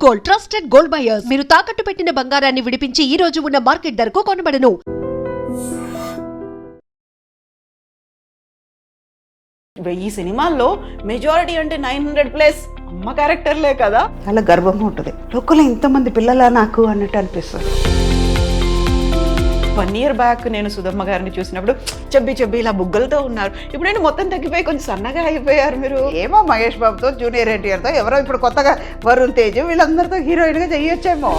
Gold, trusted gold buyers. మీరు తాకట్టు పెట్టిన బంగారాన్ని విడిపించి ఈ రోజు ఉన్న మార్కెట్ ధరకు కొనబడను. ఈ సినిమాల్లో మెజారిటీ అంటే 900+ అమ్మ క్యారెక్టర్లే కదా. చాలా గర్వంగా ఉంటుంది. లోకల్లో ఇంతమంది పిల్లలా నాకు అన్నట్టు అనిపిస్తుంది. 1 year బ్యాక్ నేను సుధమ్మ గారిని చూసినప్పుడు చెబ్బి ఇలా బుగ్గలతో ఉన్నారు. ఇప్పుడు నేను మొత్తం తగ్గిపోయి కొంచెం సన్నగా అయిపోయారు మీరు. ఏమో మహేష్ బాబుతో, జూనియర్ ఎన్టీఆర్తో, ఎవరో ఇప్పుడు కొత్తగా వరుణ్ తేజ్, వీళ్ళందరితో హీరోయిన్గా చెయ్యొచ్చేమో.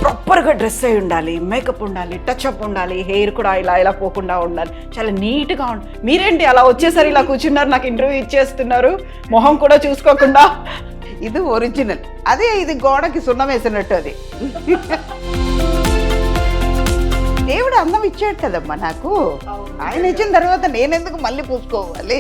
ప్రాపర్గా డ్రెస్ అయి ఉండాలి, మేకప్ ఉండాలి, టచ్అప్ ఉండాలి, హెయిర్ కూడా ఇలా పోకుండా ఉండాలి, చాలా నీట్గా ఉండాలి. మీరేంటి అలా వచ్చేసరి ఇలా కూర్చున్నారు, నాకు ఇంటర్వ్యూ ఇచ్చేస్తున్నారు, మొహం కూడా చూసుకోకుండా. ఇది ఒరిజినల్. అదే ఇది గోడకి సున్నం వేసినట్టు. అది దేవుడు అందం ఇచ్చాడు కదమ్మా నాకు. ఆయన ఇచ్చిన తర్వాత నేనెందుకు మళ్ళీ పూసుకోవాలి?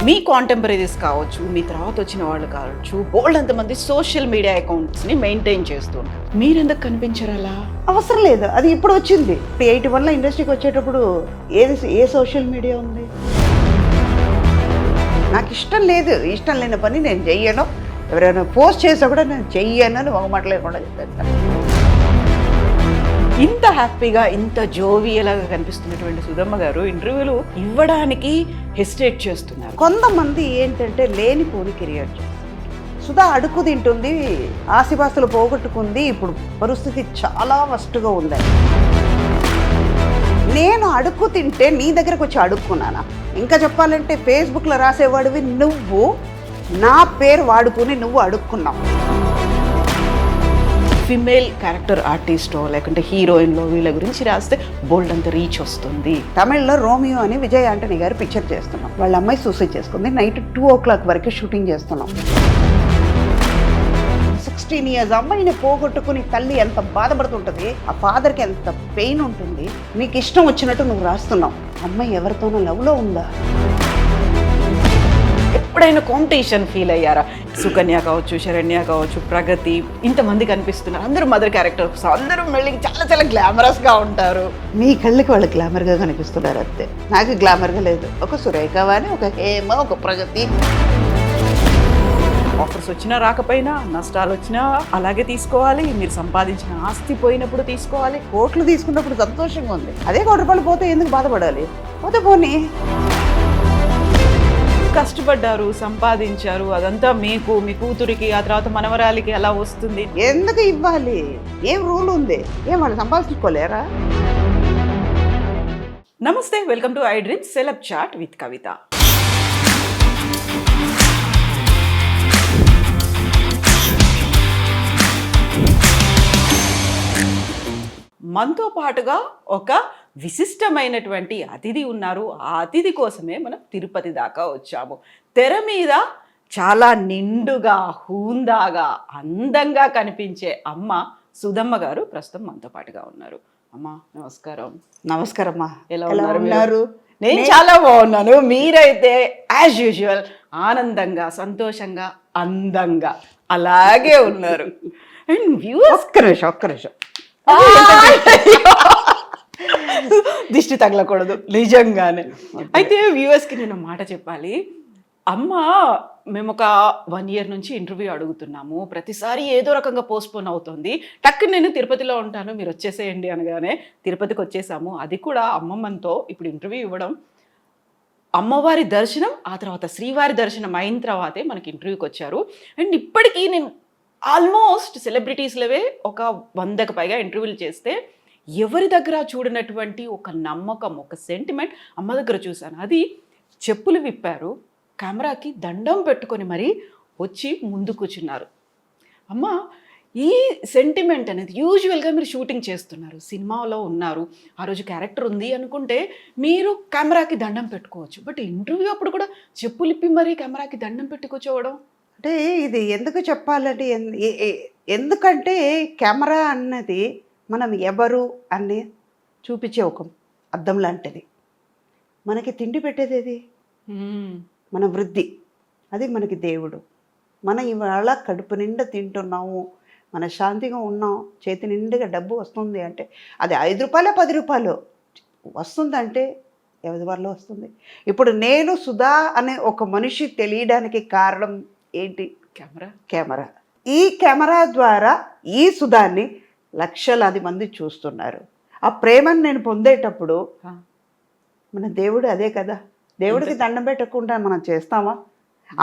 మీ కాంటెంపరీస్ కావచ్చు, మీ తర్వాత వచ్చిన వాళ్ళు కావచ్చు, బోల్డ్ అంతమంది సోషల్ మీడియా అకౌంట్స్ని మెయింటైన్ చేస్తుంటారు. మీరెందుకు కనిపించరు అలా? అవసరం లేదు, అది ఇప్పుడు వచ్చింది. 81లో ఇండస్ట్రీకి వచ్చేటప్పుడు ఏ సోషల్ మీడియా ఉంది? నాకు ఇష్టం లేదు. ఇష్టం లేని పని నేను చెయ్యను. ఎవరైనా పోస్ట్ చేసా కూడా నేను చెయ్యను అని ఒక మాట లేకుండా చెప్పేస్తాను. ఇంత హ్యాపీగా, ఇంత జోవియల్గా కనిపిస్తున్నటువంటి సుధమ్మ గారు ఇంటర్వ్యూలు ఇవ్వడానికి హెసిటేట్ చేస్తున్నారు. కొంతమంది ఏంటంటే లేనిపోని కెరియర్ చేస్తారు. సుధా అడుగు తింటుంది, ఆస్తిపాస్తులు పోగొట్టుకుంది, ఇప్పుడు పరిస్థితి చాలా వస్ట్గా ఉంది. నేను అడుగు తింటే నీ దగ్గరకు వచ్చి అడుక్కున్నానా? ఇంకా చెప్పాలంటే ఫేస్బుక్లో రాసేవాడివి నువ్వు, నా పేరు వాడుకుని నువ్వు అడుక్కున్నావు. ఫిమేల్ క్యారెక్టర్ ఆర్టిస్టో లేకుంటే హీరోయిన్లో వీళ్ళ గురించి రాస్తే బోల్డ్ అంత రీచ్ వస్తుంది. తమిళ్లో రోమియో అని విజయ్ ఆంటనీ గారు పిక్చర్ చేస్తున్నాం. వాళ్ళ అమ్మాయి సూసైడ్ చేసుకుంది. నైట్ 2 o'clock వరకు షూటింగ్ చేస్తున్నాం. 16 years అమ్మాయిని పోగొట్టుకుని తల్లి ఎంత బాధపడుతుంటుంది, ఆ ఫాదర్కి ఎంత పెయిన్ ఉంటుంది. నీకు ఇష్టం వచ్చినట్టు నువ్వు రాస్తున్నావు. అమ్మాయి ఎవరితోనో లవ్లో ఉందా? ఎప్పుడైనా కాంపిటీషన్ ఫీల్ అయ్యారా? సుకన్య కావచ్చు, శరణ్య కావచ్చు, ప్రగతి, ఇంతమంది కనిపిస్తున్నారు. అందరూ మదర్ క్యారెక్టర్స్, అందరూ మళ్ళీ చాలా గ్లామరస్గా ఉంటారు. మీ కళ్ళకి వాళ్ళు గ్లామర్గా కనిపిస్తున్నారు అంతే. నాకు గ్లామర్గా లేదు. ఒక సురేఖ అని, ఒక హేమ, ఒక ప్రగతి. ఆఫర్స్ వచ్చినా రాకపోయినా, నష్టాలు వచ్చినా అలాగే తీసుకోవాలి. మీరు సంపాదించిన ఆస్తి పోయినప్పుడు తీసుకోవాలి. కోట్లు తీసుకున్నప్పుడు సంతోషంగా ఉంది. అదే 1 రూపాయలు పోతే ఎందుకు బాధపడాలి? పోతే పోనీ. కష్టపడ్డారు, సంపాదించారు, అదంతా మీకు, మీ కూతురికి, ఆ తర్వాత మనవరాలికి ఎలా వస్తుంది? ఎందుకు ఇవ్వాలి? ఏం రూల్ ఉంది? ఏం వాళ్ళు సంపాదించుకోలేరా? నమస్తే, welcome to I dream celeb chat with Kavitha. మనతో పాటుగా ఒక విశిష్టమైనటువంటి అతిథి ఉన్నారు. ఆ అతిథి కోసమే మనం తిరుపతి దాకా వచ్చాము. తెర మీద చాలా నిండుగా, హూందాగా, అందంగా కనిపించే అమ్మ సుధమ్మ గారు ప్రస్తుతం మనతో పాటుగా ఉన్నారు. అమ్మ నమస్కారం. నమస్కారమ్మా. ఎలా ఉన్నారు? నేను చాలా బాగున్నాను. మీరైతే యాజ్ యూజువల్ ఆనందంగా, సంతోషంగా, అందంగా అలాగే ఉన్నారు. అండ్ వ్యూవర్స్ ఒక్క నిమిషం దిష్టి తగలకూడదు నిజంగానే. అయితే వ్యూవర్స్కి నేను మాట చెప్పాలి. అమ్మ, మేము ఒక 1 year నుంచి ఇంటర్వ్యూ అడుగుతున్నాము. ప్రతిసారి ఏదో రకంగా పోస్ట్పోన్ అవుతుంది. టక్కుని నేను తిరుపతిలో ఉంటాను, మీరు వచ్చేసేయండి అనగానే తిరుపతికి వచ్చేసాము. అది కూడా అమ్మమ్మతో ఇప్పుడు ఇంటర్వ్యూ ఇవ్వడం, అమ్మవారి దర్శనం, ఆ తర్వాత శ్రీవారి దర్శనం అయిన తర్వాతే మనకి ఇంటర్వ్యూకి వచ్చారు. అండ్ ఇప్పటికీ నేను ఆల్మోస్ట్ సెలబ్రిటీస్లవే ఒక 100కి పైగా ఇంటర్వ్యూలు చేస్తే ఎవరి దగ్గర చూడనటువంటి ఒక నమ్మకం, ఒక సెంటిమెంట్ అమ్మ దగ్గర చూశాను. అది చెప్పులు విప్పారు, కెమెరాకి దండం పెట్టుకొని మరీ వచ్చి ముందు కూర్చున్నారు. అమ్మ, ఈ సెంటిమెంట్ అనేది యూజువల్గా మీరు షూటింగ్ చేస్తున్నారు, సినిమాలో ఉన్నారు, ఆ రోజు క్యారెక్టర్ ఉంది అనుకుంటే మీరు కెమెరాకి దండం పెట్టుకోవచ్చు. బట్ ఇంటర్వ్యూ అప్పుడు కూడా చెప్పులు ఇప్పి మరీ కెమెరాకి దండం పెట్టి కూర్చోవడం అంటే ఇది ఎందుకు చెప్పాలంటే, ఎందుకంటే కెమెరా అన్నది మనం ఎవరు అని చూపించే ఒక అద్దం లాంటిది. మనకి తిండి పెట్టేది ఏది? మన వృద్ధి. అది మనకి దేవుడు. మనం ఇవాళ కడుపు నిండా తింటున్నాము, మన శాంతిగా ఉన్నాం, చేతి నిండుగా డబ్బు వస్తుంది అంటే అది 5 రూపాయలు 10 రూపాయలు వస్తుందంటే ఎవరి వల్ల వస్తుంది? ఇప్పుడు నేను సుధా అనే ఒక మనిషి తెలియడానికి కారణం ఏంటి? కెమెరా. కెమెరా. ఈ కెమెరా ద్వారా ఈ సుధాన్ని లక్షలాది మంది చూస్తున్నారు. ఆ ప్రేమను నేను పొందేటప్పుడు మన దేవుడు అదే కదా. దేవుడికి దండం పెట్టకుండా మనం చేస్తామా?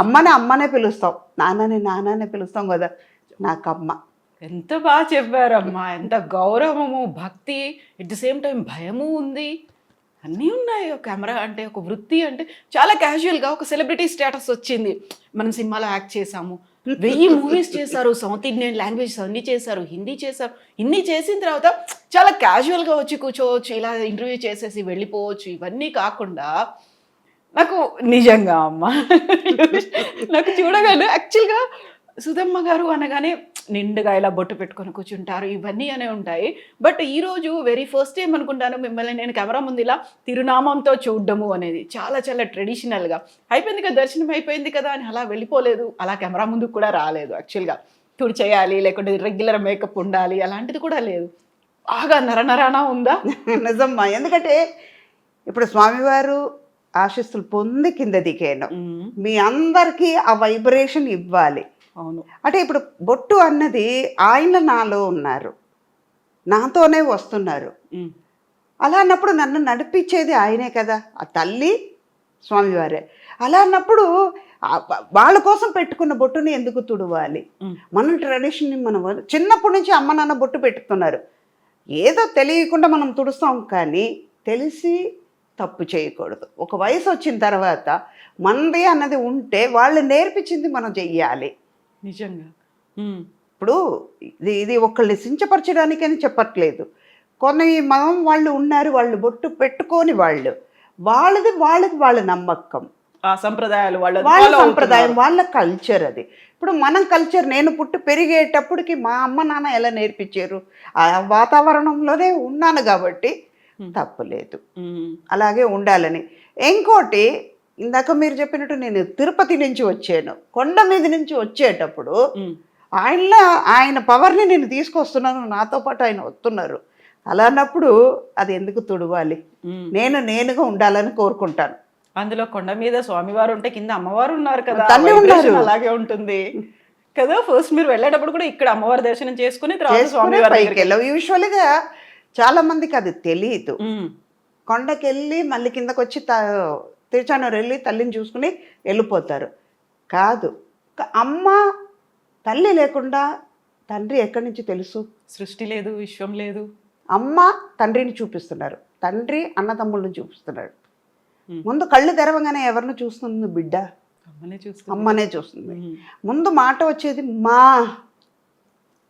అమ్మని అమ్మనే పిలుస్తాం, నాన్నని నాన్ననే పిలుస్తాం కదా. నాకు అమ్మ. ఎంత బాగా చెప్పారమ్మా, ఎంత గౌరవము, భక్తి, ఎట్ ది సేమ్ టైం భయము ఉంది, అన్నీ ఉన్నాయి. ఒక కెమెరా అంటే, ఒక వృత్తి అంటే చాలా క్యాజువల్గా ఒక సెలబ్రిటీ స్టేటస్ వచ్చింది. మనం సినిమాలో యాక్ట్ చేసాము, 1000 మూవీస్ చేశారు, సౌత్ ఇండియన్ లాంగ్వేజెస్ అన్నీ చేశారు, హిందీ చేశారు. ఇన్ని చేసిన తర్వాత చాలా క్యాజువల్గా వచ్చి కూర్చోవచ్చు, ఇలా ఇంటర్వ్యూ చేసేసి వెళ్ళిపోవచ్చు. ఇవన్నీ కాకుండా నాకు నిజంగా అమ్మ నాకు చూడగానే యాక్చువల్గా సుధమ్మ గారు అనగానే నిండుగా ఇలా బొట్టు పెట్టుకొని కూర్చుంటారు, ఇవన్నీ అనే ఉంటాయి. బట్ ఈరోజు వెరీ ఫస్ట్ టైం అనుకుంటాను మిమ్మల్ని నేను కెమెరా ముందు ఇలా తిరునామంతో చూడడము అనేది. చాలా చాలా ట్రెడిషనల్గా అయిపోయింది కదా, దర్శనం అయిపోయింది కదా అని అలా వెళ్ళిపోలేదు, అలా కెమెరా ముందుకు కూడా రాలేదు. యాక్చువల్గా తుడి చేయాలి, లేకుంటే రెగ్యులర్ మేకప్ ఉండాలి, అలాంటిది కూడా లేదు. బాగా నరనరానా ఉందా? నిజమ్మా. ఎందుకంటే ఇప్పుడు స్వామివారు ఆశీస్సులు పొంది కింద దిగాను, మీ అందరికీ ఆ వైబ్రేషన్ ఇవ్వాలి. అవును. అంటే ఇప్పుడు బొట్టు అన్నది ఆయన నాలో ఉన్నారు, నాతోనే వస్తున్నారు. అలా అన్నప్పుడు నన్ను నడిపించేది ఆయనే కదా, ఆ తల్లి స్వామివారే. అలా అన్నప్పుడు వాళ్ళ కోసం పెట్టుకున్న బొట్టుని ఎందుకు తుడవాలి? మన ట్రెడిషన్ని మనం చిన్నప్పటి నుంచి అమ్మ నాన్న బొట్టు పెట్టుతున్నారు, ఏదో తెలియకుండా మనం తుడుస్తాం. కానీ తెలిసి తప్పు చేయకూడదు. ఒక వయసు వచ్చిన తర్వాత మనది అన్నది ఉంటే వాళ్ళు నేర్పించింది మనం చెయ్యాలి. నిజంగా. ఇప్పుడు ఇది ఒకళ్ళని సించపరచడానికని చెప్పట్లేదు. కొన్ని మతం వాళ్ళు ఉన్నారు, వాళ్ళు బొట్టు పెట్టుకోని వాళ్ళది వాళ్ళ నమ్మకం, ఆ సంప్రదాయాలు వాళ్ళ సంప్రదాయం, వాళ్ళ కల్చర్ అది. ఇప్పుడు మనం కల్చర్, నేను పుట్టి పెరిగేటప్పటికి మా అమ్మ నాన్న ఎలా నేర్పించారు, ఆ వాతావరణంలోనే ఉన్నాను కాబట్టి తప్పులేదు, అలాగే ఉండాలని. ఇంకోటి, ఇందాక మీరు చెప్పినట్టు నేను తిరుపతి నుంచి వచ్చాను, కొండ మీద నుంచి వచ్చేటప్పుడు ఆయన పవర్ని నేను తీసుకొస్తున్నాను, నాతో పాటు ఆయన వస్తున్నారు. అలా అన్నప్పుడు అది ఎందుకు తుడవాలి? నేనుగా ఉండాలని కోరుకుంటాను. అందులో కొండ మీద స్వామివారు ఉంటే కింద అమ్మవారు ఉన్నారు కదా, తల్లి ఉన్నారు, అలాగే ఉంటుంది కదా. ఫస్ట్ మీరు వెళ్ళేటప్పుడు కూడా ఇక్కడ అమ్మవారి దర్శనం చేసుకుని తర్వాత స్వామివారి పైకి వెళ్ళావు. యూజువల్గా చాలా మందికి అది తెలియదు. కొండకి వెళ్ళి మళ్ళీ కిందకు వచ్చి తిరుచానూరు వెళ్ళి తల్లిని చూసుకుని వెళ్ళిపోతారు. కాదు, అమ్మ తల్లి లేకుండా తండ్రి ఎక్కడి నుంచి తెలుసు? సృష్టి లేదు, విశ్వం లేదు. అమ్మ తండ్రిని చూపిస్తున్నారు, తండ్రి అన్నదమ్ముళ్ళని చూపిస్తున్నాడు. ముందు కళ్ళు తెరవగానే ఎవరిని చూస్తుంది బిడ్డ? అమ్మనే చూస్తుంది. ముందు మాట వచ్చేది మా.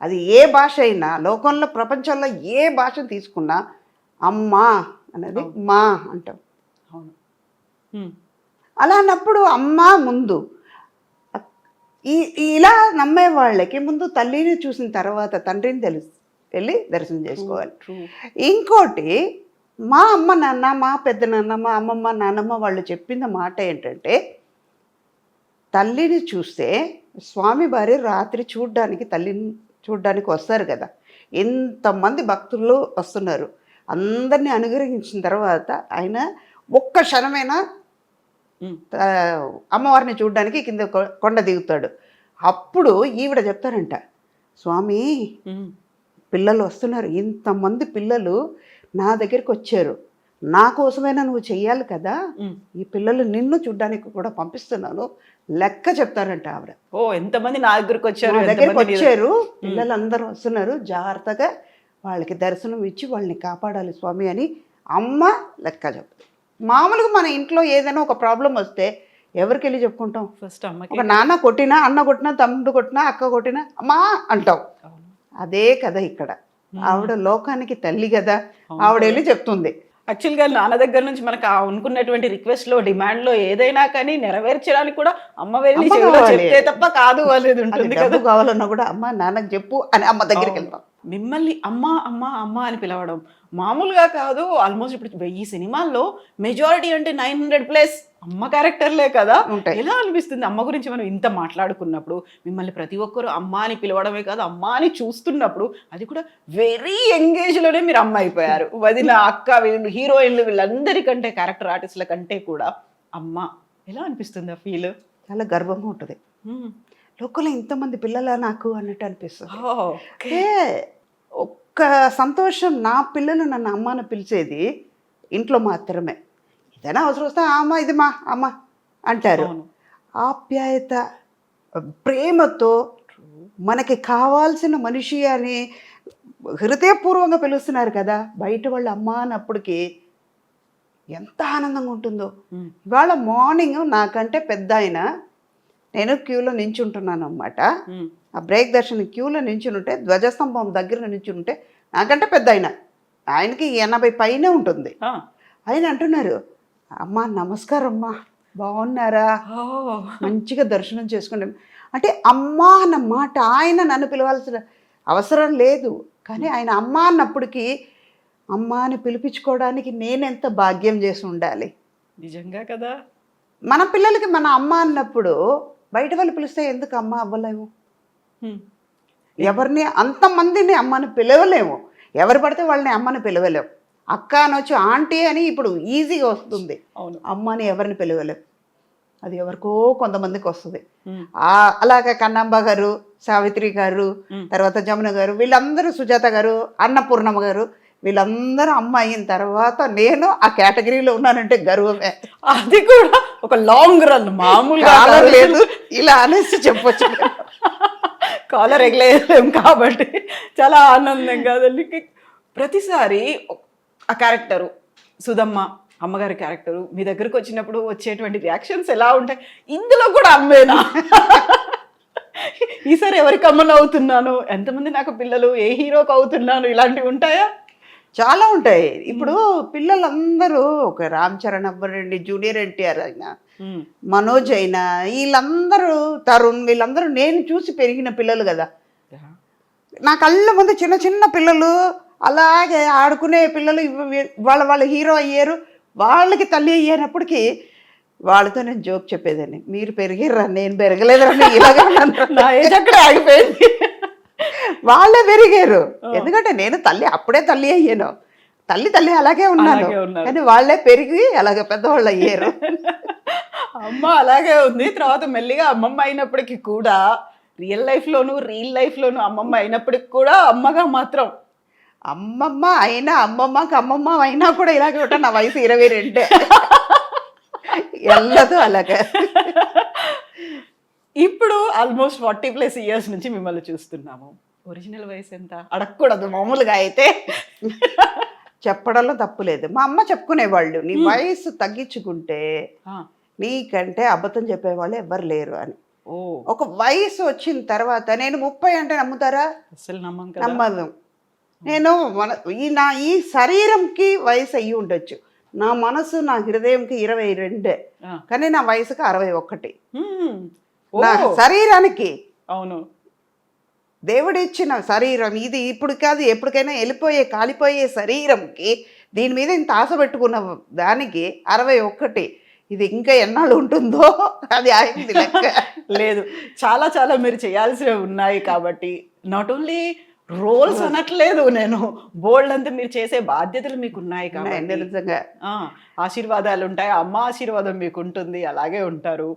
అది ఏ భాష అయినా, లోకంలో ప్రపంచంలో ఏ భాష తీసుకున్నా అమ్మ అనేది మా అంటాం. అవును. అలా అన్నప్పుడు అమ్మ ముందు. ఇలా నమ్మే వాళ్ళకి ముందు తల్లిని చూసిన తర్వాత తండ్రిని వెళ్ళి దర్శనం చేసుకోవాలి. ఇంకోటి, మా అమ్మ నాన్న, మా పెద్ద నాన్న, మా అమ్మమ్మ నాన్నమ్మ వాళ్ళు చెప్పిన మాట ఏంటంటే, తల్లిని చూస్తే స్వామి వారి రాత్రి తల్లిని చూడ్డానికి వస్తారు కదా, ఎంతమంది భక్తులు వస్తున్నారు, అందరినీ అనుగ్రహించిన తర్వాత ఆయన ఒక్క క్షణమైనా అమ్మవారిని చూడడానికి కింద కొండ దిగుతాడు. అప్పుడు ఈవిడ చెప్తారంట, స్వామి పిల్లలు వస్తున్నారు, ఇంతమంది పిల్లలు నా దగ్గరికి వచ్చారు, నా కోసమైనా నువ్వు చెయ్యాలి కదా, ఈ పిల్లలు నిన్ను చూడ్డానికి కూడా పంపిస్తున్నాను, లెక్క చెప్తారంట ఆవిడ. ఓ, ఎంతమంది నా దగ్గరికి వచ్చారు, పిల్లలందరూ వస్తున్నారు, జాగ్రత్తగా వాళ్ళకి దర్శనం ఇచ్చి వాళ్ళని కాపాడాలి స్వామి అని అమ్మ లెక్క చెప్తుంది. మామూలుగా మన ఇంట్లో ఏదైనా ఒక ప్రాబ్లం వస్తే ఎవరికి వెళ్ళి చెప్పుకుంటాం? ఫస్ట్ అమ్మకి. ఒక నాన్న కొట్టినా, అన్న కొట్టినా, తమ్ముడు కొట్టినా, అక్క కొట్టినా అమ్మా అంటాం. అదే కదా ఇక్కడ, ఆవిడ లోకానికి తల్లి కదా, ఆవిడ వెళ్ళి చెప్తుంది. యాక్చువల్గా నాన్న దగ్గర నుంచి మనకు అనుకున్నటువంటి రిక్వెస్ట్లో, డిమాండ్లో ఏదైనా కానీ నెరవేర్చడానికి కూడా అమ్మ వెళ్ళి చెప్తే తప్ప కాదు అనేది ఉంటుంది కదా. కావాలన్నా కూడా అమ్మ నాన్నకు చెప్పు అని అమ్మ దగ్గరికి వెళ్తాం. మిమ్మల్ని అమ్మ అమ్మ అమ్మ అని పిలవడం మామూలుగా కాదు. ఆల్మోస్ట్ ఇప్పుడు 1000 సినిమాల్లో మెజారిటీ అంటే 900+ అమ్మ క్యారెక్టర్లే కదా. ఎలా అనిపిస్తుంది అమ్మ గురించి మనం ఇంత మాట్లాడుకున్నప్పుడు? మిమ్మల్ని ప్రతి ఒక్కరు అమ్మ అని పిలవడమే కాదు, అమ్మ అని చూస్తున్నప్పుడు అది కూడా వెరీ ఎంగేజ్లోనే మీరు అమ్మ అయిపోయారు. వదిన, అక్క, వీళ్ళు హీరోయిన్లు, వీళ్ళందరికంటే క్యారెక్టర్ ఆర్టిస్టుల కంటే కూడా అమ్మ. ఎలా అనిపిస్తుంది ఆ ఫీల్? చాలా గర్వంగా ఉంటుంది. లోకంలో ఇంతమంది పిల్లలా నాకు అన్నట్టు అనిపిస్తుంది. ఓకే. ఏ ఒక్క సంతోషం, నా పిల్లలు నన్ను అమ్మ అని పిలిచేది ఇంట్లో మాత్రమే. ఏదైనా అవసరం వస్తే అమ్మ ఇది మా అమ్మ అంటారు. అవును. ఆప్యాయత, ప్రేమతో మనకి కావాల్సిన మనిషి అని హృదయపూర్వకంగా పిలుస్తున్నారు కదా. బయట వాళ్ళు అమ్మ అన్నప్పటికీ ఎంత ఆనందంగా ఉంటుందో. ఉమ్. ఇవాళ మార్నింగ్ నాకంటే పెద్ద ఆయన, నేను క్యూలో నించుంటున్నాను అనమాట. ఉమ్. ఆ బ్రేక్ దర్శనం క్యూలో నించుంటే, ధ్వజస్తంభం దగ్గర నించుంటే నాకంటే పెద్ద ఆయన, ఆయనకి 80 పైనే ఉంటుంది. ఆ. ఆయన అంటున్నారు, అమ్మా నమస్కారం అమ్మా, బాగున్నారా, ఓ. మంచిగా దర్శనం చేసుకుంటాం అంటే అమ్మా అన్న మాట. ఆయన నన్ను పిలవాల్సిన అవసరం లేదు, కానీ ఆయన అమ్మ అన్నప్పటికీ అమ్మ అని పిలిపించుకోవడానికి నేనెంత భాగ్యం చేసి ఉండాలి. నిజంగా కదా. మన పిల్లలకి మన అమ్మ అన్నప్పుడు బయట వాళ్ళు పిలిస్తే ఎందుకు అమ్మ అవ్వలేము? ఉమ్. ఎవరిని అంతమందిని అమ్మని పిలవలేము, ఎవరు పడితే వాళ్ళని అమ్మని పిలవలేము. అక్క అనొచ్చు, ఆంటీ అని ఇప్పుడు ఈజీగా వస్తుంది. అవును. అమ్మని ఎవరిని పిలవలేము, అది ఎవరికో కొంతమందికి వస్తుంది. ఉమ్. అలాగే కన్నాంబ గారు, సావిత్రి గారు, తర్వాత జమున గారు, వీళ్ళందరూ, సుజాత గారు, అన్నపూర్ణమ్మ గారు, వీళ్ళందరూ అమ్మ అయిన తర్వాత నేను ఆ కేటగిరీలో ఉన్నానంటే గర్వమే. అది కూడా ఒక లాంగ్ రన్, మామూలుగా కాలర్ లేదు ఇలా అనేసి చెప్పొచ్చు. కాలర్ ఎగలేం కాబట్టి చాలా ఆనందంగా అదండి. ప్రతిసారి ఆ క్యారెక్టరు సుధమ్మ అమ్మగారి క్యారెక్టరు మీ దగ్గరకు వచ్చినప్పుడు వచ్చేటువంటి రియాక్షన్స్ ఎలా ఉంటాయి? ఇందులో కూడా అమ్మేనా? ఈసారి ఎవరికి అమ్మను అవుతున్నాను, ఎంతమంది నాకు పిల్లలు, ఏ హీరోకి అవుతున్నాను, ఇలాంటివి ఉంటాయా? చాలా ఉంటాయి. ఇప్పుడు పిల్లలందరూ ఒక రామ్ చరణ్ అవ్వరండి, జూనియర్ ఎన్టీఆర్ అయినా, మనోజ్ అయినా, వీళ్ళందరూ, తరుణ్, వీళ్ళందరూ నేను చూసి పెరిగిన పిల్లలు కదా. నా కళ్ళ ముందు చిన్న చిన్న పిల్లలు అలాగే ఆడుకునే పిల్లలు వాళ్ళ హీరో అయ్యారు, వాళ్ళకి తల్లి అయ్యేటప్పటికి వాళ్ళతో నేను జోక్ చెప్పేదాన్ని, మీరు పెరిగిర్రా నేను పెరగలేదురా, ఇలాగే నా ఏజ్ అక్కడే ఆగిపోయింది. వాళ్ళే పెరిగారు. ఎందుకంటే నేను అప్పుడే తల్లి అయ్యాను, తల్లి అలాగే ఉన్నాను, కానీ వాళ్ళే పెరిగి అలాగే పెద్దవాళ్ళు అయ్యారు. అమ్మ అలాగే ఉంది. తర్వాత మెల్లిగా అమ్మమ్మ అయినప్పటికీ కూడా రియల్ లైఫ్లోను అమ్మమ్మ అయినప్పటికి కూడా అమ్మగా మాత్రం అమ్మమ్మ అయినా, అమ్మమ్మకి అమ్మమ్మ అయినా కూడా ఇలాగే ఉంటా. నా వయసు 22 ఎల్లదు అలాగే. ఇప్పుడు ఆల్మోస్ట్ 40+ ఇయర్స్ నుంచి మిమ్మల్ని చూస్తున్నాము. ఒరిజినల్ వయసు ఎంత అడగకూడదు మామూలుగా అయితే. చెప్పడంలో తప్పులేదు. మా అమ్మ చెప్పుకునేవాళ్ళు, నీ వయసు తగ్గించుకుంటే నీకంటే అబద్ధం చెప్పేవాళ్ళు ఎవ్వరు లేరు అని. ఒక వయసు వచ్చిన తర్వాత, నేను 30 అంటే నమ్ముతారా? అసలు నమ్మదు. నేను ఈ శరీరంకి వయసు అయ్యి ఉండొచ్చు, నా మనసు, నా హృదయంకి 22, కానీ నా వయసుకి 61. నా శరీరానికి, అవును, దేవుడిచ్చిన శరీరం ఇది, ఇప్పుడు కాదు ఎప్పటికైనా వెళ్ళిపోయే కాలిపోయే శరీరంకి, దీని మీద ఇంత ఆశ పెట్టుకున్న దానికి 61. ఇది ఇంకా ఎన్నాళ్ళు ఉంటుందో అది ఆగింది లెక్క. లేదు, చాలా చాలా మీరు చేయాల్సినవి ఉన్నాయి కాబట్టి, నాట్ ఓన్లీ రోల్స్ అనట్లేదు నేను, బోల్డ్ అంతా మీరు చేసే బాధ్యతలు మీకు ఉన్నాయి కాబట్టి నిజంగా ఆశీర్వాదాలు ఉంటాయి, అమ్మ ఆశీర్వాదం మీకు ఉంటుంది, అలాగే ఉంటారు.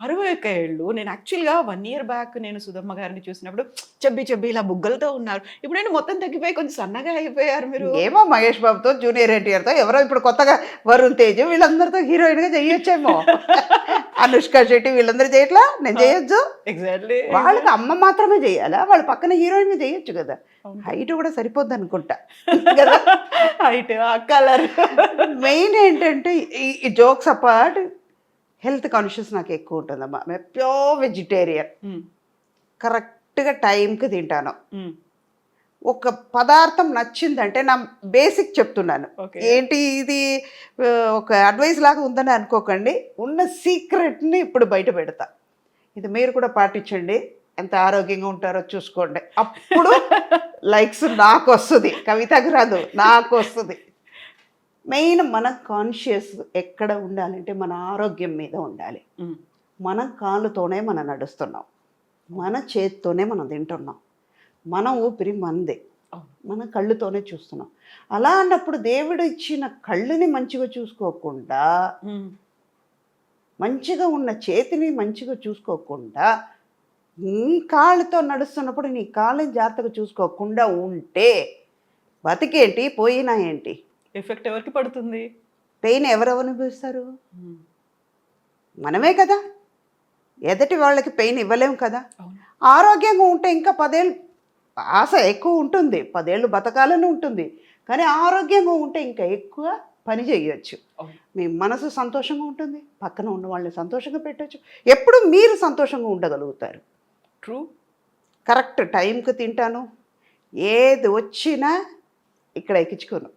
61 ఏళ్ళు. నేను యాక్చువల్గా 1 year బ్యాక్ నేను సుధమ్మ గారిని చూసినప్పుడు చెబ్బి ఇలా బుగ్గలతో ఉన్నారు. ఇప్పుడు నేను మొత్తం తగ్గిపోయి కొంచెం సన్నగా అయిపోయారు మీరు. ఏమో మహేష్ బాబుతో, జూనియర్ ఎన్టీఆర్తో, ఎవరో ఇప్పుడు కొత్తగా వరుణ్ తేజ్, వీళ్ళందరితో హీరోయిన్గా చేయొచ్చేమో. అనుష్క శెట్టి వీళ్ళందరూ చేయట్లా, నేను చేయొచ్చు. ఎగ్జాక్ట్లీ. వాళ్ళకి అమ్మ మాత్రమే చేయాలా? వాళ్ళ పక్కన హీరోయిన్ చేయొచ్చు కదా. హైట్ కూడా సరిపోద్ది అనుకుంటా కదా. Height, colour. మెయిన్ ఏంటంటే ఈ జోక్స్ అపార్ట్, హెల్త్ కాన్షియస్ నాకు ఎక్కువ ఉంటుందమ్మా. మేము ప్యూర్ వెజిటేరియన్, కరెక్ట్గా టైంకి తింటాను. ఒక పదార్థం నచ్చిందంటే, నా బేసిక్ చెప్తున్నాను, ఏంటి ఇది ఒక అడ్వైస్ లాగా ఉందని అనుకోకండి, ఉన్న సీక్రెట్ని ఇప్పుడు బయట పెడతా. ఇది మీరు కూడా పాటించండి, ఎంత ఆరోగ్యంగా ఉంటారో చూసుకోండి, అప్పుడు లైక్స్ నాకు వస్తుంది, కవితకు రాదు, నాకు వస్తుంది. మెయిన్ మన కాన్షియస్ ఎక్కడ ఉండాలంటే మన ఆరోగ్యం మీద ఉండాలి. మన కాళ్ళతోనే మనం నడుస్తున్నాం, మన చేతితోనే మనం తింటున్నాం, మన ఊపిరి మనదే, మన కళ్ళుతోనే చూస్తున్నాం. అలా అన్నప్పుడు దేవుడు ఇచ్చిన కళ్ళుని మంచిగా చూసుకోకుండా, మంచిగా ఉన్న చేతిని మంచిగా చూసుకోకుండా నీ కాళ్ళతో నడుస్తున్నప్పుడు నీ కాళ్ళని జాగ్రత్తగా చూసుకోకుండా ఉంటే బతికేంటి పోయినా ఏంటి? ఎఫెక్ట్ ఎవరికి పడుతుంది? పెయిన్ ఎవరెవరు అనుభవిస్తారు? మనమే కదా. ఎదటి వాళ్ళకి పెయిన్ ఇవ్వలేము కదా. అవును. ఆరోగ్యంగా ఉంటే ఇంకా 10 ఏళ్ళు ఆశ ఎక్కువ ఉంటుంది, 10 ఏళ్ళు బతకాలని ఉంటుంది. కానీ ఆరోగ్యంగా ఉంటే ఇంకా ఎక్కువ పని చేయొచ్చు. అవును. మీ మనసు సంతోషంగా ఉంటుంది, పక్కన ఉన్న వాళ్ళని సంతోషంగా పెట్టచ్చు. ఎప్పుడు మీరు సంతోషంగా ఉండగలుగుతారు. ట్రూ. కరెక్ట్ టైంకి తింటాను, ఏది వచ్చినా ఇక్కడ ఎక్కించుకోను.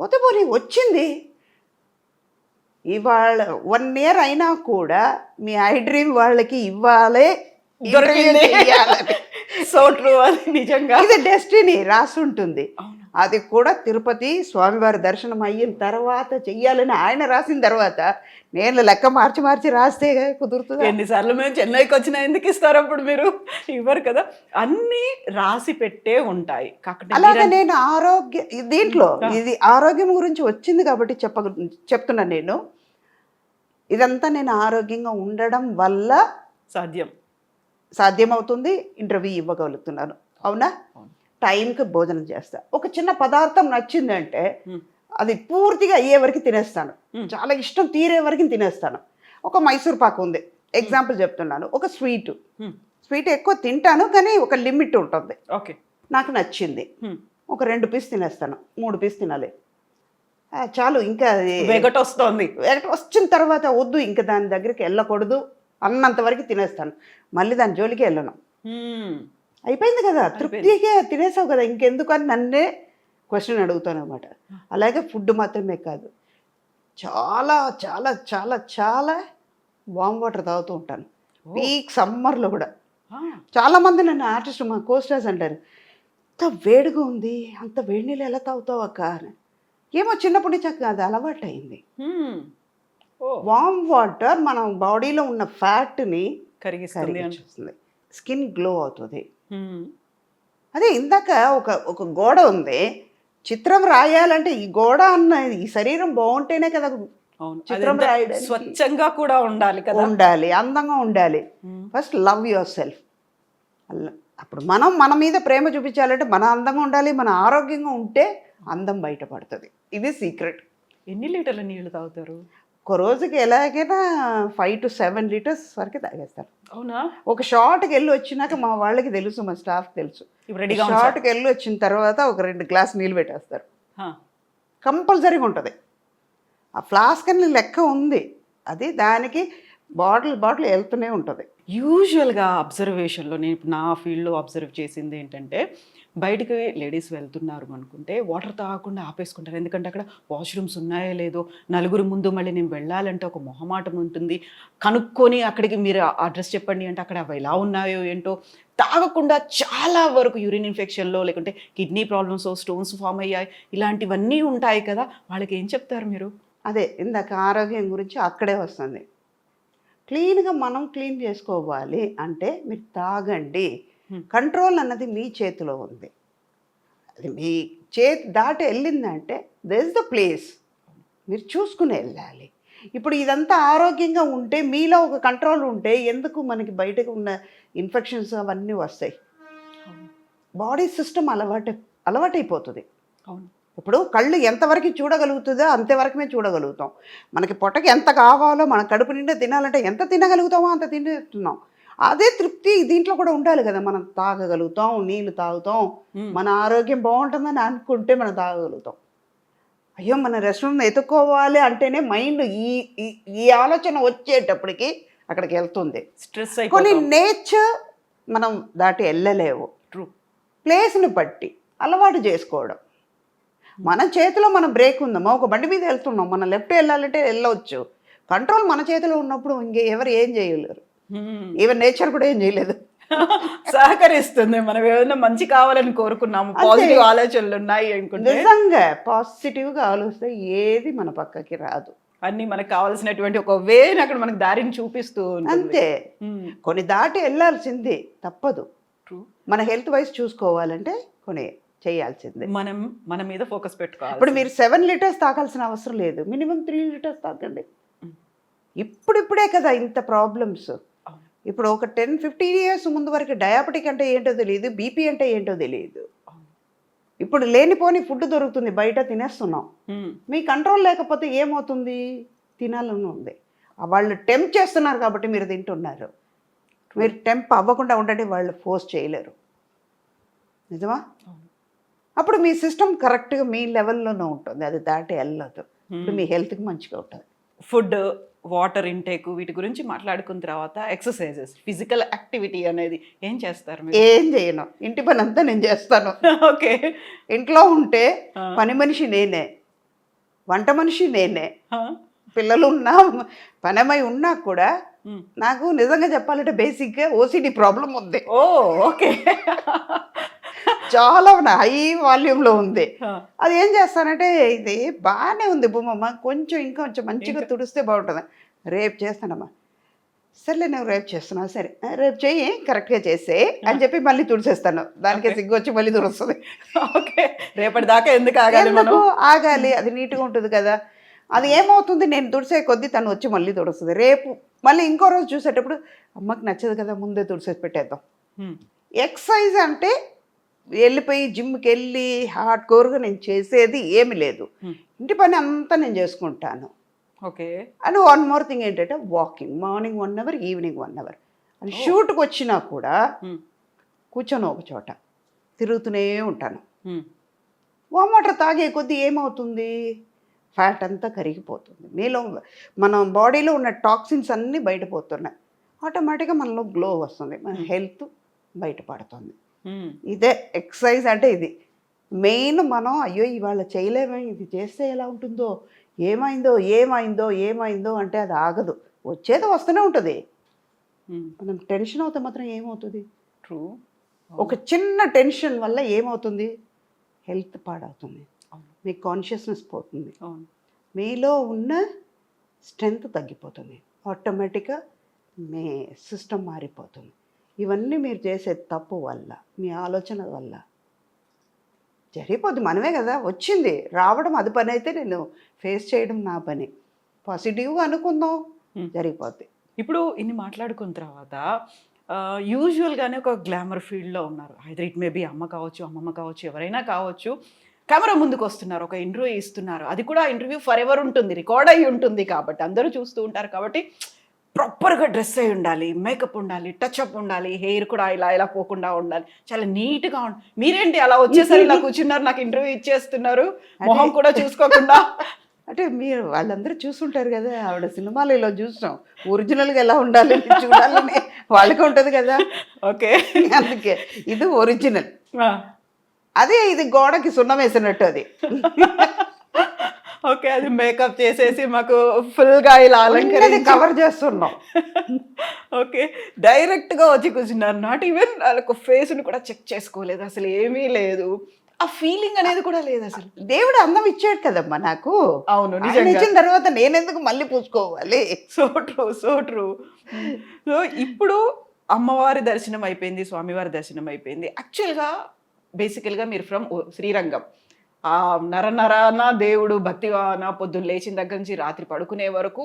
పోతే పోనీ వచ్చింది. ఇవాళ 1 year అయినా కూడా మీ ఐ డ్రీమ్ వాళ్ళకి ఇవ్వాలే, దొరికింది. interview చెయ్యాలని. సో ట్రూ, అది నిజంగా. ఇది డెస్టినీ రాసి ఉంటుంది. అవును. అది కూడా తిరుపతి స్వామివారి దర్శనం అయిన తర్వాత చెయ్యాలని ఆయన రాసిన తర్వాత నేను లెక్క మార్చి మార్చి రాస్తే కుదురుతుంది. ఎన్నిసార్లు మేము చెన్నైకి వచ్చినా ఎందుకు ఇస్తారు అప్పుడు? మీరు ఇవ్వరు కదా. అన్నీ రాసి పెట్టే ఉంటాయి. కాకపోతే అలాగే నేను దీంట్లో ఇది ఆరోగ్యం గురించి వచ్చింది కాబట్టి చెప్తున్నాను. నేను ఇదంతా నేను ఆరోగ్యంగా ఉండడం వల్ల సాధ్యమవుతుంది. ఇంటర్వ్యూ ఇవ్వగలుగుతున్నాను. అవునా? టైంకి భోజనం చేస్తా. ఒక చిన్న పదార్థం నచ్చిందంటే అది పూర్తిగా అయ్యే వరకు తినేస్తాను. చాలా ఇష్టం తీరే వరకు తినేస్తాను. ఒక మైసూర్ పాకు ఉంది, ఎగ్జాంపుల్ చెప్తున్నాను. ఒక స్వీట్ ఎక్కువ తింటాను, కానీ ఒక లిమిట్ ఉంటుంది. ఓకే, నాకు నచ్చింది, ఒక 2 పీస్ తినేస్తాను, 3 పీస్ తినాలి చాలు. ఇంకా వెగట్ వస్తుంది. వెగట్ వచ్చిన తర్వాత వద్దు, ఇంకా దాని దగ్గరికి వెళ్ళకూడదు అన్నంత వరకు తినేస్తాను. మళ్ళీ దాని జోలికి వెళ్ళను. అయిపోయింది కదా, తృప్తిగా తినేసావు కదా, ఇంకెందుకు అని నన్నే క్వశ్చన్ అడుగుతాను అనమాట. అలాగే ఫుడ్ మాత్రమే కాదు, చాలా చాలా చాలా చాలా వామ్ వాటర్ తాగుతూ ఉంటాను. పీక్ సమ్మర్లో కూడా. చాలామంది నన్ను ఆర్టిస్ట్, మా కోస్టర్స్ అంటారు, అంత వేడిగా ఉంది, అంత వేడి నీళ్ళు ఎలా తాగుతావు అక్క అని. ఏమో చిన్నప్పటి నుంచి అది అలవాటు అయింది. వామ్ వాటర్ మన బాడీలో ఉన్న ఫ్యాట్ని కరిగిస్తుంది, స్కిన్ గ్లో అవుతుంది. అదే ఇందాక ఒక గోడ ఉంది, చిత్రం రాయాలంటే ఈ గోడ అన్న ఈ శరీరం బాగుంటేనే కదా చిత్రం రాయడానికి. స్వచ్ఛంగా కూడా ఉండాలి కదా, ఉండాలి, అందంగా ఉండాలి. First love your self. అప్పుడు మన మీద ప్రేమ చూపించాలంటే మన అందంగా ఉండాలి, మన ఆరోగ్యంగా ఉంటే అందం బయటపడుతుంది. ఇది సీక్రెట్. ఎన్ని లీటర్ల నీళ్లు తాగుతారు ఒక రోజుకి? ఎలాగైనా 5 to 7 liters వరకు తాగేస్తారు. అవునా? ఒక షార్ట్కి వెళ్ళి వచ్చినాక మా వాళ్ళకి తెలుసు, మా స్టాఫ్కి తెలుసు, షార్ట్కి వెళ్ళి వచ్చిన తర్వాత ఒక 2 గ్లాస్ నీళ్ళు పెట్టేస్తారు. కంపల్సరీగా ఉంటుంది. ఆ ఫ్లాస్క్ అని లెక్క ఉంది, అది దానికి బాటిల్ వెళ్తూనే ఉంటుంది. యూజువల్గా అబ్జర్వేషన్లో నేను నా ఫీల్డ్లో అబ్జర్వ్ చేసింది ఏంటంటే, బయటికి లేడీస్ వెళ్తున్నారు అనుకుంటే వాటర్ తాగకుండా ఆపేసుకుంటారు. ఎందుకంటే అక్కడ వాష్రూమ్స్ ఉన్నాయో లేదో, నలుగురు ముందు మళ్ళీ నేను వెళ్ళాలంటే ఒక మొహమాటం ఉంటుంది. కనుక్కొని అక్కడికి మీరు అడ్రస్ చెప్పండి అంటే అక్కడ అవి ఎలా ఉన్నాయో ఏంటో తాగకుండా చాలా వరకు యూరిన్ ఇన్ఫెక్షన్లో, లేకుంటే కిడ్నీ ప్రాబ్లమ్స్, స్టోన్స్ ఫామ్ అయ్యాయి, ఇలాంటివన్నీ ఉంటాయి కదా. వాళ్ళకి ఏం చెప్తారు మీరు? అదే ఇందాక ఆరోగ్యం గురించి అక్కడే వస్తుంది. క్లీన్గా మనం క్లీన్ చేసుకోవాలి అంటే మీరు తాగండి. కంట్రోల్ అన్నది మీ చేతిలో ఉంది. అది మీ చేతి దాటి వెళ్ళిందంటే దట్ ఈస్ ద ప్లేస్. మీరు చూసుకుని వెళ్ళాలి. ఇప్పుడు ఇదంతా ఆరోగ్యంగా ఉంటే, మీలో ఒక కంట్రోల్ ఉంటే ఎందుకు మనకి బయటకు ఉన్న ఇన్ఫెక్షన్స్ అవన్నీ వస్తాయి. బాడీ సిస్టమ్ అలవాటైపోతుంది. అవును. ఇప్పుడు కళ్ళు ఎంతవరకు చూడగలుగుతుందో అంతవరకుమే చూడగలుగుతాం. మనకి పొట్టకి ఎంత కావాలో, మన కడుపు నిండా తినాలంటే ఎంత తినగలుగుతామో అంత తింటున్నాం. అదే తృప్తి దీంట్లో కూడా ఉండాలి కదా. మనం తాగగలుగుతాం, నీళ్ళు తాగుతాం, మన ఆరోగ్యం బాగుంటుందని అనుకుంటే మనం తాగగలుగుతాం. అయ్యో మన రెస్టారెంట్ ఎత్తుక్కోవాలి అంటేనే మైండ్ ఈ ఆలోచన వచ్చేటప్పటికి అక్కడికి వెళ్తుంది. స్ట్రెస్ కొన్ని నేచర్ మనం దాటి వెళ్ళలేవు. ట్రూ. ప్లేస్ని బట్టి అలవాటు చేసుకోవడం. మన చేతిలో మన బ్రేక్ ఉందమ్మా, ఒక బండి మీద వెళ్తున్నాం, మనం లెఫ్ట్ వెళ్ళాలంటే వెళ్ళవచ్చు. కంట్రోల్ మన చేతిలో ఉన్నప్పుడు ఎవరు ఏం చేయలేరు. ఈవెన్ నేచర్ కూడా ఏం చేయలేదు, సహకరిస్తుంది. మనం ఏదైనా మంచి కావాలని కోరుకున్నాము, పాజిటివ్ ఆలోచనలు ఉన్నాయి అనుకుంటే, నిజంగా పాజిటివ్గా ఆలోచిస్తే ఏది మన పక్కకి రాదు. అన్ని మనకు కావాల్సినటువంటి ఒక వేని అక్కడ మనకు దారిని చూపిస్తూ అంతే. కొన్ని దాటి వెళ్ళాల్సింది తప్పదు. మన హెల్త్ వైజ్ చూసుకోవాలంటే కొన్ని చేయాల్సిందే. మన మీద ఫోకస్ పెట్టుకోవాలి. ఇప్పుడు మీరు 7 liters తాగాల్సిన అవసరం లేదు, మినిమం 3 liters తాగండి. ఇప్పుడిప్పుడే కదా ఇంత ప్రాబ్లమ్స్. ఇప్పుడు ఒక 10-15 ఇయర్స్ ముందు వరకు డయాబెటిక్ అంటే ఏంటో తెలియదు, బీపీ అంటే ఏంటో తెలియదు. ఇప్పుడు లేనిపోని ఫుడ్ దొరుకుతుంది, బయట తినేస్తున్నాం. మీ కంట్రోల్ లేకపోతే ఏమవుతుంది? తినాలని ఉంది. వాళ్ళు టెంప్ చేస్తున్నారు కాబట్టి మీరు తింటున్నారు. మీరు టెంప్ అవ్వకుండా ఉండండి, వాళ్ళు ఫోర్స్ చేయలేరు. నిజమా? అప్పుడు మీ సిస్టమ్ కరెక్ట్గా మీ లెవెల్లోనే ఉంటుంది, అది దాటి వెళ్ళదు. ఇప్పుడు మీ హెల్త్కి మంచిగా ఉంటుంది. ఫుడ్, వాటర్ ఇంటేక్ వీటి గురించి మాట్లాడుకున్న తర్వాత ఎక్సర్సైజెస్, ఫిజికల్ యాక్టివిటీ అనేది ఏం చేస్తారు మీరు? ఏం చేయను, ఇంటి పని అంతా నేను చేస్తాను. ఓకే. ఇంట్లో ఉంటే పని మనిషి నేనే, వంట మనిషి నేనే, పిల్లలు ఉన్నా పనమై ఉన్నా కూడా నాకు నిజంగా చెప్పాలంటే బేసిక్గా ఓసిడి ప్రాబ్లం ఉంది. ఓ ఓకే. చాలా హై వాల్యూమ్లో ఉంది. అది ఏం చేస్తానంటే, ఇది బాగానే ఉంది భూమమ్మ, కొంచెం ఇంకొంచెం మంచిగా తుడిస్తే బాగుంటుంది. రేపు చేస్తానమ్మా. సర్లే నువ్వు రేపు చేస్తున్నావు, సరే రేపు చెయ్యి, కరెక్ట్గా చేసే అని చెప్పి మళ్ళీ తుడిసేస్తాను. దానికే సిగ్గు వచ్చి మళ్ళీ తుడుస్తుంది. ఓకే. రేపటి దాకా ఎందుకు ఆగాలి? ఎందుకు ఆగాలి? అది నీట్గా ఉంటుంది కదా. అది ఏమవుతుంది, నేను తుడిసే కొద్దీ తను వచ్చి మళ్ళీ తుడుస్తుంది. రేపు మళ్ళీ ఇంకో రోజు చూసేటప్పుడు అమ్మకి నచ్చదు కదా, ముందే తుడిసేసి పెట్టేద్దాం. ఎక్సర్సైజ్ అంటే వెళ్ళిపోయి జిమ్కి వెళ్ళి హార్డ్ కోర్గా నేను చేసేది ఏమి లేదు. ఇంటి పని అంతా నేను చేసుకుంటాను. Okay. And one more thing ఏంటంటే walking, morning 1 hour, evening 1 hour. అని షూట్కి వచ్చినా కూడా కూర్చొని ఒక చోట తిరుగుతూనే ఉంటాను. వామ్ వాటర్ తాగే కొద్దీ ఏమవుతుంది, ఫ్యాట్ అంతా కరిగిపోతుంది. మీలో మన బాడీలో ఉన్న టాక్సిన్స్ అన్నీ బయటపోతున్నాయి. ఆటోమేటిక్గా మనలో గ్లో వస్తుంది, మన హెల్త్ బయటపడుతుంది. ఇదే ఎక్సర్సైజ్ అంటే. ఇది మెయిన్. మనం అయ్యో ఇవాళ చేయలేమే, ఇది చేస్తే ఎలా ఉంటుందో, ఏమైందో ఏమైందో ఏమైందో అంటే అది ఆగదు, వచ్చేది వస్తూనే ఉంటుంది. మనం టెన్షన్ అవుతే మాత్రం ఏమవుతుంది? ట్రూ. ఒక చిన్న టెన్షన్ వల్ల ఏమవుతుంది, హెల్త్ పాడవుతుంది, మీ కాన్షియస్నెస్ పోతుంది, మీలో ఉన్న స్ట్రెంగ్త్ తగ్గిపోతుంది, ఆటోమేటిక్గా మీ సిస్టమ్ మారిపోతుంది. ఇవన్నీ మీరు చేసే తప్పు వల్ల, మీ ఆలోచన వల్ల జరిగిపోద్ది. మనమే కదా వచ్చింది, రావడం అది పని అయితే నేను ఫేస్ చేయడం నా పని. పాజిటివ్గా అనుకుందాం, జరిగిపోద్ది. ఇప్పుడు ఇన్ని మాట్లాడుకున్న తర్వాత యూజువల్గానే ఒక గ్లామర్ ఫీల్డ్లో ఉన్నారు. ఐదర్ ఇట్ మే బి అమ్మ కావచ్చు, అమ్మమ్మ కావచ్చు, ఎవరైనా కావచ్చు. కెమెరా ముందుకు వస్తున్నారు, ఒక ఇంటర్వ్యూ ఇస్తున్నారు. అది కూడా ఇంటర్వ్యూ ఫర్ ఎవర్ ఉంటుంది, రికార్డ్ అయ్యి ఉంటుంది కాబట్టి అందరూ చూస్తూ ఉంటారు. కాబట్టి ప్రాపర్గా డ్రెస్ అయి ఉండాలి, మేకప్ ఉండాలి, టచ్అప్ ఉండాలి, హెయిర్ కూడా ఇలా ఇలా పోకుండా ఉండాలి, చాలా నీట్గా ఉండాలి. మీరేంటి అలా వచ్చేసరి ఇలా కూర్చున్నారు, నాకు ఇంటర్వ్యూ ఇచ్చేస్తున్నారు, మొహం కూడా చూసుకోకుండా? అంటే మీరు వాళ్ళందరూ చూసుంటారు కదా, ఆవిడ సినిమాలు ఇలా చూసాం, ఒరిజినల్గా ఎలా ఉండాలి చూడాలని వాళ్ళకి ఉంటుంది కదా. ఓకే. అందుకే ఇది ఒరిజినల్. అదే ఇది గోడకి సున్నం వేసినట్టు అది. ఓకే. అది మేకప్ చేసేసి మాకు ఫుల్గా ఇలా అలంకరించి కవర్ చేస్తున్నాం. ఓకే. డైరెక్ట్గా వచ్చి కూర్చున్నారు, నాట్ ఈవెన్ వాళ్ళకు ఫేస్ని కూడా చెక్ చేసుకోలేదు, అసలు ఏమీ లేదు, ఆ ఫీలింగ్ అనేది కూడా లేదు అసలు. దేవుడు అందం ఇచ్చాడు కదమ్మా నాకు. అవును, నిజంగా ఇచ్చిన తర్వాత నేనెందుకు మళ్ళీ పూసుకోవాలి? So true, so true. So ఇప్పుడు అమ్మవారి దర్శనం అయిపోయింది, స్వామివారి దర్శనం అయిపోయింది. యాక్చువల్గా బేసికల్గా మీరు ఫ్రమ్ శ్రీరంగం. ఆ నరనరాన దేవుడు భక్తివాన పొద్దున్న లేచిన దగ్గర నుంచి రాత్రి పడుకునే వరకు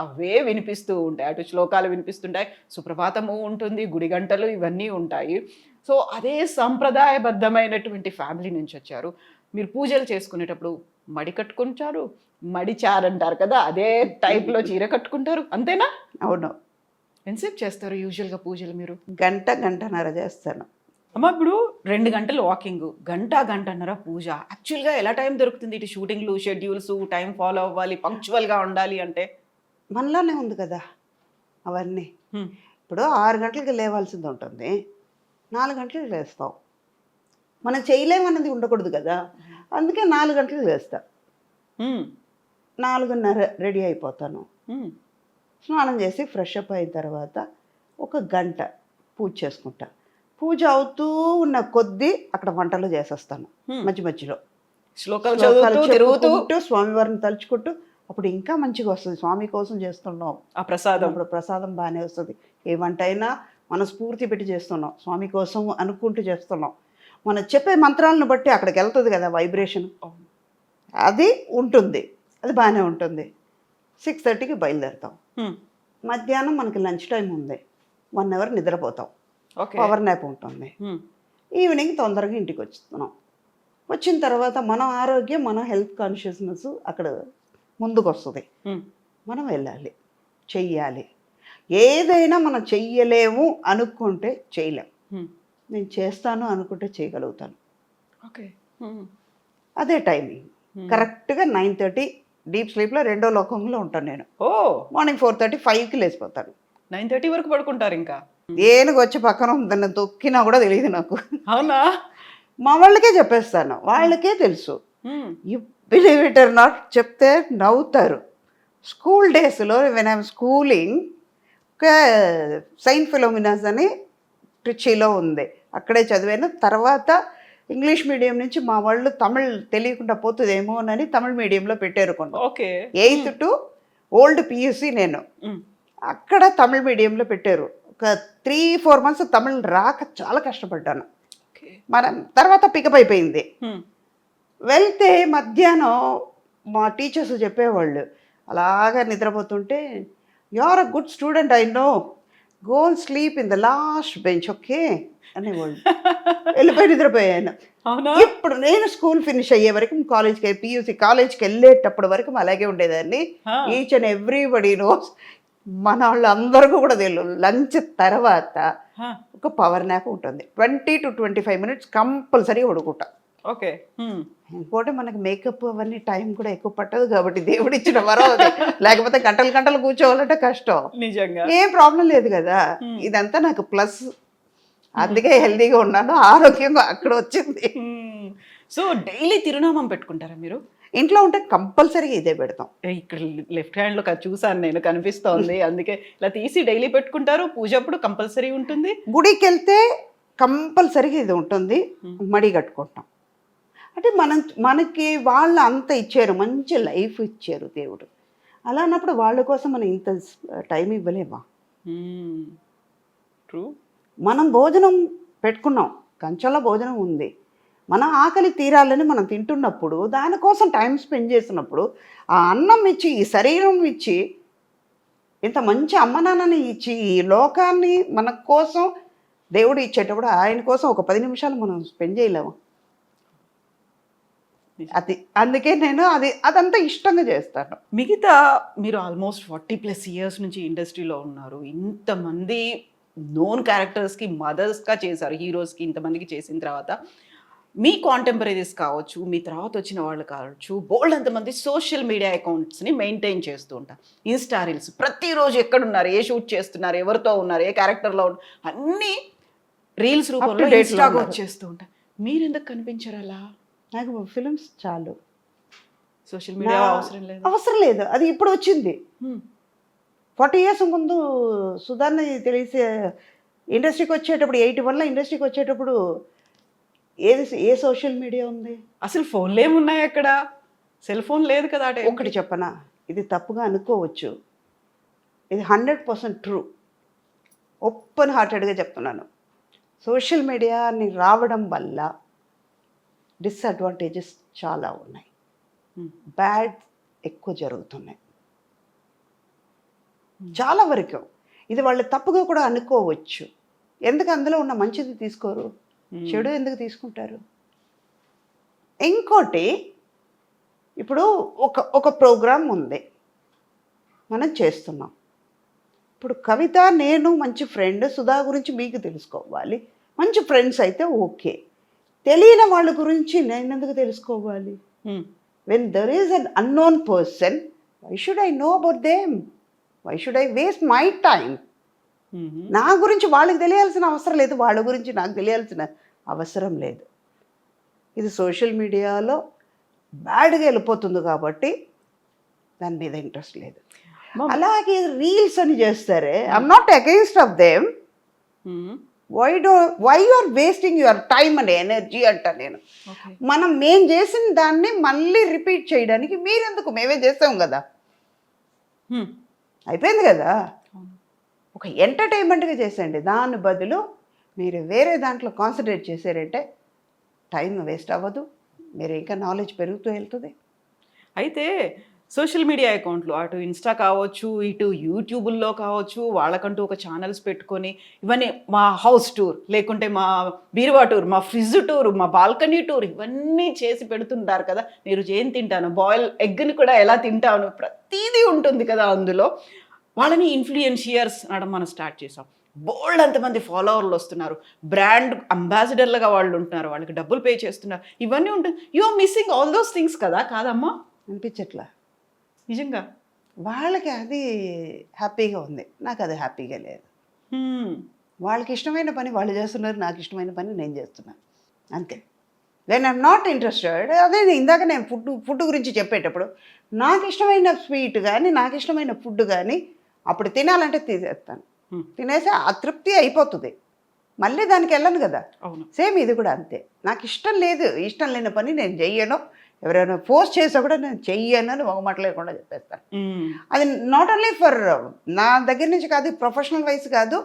అవే వినిపిస్తూ ఉంటాయి. అటు శ్లోకాలు వినిపిస్తుంటాయి, సుప్రభాతము ఉంటుంది, గుడి గంటలు ఇవన్నీ ఉంటాయి. సో అదే సంప్రదాయబద్ధమైనటువంటి ఫ్యామిలీ నుంచి వచ్చారు. మీరు పూజలు చేసుకునేటప్పుడు మడి కట్టుకుంటారు, మడిచారు అంటారు కదా, అదే టైప్లో చీర కట్టుకుంటారు, అంతేనా? అవును. ఎంతసేపు చేస్తారు యూజువల్గా పూజలు మీరు? గంటన్నర చేస్తాను. అమ్మ ఇప్పుడు 2 గంటలు వాకింగ్, గంటన్నర పూజ. యాక్చువల్గా ఎలా టైం దొరుకుతుంది? ఇటు షూటింగ్లు, షెడ్యూల్స్, టైం ఫాలో అవ్వాలి, పంక్చువల్గా ఉండాలి అంటే మనలోనే ఉంది కదా అవన్నీ. ఇప్పుడు 6 గంటలకి లేవాల్సింది ఉంటుంది, 4 గంటలకు లేస్తాం. మనం చేయలేమన్నది ఉండకూడదు కదా, అందుకే 4 గంటలకు లేస్తాం. 4:30 రెడీ అయిపోతాను. స్నానం చేసి ఫ్రెష్ అప్ అయిన తర్వాత ఒక గంట పూజ చేసుకుంటా. పూజ అవుతూ ఉన్న కొద్దీ అక్కడ వంటలు చేసేస్తాను. మధ్య మధ్యలో శ్లోకాలు చదువుతూ స్వామివారిని తలుచుకుంటూ, అప్పుడు ఇంకా మంచిగా వస్తుంది. స్వామి కోసం చేస్తున్నాం ఆ ప్రసాదం, అప్పుడు ప్రసాదం బాగానే వస్తుంది. ఏ వంట అయినా మనస్ఫూర్తి పెట్టి చేస్తున్నాం, స్వామి కోసం అనుకుంటూ చేస్తున్నాం. మనం చెప్పే మంత్రాలను బట్టి అక్కడికి వెళ్తుంది కదా వైబ్రేషన్, అది ఉంటుంది, అది బాగానే ఉంటుంది. 6:30కి బయలుదేరుతాం. మధ్యాహ్నం మనకి లంచ్ టైం ఉంది, 1 అవర్ నిద్రపోతాం, ఓకే. పవర్ నాప్ ఉంటుంది. ఈవినింగ్ తొందరగా ఇంటికి వచ్చేస్తున్నాం. వచ్చిన తర్వాత మన ఆరోగ్యం, మన హెల్త్ కాన్షియస్నెస్ అక్కడ ముందుకు వస్తుంది. మనం వెళ్ళాలి, చెయ్యాలి. ఏదైనా మనం చెయ్యలేము అనుకుంటే చేయలేం. నేను చేస్తాను అనుకుంటే చేయగలుగుతాను. ఓకే. అదే టైమింగ్ కరెక్ట్గా 9:30 డీప్ స్లీప్లో రెండో లోకంలో ఉంటాను నేను. ఓ, మార్నింగ్ 4:30, 5కి లేచిపోతాను. 9:30 వరకు పడుకుంటారు ఇంకా? ఏనుగు వచ్చి పక్కన ఉందని తొక్కినా కూడా తెలియదు నాకు. అవునా? మా వాళ్ళకే చెప్పేస్తాను, వాళ్ళకే తెలుసు. You believe it or not, చెప్తే నవ్వుతారు. స్కూల్ డేస్లో వెన్ ఐఎమ్ స్కూలింగ్, ఒక సెయింట్ ఫిలోమినాస్ అని ట్రిచీలో ఉంది, అక్కడే చదివాను. తర్వాత ఇంగ్లీష్ మీడియం నుంచి మా వాళ్ళు తమిళ్ తెలియకుండా పోతుందేమో అని తమిళ్ మీడియంలో పెట్టారు కొన్ని. Okay. 8th to old PUC నేను అక్కడ తమిళ్ మీడియంలో పెట్టారు. ఒక 3-4 months తమిళ్ రాక చాలా కష్టపడ్డాను. మనం తర్వాత పికప్ అయిపోయింది. వెళ్తే మధ్యాహ్నం మా టీచర్స్ చెప్పేవాళ్ళు, అలాగా నిద్రపోతుంటే, you are a good student, I know, go and sleep in the last bench, okay అనేవాళ్ళు. వెళ్ళిపోయి నిద్రపోయాను. అవునా? ఇప్పుడు నేను స్కూల్ ఫినిష్ అయ్యే వరకు, కాలేజ్కి పియూసీ కాలేజ్కి వెళ్ళేటప్పుడు వరకు అలాగే ఉండేదాన్ని. ఈచ్ అండ్ ఎవ్రీబడి నోస్, మన వాళ్ళు అందరికీ కూడా తెలియదు. లంచ్ తర్వాత ఒక పవర్ నాప్ ఉంటుంది, 20 to 25 minutes కంపల్సరీగా పడుకుంటా. ఓకే. ఇంకోటి మనకి మేకప్ అవన్నీ టైం కూడా ఎక్కువ పట్టదు కాబట్టి దేవుడు ఇచ్చిన వరం అది. లేకపోతే గంటలు గంటలు కూర్చోవాలంటే కష్టం. నిజంగా ఏం ప్రాబ్లం లేదు కదా. ఇదంతా నాకు ప్లస్, అందుకే హెల్తీగా ఉన్నాను, ఆరోగ్యంగా అక్కడ వచ్చింది. సో డైలీ తిరునామం పెట్టుకుంటారా మీరు? ఇంట్లో ఉంటే కంపల్సరీగా ఇదే పెడతాం. ఇక్కడ లెఫ్ట్ హ్యాండ్ లో చూసాను నేను, కనిపిస్తోంది, అందుకే ఇలా తీసి డైలీ పెట్టుకుంటారు. పూజ అప్పుడు కంపల్సరీ ఉంటుంది. గుడికి వెళ్తే కంపల్సరీగా ఇది ఉంటుంది, మడి కట్టుకుంటాం. అంటే మనకి వాళ్ళు అంత ఇచ్చారు, మంచి లైఫ్ ఇచ్చారు దేవుడు. అలా అన్నప్పుడు వాళ్ళ కోసం మనం ఇంత టైం ఇవ్వలేమా? ట్రూ. మనం భోజనం పెట్టుకున్నాం, కంచంలో భోజనం ఉంది, మన ఆకలి తీరాలని మనం తింటున్నప్పుడు, దానికోసం టైం స్పెండ్ చేసినప్పుడు, ఆ అన్నం ఇచ్చి, ఈ శరీరం ఇచ్చి, ఇంత మంచి అమ్మ నాన్నని ఇచ్చి, ఈ లోకాన్ని మన కోసం దేవుడు ఇచ్చేటప్పుడు ఆయన కోసం ఒక 10 నిమిషాలు మనం స్పెండ్ చేయలేము. అందుకే నేను అదంతా ఇష్టంగా చేస్తాను. మిగతా మీరు ఆల్మోస్ట్ 40+ years నుంచి ఇండస్ట్రీలో ఉన్నారు. ఇంతమంది నోన్ క్యారెక్టర్స్కి మదర్స్గా చేశారు, హీరోస్కి ఇంతమందికి చేసిన తర్వాత మీ కాంటెంపరీస్ కావచ్చు, మీ తర్వాత వచ్చిన వాళ్ళు కావచ్చు, బోల్డ్ అంతమంది సోషల్ మీడియా అకౌంట్స్ని మెయింటైన్ చేస్తూ ఉంటారు. ఇన్స్టా రీల్స్ ప్రతిరోజు ఎక్కడున్నారు, ఏ షూట్ చేస్తున్నారు, ఎవరితో ఉన్నారు, ఏ క్యారెక్టర్లో ఉన్నారు, అన్నీ రీల్స్ రూపంలో ఇన్స్టాగా వచ్చేస్తూ ఉంటారు. మీరు ఎందుకు కనిపించారు అలా? నాకు ఫిలిమ్స్ చాలు, సోషల్ మీడియా అవసరం లేదు. అది ఇప్పుడు వచ్చింది. 40 years ముందు సుధాన్ని తెలిసే ఇండస్ట్రీకి వచ్చేటప్పుడు, 81లో ఇండస్ట్రీకి వచ్చేటప్పుడు ఏ సోషల్ మీడియా ఉంది? అసలు ఫోన్లు ఏమున్నాయి అక్కడ? సెల్ ఫోన్ లేదు కదా. ఒకటి చెప్పనా, ఇది తప్పుగా అనుకోవచ్చు, ఇది 100% ట్రూ, ఓపెన్ హార్టెడ్గా చెప్తున్నాను. సోషల్ మీడియాని రావడం వల్ల డిసడ్వాంటేజెస్ చాలా ఉన్నాయి, బ్యాడ్ ఎక్కువ జరుగుతున్నాయి చాలా వరకు. ఇది వాళ్ళు తప్పుగా కూడా అనుకోవచ్చు. ఎందుకు అందులో ఉన్న మంచిది తీసుకోరు, చెడు ఎందుకు తీసుకుంటారు? ఇంకోటి, ఇప్పుడు ఒక ప్రోగ్రాం ఉంది, మనం చేస్తున్నాం. ఇప్పుడు కవిత నేను మంచి ఫ్రెండ్, సుధా గురించి మీకు తెలుసుకోవాలి, మంచి ఫ్రెండ్స్ అయితే ఓకే. తెలియని వాళ్ళ గురించి నేను ఎందుకు తెలుసుకోవాలి? When there is an unknown person, why should I know about them? Why should I waste my time? నా గురించి వాళ్ళకి తెలియాల్సిన అవసరం లేదు, వాళ్ళ గురించి నాకు తెలియాల్సిన అవసరం లేదు. ఇది సోషల్ మీడియాలో బ్యాడ్గా వెళ్ళిపోతుంది కాబట్టి దాని మీద ఇంట్రెస్ట్ లేదు. అలాగే రీల్స్ అని చేస్తారే, I'm not against of them. Why you are wasting your time and energy అంట నేను. మేం చేసిన దాన్ని మళ్ళీ రిపీట్ చేయడానికి మీరెందుకు? మేమే చేస్తాం కదా, అయిపోయింది కదా. ఒక ఎంటర్టైన్మెంట్గా చేసేయండి, దాని బదులు మీరు వేరే దాంట్లో కాన్సన్ట్రేట్ చేశారంటే టైం వేస్ట్ అవ్వదు, మీరు ఇంకా నాలెడ్జ్ పెరుగుతూ వెళ్తుంది. అయితే సోషల్ మీడియా అకౌంట్లు అటు ఇన్స్టా కావచ్చు, ఇటు యూట్యూబుల్లో కావచ్చు, వాళ్ళకంటూ ఒక ఛానల్స్ పెట్టుకొని ఇవన్నీ మా హౌస్ టూర్, లేకుంటే మా బీరువా టూర్, మా ఫ్రిడ్జ్ టూర్, మా బాల్కనీ టూర్ ఇవన్నీ చేసి పెడుతుంటారు కదా. నేను ఏం తింటాను, బాయిల్ ఎగ్ని కూడా ఎలా తింటాను, ప్రతిదీ ఉంటుంది కదా అందులో. వాళ్ళని ఇన్ఫ్లుయెన్షియర్స్ అనడం మనం స్టార్ట్ చేసాం. బోల్డ్ అంతమంది ఫాలోవర్లు వస్తున్నారు, బ్రాండ్ అంబాసిడర్లుగా వాళ్ళు ఉంటున్నారు, వాళ్ళకి డబ్బులు పే చేస్తున్నారు, ఇవన్నీ ఉంటుంది. You are missing all those things కదా, కాదమ్మా? అనిపించట్లా. నిజంగా వాళ్ళకి అది హ్యాపీగా ఉంది, నాకు అది హ్యాపీగా లేదు. వాళ్ళకి ఇష్టమైన పని వాళ్ళు చేస్తున్నారు, నాకు ఇష్టమైన పని నేను చేస్తున్నాను, అంతే. వెన్ ఐఎమ్ నాట్ ఇంట్రెస్టెడ్, అదే ఇందాక నేను ఫుడ్ గురించి చెప్పేటప్పుడు నాకు ఇష్టమైన స్వీట్ కానీ నాకు ఇష్టమైన ఫుడ్ కానీ అప్పుడు తినాలంటే తీసేస్తాను, తినేసి అతృప్తి అయిపోతుంది, మళ్ళీ దానికి వెళ్ళను కదా. అవును. సేమ్ ఇది కూడా అంతే. నాకు ఇష్టం లేదు, ఇష్టం లేని పని నేను చెయ్యను, ఎవరైనా ఫోర్స్ చేసా కూడా నేను చెయ్యను అని మొహమాట లేకుండా చెప్పేస్తాను. అది నాట్ ఓన్లీ ఫర్ నా దగ్గర నుంచి కాదు, ప్రొఫెషనల్ వైజ్ కాదు,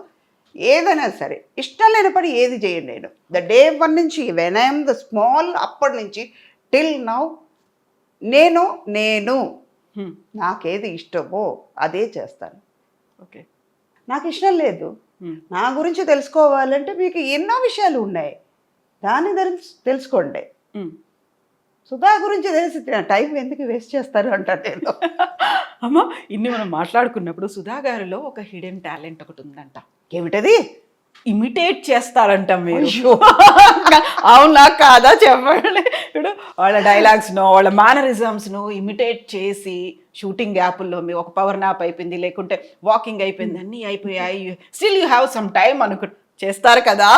ఏదైనా సరే ఇష్టం లేని పని ఏది చేయను నేను. ద డే వన్ నుంచి వెన్ ఐఎమ్ ద స్మాల్, అప్పటి నుంచి టిల్ నౌ నేను నాకేది ఇష్టమో అదే చేస్తాను. ఓకే. నాకు ఇష్టం లేదు, నా గురించి తెలుసుకోవాలంటే మీకు ఎన్నో విషయాలు ఉన్నాయి, దాన్ని తెలుసుకోండి. సుధా గురించి తెలిసి టైం ఎందుకు వేస్ట్ చేస్తారు అంటారు నేను. అమ్మ, ఇన్ని మనం మాట్లాడుకున్నప్పుడు సుధా గారిలో ఒక హిడెన్ టాలెంట్ ఒకటి ఉందంట. ఏమిటది? ఇమిటేట్ చేస్తారంట మీరు. అవునా కాదా చెప్పండి. ఇప్పుడు వాళ్ళ డైలాగ్స్ను, వాళ్ళ మేనరిజమ్స్ను ఇమిటేట్ చేసి షూటింగ్ గ్యాపుల్లో మీ ఒక పవర్ నాప్ అయిపోయింది, లేకుంటే వాకింగ్ అయిపోయింది, అన్నీ అయిపోయాయి, still you have some time చేస్తారు కదా.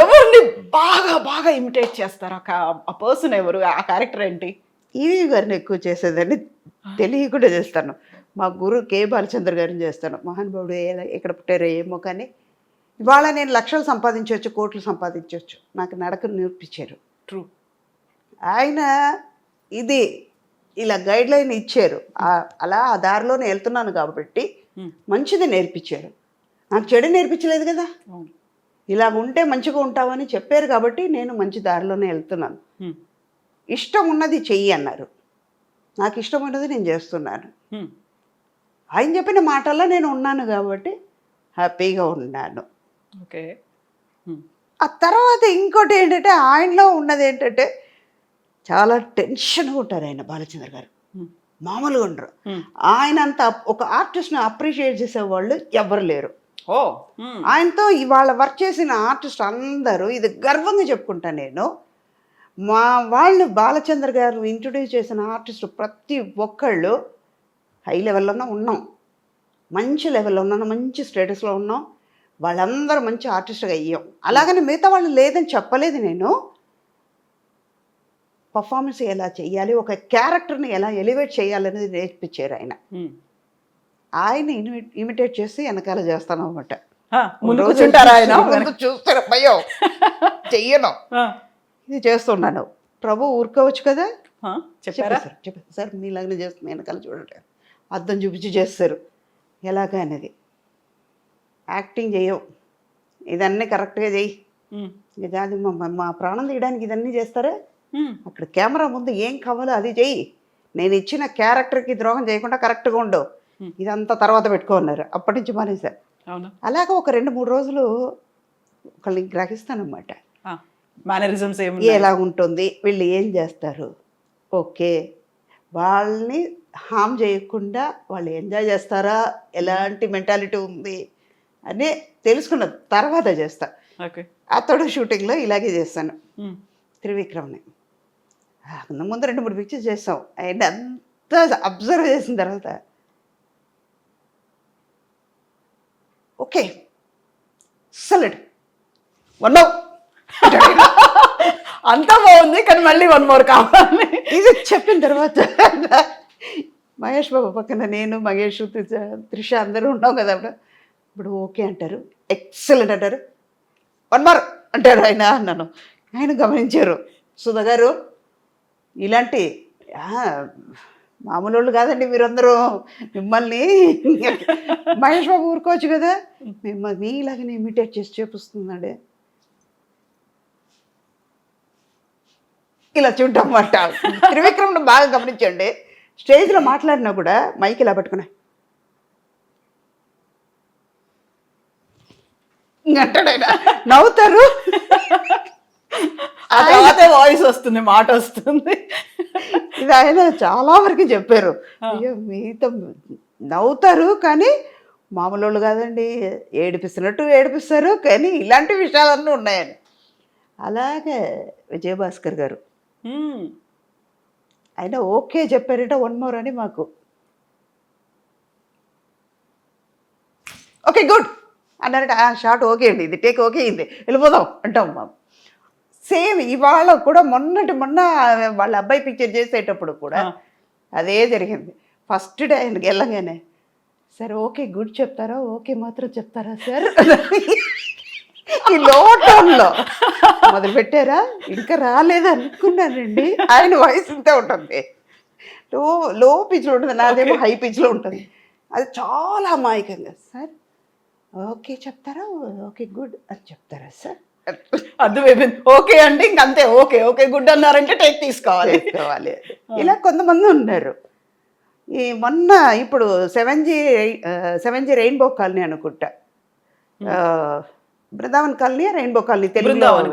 ఎవరిని బాగా బాగా ఇమిటేట్ చేస్తారు? ఆ పర్సన్ ఎవరు, ఆ క్యారెక్టర్ ఏంటి? ఈవి గారిని ఎక్కువ చేసేదని తెలియకుండా చేస్తాను. మా గురువు కే బాలచంద్ర గారిని చేస్తాను. మహానుభావుడు ఎక్కడ పుట్టారో ఏమో కానీ ఇవాళ నేను లక్షలు సంపాదించవచ్చు, కోట్లు సంపాదించవచ్చు, నాకు నడక నేర్పించారు. ట్రూ. ఆయన ఇది ఇలా గైడ్ లైన్ ఇచ్చారు, అలా ఆ దారిలోనే వెళ్తున్నాను కాబట్టి మంచిది నేర్పించారు. నాకు చెడు నేర్పించలేదు కదా. ఇలా ఉంటే మంచిగా ఉంటావని చెప్పారు కాబట్టి నేను మంచి దారిలోనే వెళ్తున్నాను. ఇష్టం ఉన్నది చెయ్యి అన్నారు, నాకు ఇష్టం ఉన్నది నేను చేస్తున్నాను. ఆయన చెప్పిన మాటల్లో నేను ఉన్నాను కాబట్టి హ్యాపీగా ఉన్నాను. ఓకే. ఆ తర్వాత ఇంకోటి ఏంటంటే ఆయనలో ఉన్నది ఏంటంటే చాలా టెన్షన్గా ఉంటారు ఆయన, బాలచంద్ర గారు మామూలుగా ఉండరు. ఆయన అంత ఒక ఆర్టిస్ట్ని అప్రిషియేట్ చేసేవాళ్ళు ఎవరు లేరు. ఆయనతో ఇవాళ వర్క్ చేసిన ఆర్టిస్ట్ అందరూ ఇది గర్వంగా చెప్పుకుంటాను నేను. మా వాళ్ళు బాలచంద్ర గారు ఇంట్రొడ్యూస్ చేసిన ఆర్టిస్ట్ ప్రతి ఒక్కళ్ళు హై లెవెల్లోనే ఉన్నాం, మంచి లెవెల్లో ఉన్నాం, మంచి స్టేటస్లో ఉన్నాం, వాళ్ళందరూ మంచి ఆర్టిస్ట్గా అయ్యాం. అలాగని మిగతా వాళ్ళు లేదని చెప్పలేదు నేను. పర్ఫార్మెన్స్ ఎలా చేయాలి, ఒక క్యారెక్టర్ని ఎలా ఎలివేట్ చేయాలనేది నేర్పించారు ఆయన. ఆయన ఇమిటేట్ చేసి వెనకాల చేస్తాను అనమాట. చూస్తారు భయం చెయ్యను, ఇది చేస్తున్నాను. ప్రభు ఊరుకోవచ్చు కదా. చెప్పారు సార్ మీలాగనే చేస్తున్నా, వెనకాల చూడండి, అర్థం చూపించి చేస్తారు ఎలాగా అనేది. యాక్టింగ్ చేయవు, ఇదన్నీ కరెక్ట్గా చెయ్యి, అది మా ప్రాణం తీయడానికి ఇదన్నీ చేస్తారా? అక్కడ కెమెరా ముందు ఏం కావాలో అది చెయ్యి, నేను ఇచ్చిన క్యారెక్టర్కి ద్రోహం చేయకుండా కరెక్ట్గా ఉండవు, ఇదంతా తర్వాత పెట్టుకోన్నారు. అప్పటి నుంచి మానేశారు. అలాగా ఒక 2-3 రోజులు ఒకళ్ళని గ్రహిస్తానమాట, మేనరిజమ్స్ ఎలా ఉంటుంది, వీళ్ళు ఏం చేస్తారు, ఓకే వాళ్ళని హామ్ చేయకుండా వాళ్ళు ఎంజాయ్ చేస్తారా, ఎలాంటి మెంటాలిటీ ఉంది అని తెలుసుకున్న తర్వాత చేస్తా. అతడు షూటింగ్లో ఇలాగే చేస్తాను. త్రివిక్రమ్ని ముందు 2-3 పిక్చర్స్ చేస్తాం. ఆయన అంతా అబ్జర్వ్ చేసిన తర్వాత ఓకే సలడ్ వన్ మోర్ అంతా బాగుంది కానీ మళ్ళీ 1 more కావాలి. ఇది చెప్పిన తర్వాత మహేష్ బాబు పక్కన నేను, మహేష్, త్రిష అందరూ ఉన్నాం కదా. ఇప్పుడు ఓకే అంటారు, ఎక్సలెంట్ అంటారు, 1 more అంటారు ఆయన. అన్నాను, ఆయన గమనించారు, సుధా గారు ఇలాంటి మామూలు వాళ్ళు కాదండి మీరందరూ, మిమ్మల్ని మహేష్ బాబు ఊరుకోవచ్చు కదా, మిమ్మల్ని మీలాగనే ఇమిటేట్ చేసి చూపిస్తున్నాడు. ఇలా చూడటం అన్నమాట. త్రివిక్రమ్ను బాగా గమనించండి, స్టేజ్లో మాట్లాడినా కూడా మైక్ ఇలా పట్టుకున్నా అంటాడు ఆయన, నవ్వుతారు. ఆ తర్వాత వాయిస్ వస్తుంది, మాట వస్తుంది. ఇది ఆయన చాలా వరకు చెప్పారు. అయ్యో మీతో నవ్వుతారు కానీ మామూలు వాళ్ళు కాదండి, ఏడిపిస్తున్నట్టు ఏడిపిస్తారు, కానీ ఇలాంటి విషయాలన్నీ ఉన్నాయని. అలాగే విజయభాస్కర్ గారు ఆయన ఓకే చెప్పారంటే వన్ మోర్ అని మాకు ఓకే గుడ్ అన్నారంటే షార్ట్ ఓకే అండి, ఇది టేక్ ఓకే అయింది, వెళ్ళిపోదాం అంటాం మాకు. సేమ్ ఇవాళ కూడా మొన్న వాళ్ళ అబ్బాయి పిక్చర్ చేసేటప్పుడు కూడా అదే జరిగింది. ఫస్ట్ డే ఆయనకి వెళ్ళగానే సార్ ఓకే గుడ్ చెప్తారా, ఓకే మాత్రం చెప్తారా సార్, ఈ లో టోన్లో మొదలు పెట్టారా, ఇంకా రాలేదు అనుకున్నానండి. ఆయన వాయిస్ ఇంతే ఉంటుంది, లో పిచ్లో ఉంటుంది, నాదేమో హై పిచ్లో ఉంటుంది. అది చాలా అమాయకంగా సార్ ఓకే చెప్తారా, ఓకే గుడ్ అని చెప్తారా సార్, అర్థమైపోయింది. ఓకే అంటే ఇంకంతే, ఓకే ఓకే గుడ్ అన్నారంటే టేక్ తీసుకోవాలి. ఇలా కొంతమంది ఉన్నారు. ఈ మొన్న ఇప్పుడు 7G రెయిన్బో కాలనీ అనుకుంటా, Brindavan colony rainbow colony, Brindavan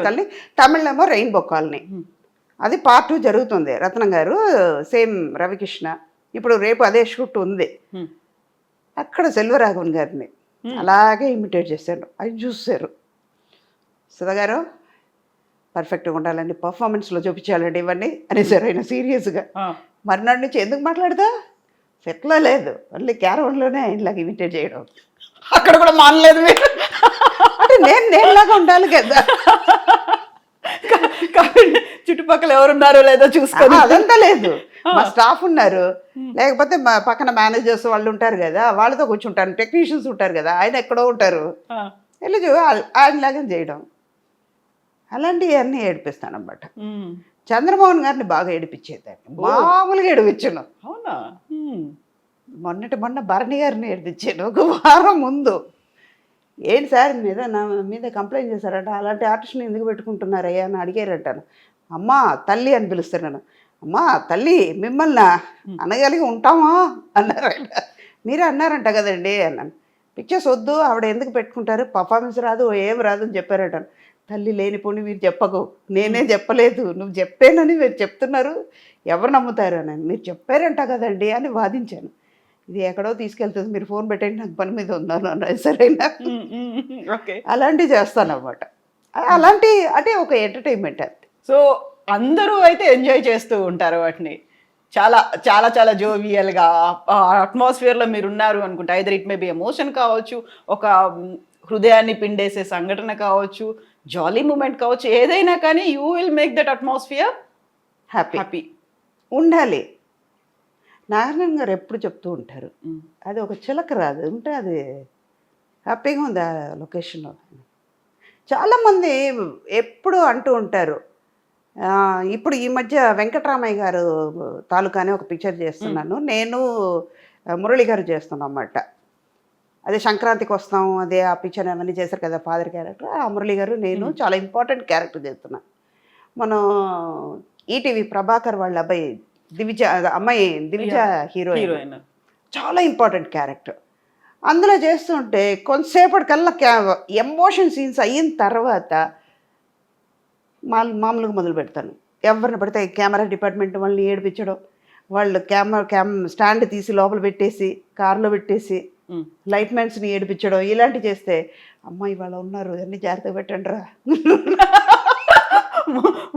colony, తమిళేమో రెయిన్బో కాలనీ. అది పార్ట్ 2 జరుగుతుంది. రత్నం గారు సేమ్ రవికృష్ణ, ఇప్పుడు రేపు అదే షూట్ ఉంది. అక్కడ సెల్వరాఘవన్ గారిని అలాగే ఇమిటేట్ చేశాను. అది చూశారు, సుధా గారు పర్ఫెక్ట్గా ఉండాలండి, పర్ఫార్మెన్స్లో చూపించాలండి ఇవన్నీ అనేసారు ఆయన సీరియస్గా. మర్నాడు నుంచి ఎందుకు మాట్లాడదా, సెట్లో లేదు, మళ్ళీ క్యారవన్లోనే ఆయనలాగా ఇమిటేట్ చేయడం. అక్కడ కూడా మానలేదు మీరు అంటే నేనులాగా ఉండాలి కదా, చుట్టుపక్కల ఎవరున్నారో లేదో చూసుకోవాలి. అదంతా లేదు, మా స్టాఫ్ ఉన్నారు, లేకపోతే మా పక్కన మేనేజర్స్ వాళ్ళు ఉంటారు కదా, వాళ్ళతో కూర్చుంటారు, టెక్నీషియన్స్ ఉంటారు కదా, ఆయన ఎక్కడో ఉంటారు, వెళ్ళి ఆయనలాగా చేయడం. అలాంటివి అన్నీ ఏడిపిస్తాను అన్నమాట. చంద్రమోహన్ గారిని బాగా ఏడిపించేదాన్ని, మామూలుగా ఏడిపించాను. అవునా? మొన్న భరణి గారిని ఏడిపించాను ఒక వారం ముందు. ఏంటి సార్ నా మీద కంప్లైంట్ చేశారట, అలాంటి ఆర్టిస్ట్ని ఎందుకు పెట్టుకుంటున్నారయ్యా అని అడిగారంటాను. అమ్మా తల్లి అని పిలుస్తున్నాను. అమ్మా తల్లి మిమ్మల్ని అనగలిగి ఉంటామా అన్నారు ఆయన. మీరే అన్నారంట కదండి అన్నాను. పిక్చర్స్ వద్దు, ఆవిడ ఎందుకు పెట్టుకుంటారు, పర్ఫార్మెన్స్ రాదు, ఏం రాదు అని చెప్పారట. తల్లి లేనిపోని మీరు చెప్పకు, నేనే చెప్పలేదు, నువ్వు చెప్పానని మీరు చెప్తున్నారు, ఎవరు నమ్ముతారు అని. మీరు చెప్పారంట కదండి అని వాదించాను. ఇది ఎక్కడో తీసుకెళ్తుంది, మీరు ఫోన్ పెట్టండి, నాకు పని మీద ఉన్నాను అన్నది. సరేనా, అలాంటివి చేస్తాను అన్నమాట. అలాంటి అంటే ఒక ఎంటర్టైన్మెంట్ అంతే. సో అందరూ అయితే ఎంజాయ్ చేస్తూ ఉంటారు వాటిని, చాలా చాలా చాలా జోవియల్గా అట్మాస్ఫియర్లో మీరు ఉన్నారు అనుకుంటా. Either it may be emotion కావచ్చు, ఒక హృదయాన్ని పిండేసే సంఘటన కావచ్చు, జాలీ మూమెంట్ కావచ్చు, ఏదైనా కానీ you will make that atmosphere happy ఉండాలి. నారాయణ గారు ఎప్పుడు చెప్తూ ఉంటారు, అది ఒక చిలక రాదు ఉంటే అది హ్యాపీగా ఉంది ఆ లొకేషన్లో. చాలామంది ఎప్పుడు అంటూ ఉంటారు, ఇప్పుడు ఈ మధ్య వెంకటరామయ్య గారు తాలూకానే ఒక పిక్చర్ చేస్తున్నాను, నేను మురళి గారు చేస్తున్నాం అన్నమాట. అదే సంక్రాంతికి వస్తాం, అదే ఆ పిక్చర్ అవన్నీ చేశారు కదా ఫాదర్ క్యారెక్టర్. ఆ మురళి గారు నేను చాలా ఇంపార్టెంట్ క్యారెక్టర్ చేస్తున్నాను. మనం ఈటీవీ ప్రభాకర్ వాళ్ళ అబ్బాయి అమ్మాయి దివిజ హీరోయిన్, చాలా ఇంపార్టెంట్ క్యారెక్టర్. అందులో చేస్తుంటే కొంతసేపటికల్లా ఎమోషన్ సీన్స్ అయిన తర్వాత మామూలుగా మొదలు పెడతాను. ఎవరిని పడితే కెమెరా డిపార్ట్మెంట్ వాళ్ళని ఏడిపించడం, వాళ్ళు స్టాండ్ తీసి లోపల పెట్టేసి కార్లో పెట్టేసి లైట్ మ్యాన్స్ని ఏడిపించడం, ఇలాంటివి చేస్తే అమ్మాయి వాళ్ళు ఉన్నారు అన్ని జాగ్రత్తగా పెట్టండి రా,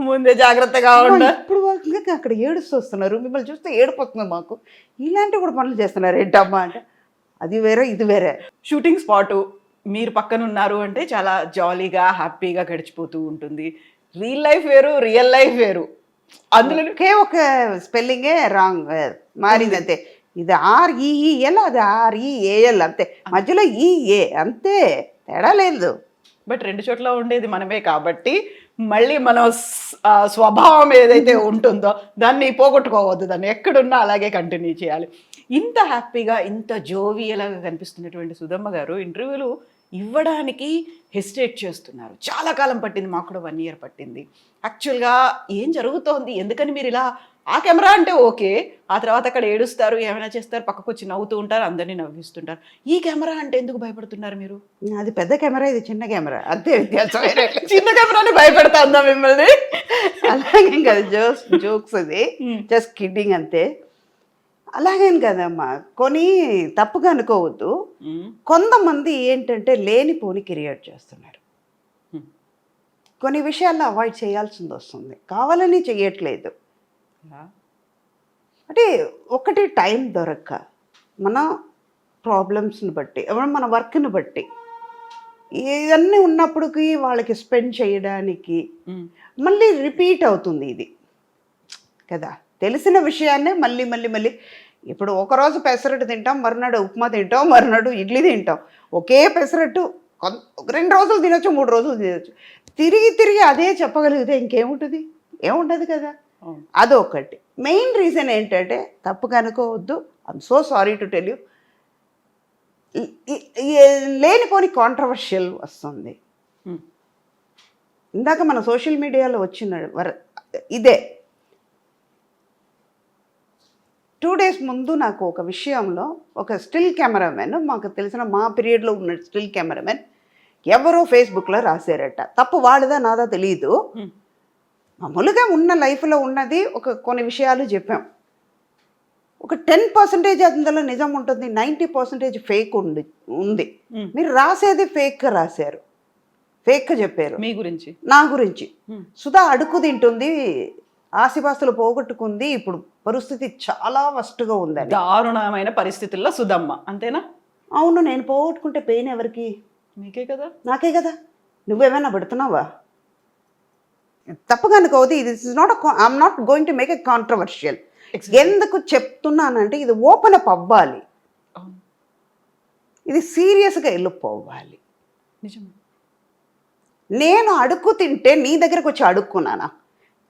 ముందే జాగ్రత్తగా ఉండాలి. ఇప్పుడు ఇంకా అక్కడ ఏడుస్తూ వస్తున్నారు, మిమ్మల్ని చూస్తే ఏడిపోతుంది మాకు, ఇలాంటివి కూడా పనులు చేస్తున్నారు ఏంటమ్మా అంటే, అది వేరే ఇది వేరే. షూటింగ్ స్పాటు మీరు పక్కన ఉన్నారు అంటే చాలా జాలీగా హ్యాపీగా గడిచిపోతూ ఉంటుంది. రియల్ లైఫ్ వేరు, రియల్ లైఫ్ వేరు. అందులోకే ఒక స్పెల్లింగే రాంగ్ మారింది అంతే. ఇది REEL, అది REAL అంతే, మధ్యలో EA అంతే, తేడా లేదు. బట్ రెండు చోట్ల ఉండేది మనమే కాబట్టి మళ్ళీ మన స్వభావం ఏదైతే ఉంటుందో దాన్ని పోగొట్టుకోవద్దు, దాన్ని ఎక్కడున్నా అలాగే కంటిన్యూ చేయాలి. ఇంత హ్యాపీగా ఇంత జోవియలాగా కనిపిస్తున్నటువంటి సుధమ్మ గారు ఇంటర్వ్యూలు ఇవ్వడానికి హెసిటేట్ చేస్తున్నారు. చాలా కాలం పట్టింది, మాకు కూడా 1 ఇయర్ పట్టింది. యాక్చువల్గా ఏం జరుగుతోంది, ఎందుకని మీరు ఇలా ఆ కెమెరా అంటే ఓకే, ఆ తర్వాత అక్కడ ఏడుస్తారు, ఏమైనా చేస్తారు, పక్కకు వచ్చి నవ్వుతూ ఉంటారు, అందరినీ నవ్విస్తుంటారు. ఈ కెమెరా అంటే ఎందుకు భయపడుతున్నారు మీరు? అది పెద్ద కెమెరా, ఇది చిన్న కెమెరా, అంతే వ్యత్యాసం. చిన్న కెమెరాని భయపెడతా మిమ్మల్ని? అలాగేం కదా, జోక్స్ అది, జస్ట్ కిడ్డింగ్ అంతే. అలాగేం కదమ్మా, కొని తప్పుగా అనుకోవద్దు. కొంతమంది ఏంటంటే లేనిపోని క్రియేట్ చేస్తున్నారు. కొన్ని విషయాల్లో అవాయిడ్ చేయాల్సింది వస్తుంది, కావాలని చెయ్యట్లేదు. అంటే ఒకటి టైం దొరక్క, మన ప్రాబ్లమ్స్ని బట్టి, మన వర్క్ని బట్టి ఇవన్నీ ఉన్నప్పటికీ వాళ్ళకి స్పెండ్ చేయడానికి మళ్ళీ రిపీట్ అవుతుంది ఇది కదా. తెలిసిన విషయాన్నే మళ్ళీ మళ్ళీ మళ్ళీ, ఇప్పుడు ఒకరోజు పెసరట్టు తింటాం, మరునాడు ఉప్మా తింటాం, మరునాడు ఇడ్లీ తింటాం. ఒకే పెసరట్టు 2 రోజులు తినొచ్చు, 3 రోజులు తినొచ్చు. తిరిగి తిరిగి అదే చెప్పగలిగితే ఇంకేముంటుంది? ఏముండదు కదా. అదొకటి. మెయిన్ రీజన్ ఏంటంటే, తప్పుగా అనుకోవద్దు, I'm so sorry to tell you, లేనిపోని కాంట్రవర్షియల్ వస్తుంది. ఇందాక మన సోషల్ మీడియాలో వచ్చిన ఇదే 2 days ముందు నాకు ఒక విషయంలో ఒక స్టిల్ కెమెరామెన్, మాకు తెలిసిన మా పీరియడ్లో ఉన్న స్టిల్ కెమెరామెన్ ఎవరో ఫేస్బుక్లో రాశారట. తప్పు వాళ్ళదా నాదా తెలియదు. మామూలుగా ఉన్న లైఫ్లో ఉన్నది కొన్ని విషయాలు చెప్పాం. ఒక 10% అందులో నిజం ఉంటుంది, 90% ఫేక్ ఉంది. మీరు రాసేది ఫేక్గా రాశారు, ఫేక్గా చెప్పారు మీ గురించి, నా గురించి. సుధా అడుగు తింటుంది, ఆస్తిపాస్తులు పోగొట్టుకుంది, ఇప్పుడు పరిస్థితి చాలా వస్ట్గా ఉందని. దారుణమైన పరిస్థితుల్లో సుధమ్మ, అంతేనా? అవును, నేను పోగొట్టుకుంటే పెయిన్ ఎవరికి? మీకే కదా, నాకే కదా. నువ్వేమైనా పెడుతున్నావా? తప్పుగా అనుకోవద్దు, ఇది is not I'm not going to make a controversial. ఎందుకు చెప్తున్నానంటే, ఇది ఓపెన్ అప్ అవ్వాలి, ఇది సీరియస్గా వెళ్ళిపోవాలి. నిజమే. నేను అడుక్కు తింటే నీ దగ్గరకు వచ్చి అడుక్కున్నానా?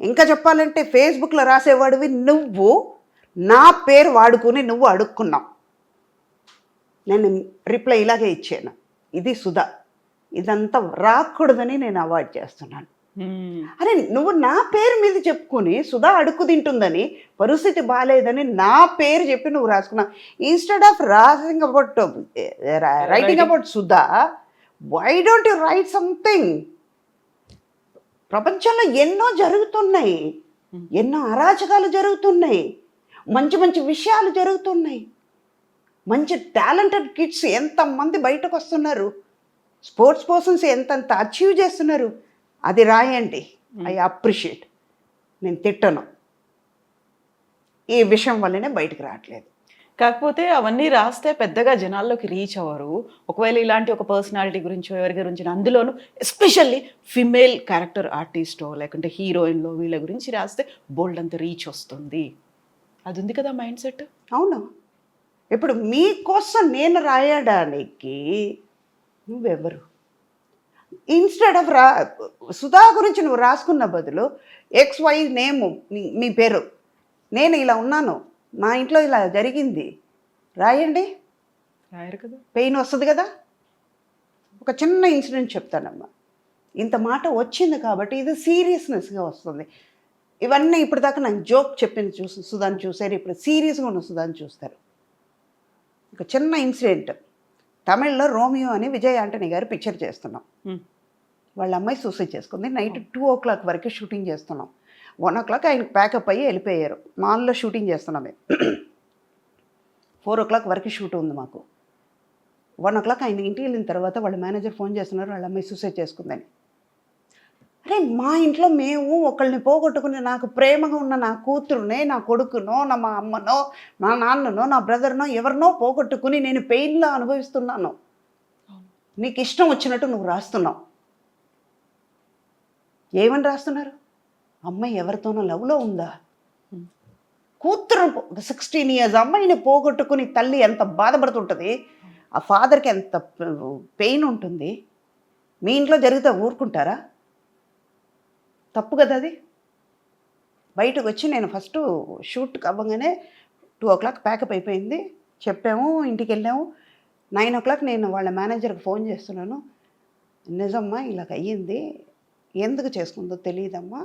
ఇంకా చెప్పాలంటే ఫేస్బుక్లో రాసేవాడివి నువ్వు, నా పేరు వాడుకుని నువ్వు అడుక్కున్నావు. నేను రిప్లై ఇలాగే ఇచ్చాను, ఇది సుధా, ఇదంతా రాకూడదని నేను అవాయిడ్ చేస్తున్నాను. అరే నువ్వు నా పేరు మీద చెప్పుకొని సుధా అడుక్కు తింటుందని, పరిస్థితి బాగాలేదని నా పేరు చెప్పి నువ్వు రాసుకున్నావు. Instead of writing about Sudha, why don't you write something? ప్రపంచంలో ఎన్నో జరుగుతున్నాయి, ఎన్నో అరాచకాలు జరుగుతున్నాయి, మంచి మంచి విషయాలు జరుగుతున్నాయి, మంచి టాలెంటెడ్ కిడ్స్ ఎంతమంది బయటకు వస్తున్నారు, స్పోర్ట్స్ పర్సన్స్ ఎంతంత అచీవ్ చేస్తున్నారు. అది రాయండి, ఐ అప్రిషియేట్. నేను తిట్టను, ఈ విషయం వల్లనే బయటకు రావట్లేదు. కాకపోతే అవన్నీ రాస్తే పెద్దగా జనాల్లోకి రీచ్ అవ్వరు. ఒకవేళ ఇలాంటి ఒక పర్సనాలిటీ గురించో ఎవరి గురించి, అందులోనూ ఎస్పెషల్లీ ఫిమేల్ క్యారెక్టర్ ఆర్టిస్టో లేకుంటే హీరోయిన్లో వీళ్ళ గురించి రాస్తే బోల్డ్ అంత రీచ్ వస్తుంది. అది ఉంది కదా మైండ్ సెట్. అవును, ఇప్పుడు మీకోసం నేను రాయడానికి నువ్వెవరు? ఇన్స్టెడ్ ఆఫ్ సుధా గురించి నువ్వు రాసుకున్న బదులు XY నేము, మీ పేరు, నేను ఇలా ఉన్నాను, మా ఇంట్లో ఇలా జరిగింది రాయండి. రాయరు కదా, పెయిన్ వస్తుంది కదా. ఒక చిన్న ఇన్సిడెంట్ చెప్తానమ్మా, ఇంత మాట వచ్చింది కాబట్టి ఇది సీరియస్నెస్గా వస్తుంది. ఇవన్నీ ఇప్పటిదాకా నాకు జోక్ చెప్పింది సుధాని చూసారు, ఇప్పుడు సీరియస్గా ఉన్న సుధాని చూస్తారు. ఒక చిన్న ఇన్సిడెంట్, తమిళ్లో రోమియో అని విజయ్ ఆంటనీ గారు పిక్చర్ చేస్తున్నాం. వాళ్ళ అమ్మాయి సూసైడ్ చేసుకుంది. నైట్ 2 o'clock వరకు షూటింగ్ చేస్తున్నాం. 1 o'clock ఆయనకు ప్యాకప్ అయ్యి వెళ్ళిపోయారు. మాల్లో షూటింగ్ చేస్తున్నాం మేము. 4 o'clock వరకు షూట్ ఉంది మాకు. 1 o'clock ఆయన ఇంటికి వెళ్ళిన తర్వాత వాళ్ళ మేనేజర్ ఫోన్ చేస్తున్నారు, వాళ్ళ అమ్మాయి సూసైడ్ చేసుకుందని. అరే మా ఇంట్లో మేము ఒకళ్ళని పోగొట్టుకుని, నాకు ప్రేమగా ఉన్న నా కూతురునే, నా కొడుకునో, మా అమ్మనో, నా నాన్ననో, నా బ్రదర్నో, ఎవరినో పోగొట్టుకుని నేను పెయిన్లో అనుభవిస్తున్నాను. నీకు ఇష్టం వచ్చినట్టు నువ్వు రాస్తున్నావు. ఏమని రాస్తున్నారు? అమ్మాయి ఎవరితోనో లవ్లో ఉందా? కూతురు 16 years అమ్మాయిని పోగొట్టుకుని తల్లి ఎంత బాధపడుతుంటుంది, ఆ ఫాదర్కి ఎంత పెయిన్ ఉంటుంది. మీ ఇంట్లో జరిగితే ఊరుకుంటారా? తప్పు కదా అది. బయటకు వచ్చి నేను ఫస్ట్ షూట్కి అవ్వగానే 2 o'clock ప్యాకప్ అయిపోయింది. చెప్పాము, ఇంటికి వెళ్ళాము. 9 o'clock నేను వాళ్ళ మేనేజర్కి ఫోన్ చేస్తున్నాను. నిజమ్మా ఇలాగ అయ్యింది, ఎందుకు చేసుకుందో తెలియదమ్మా.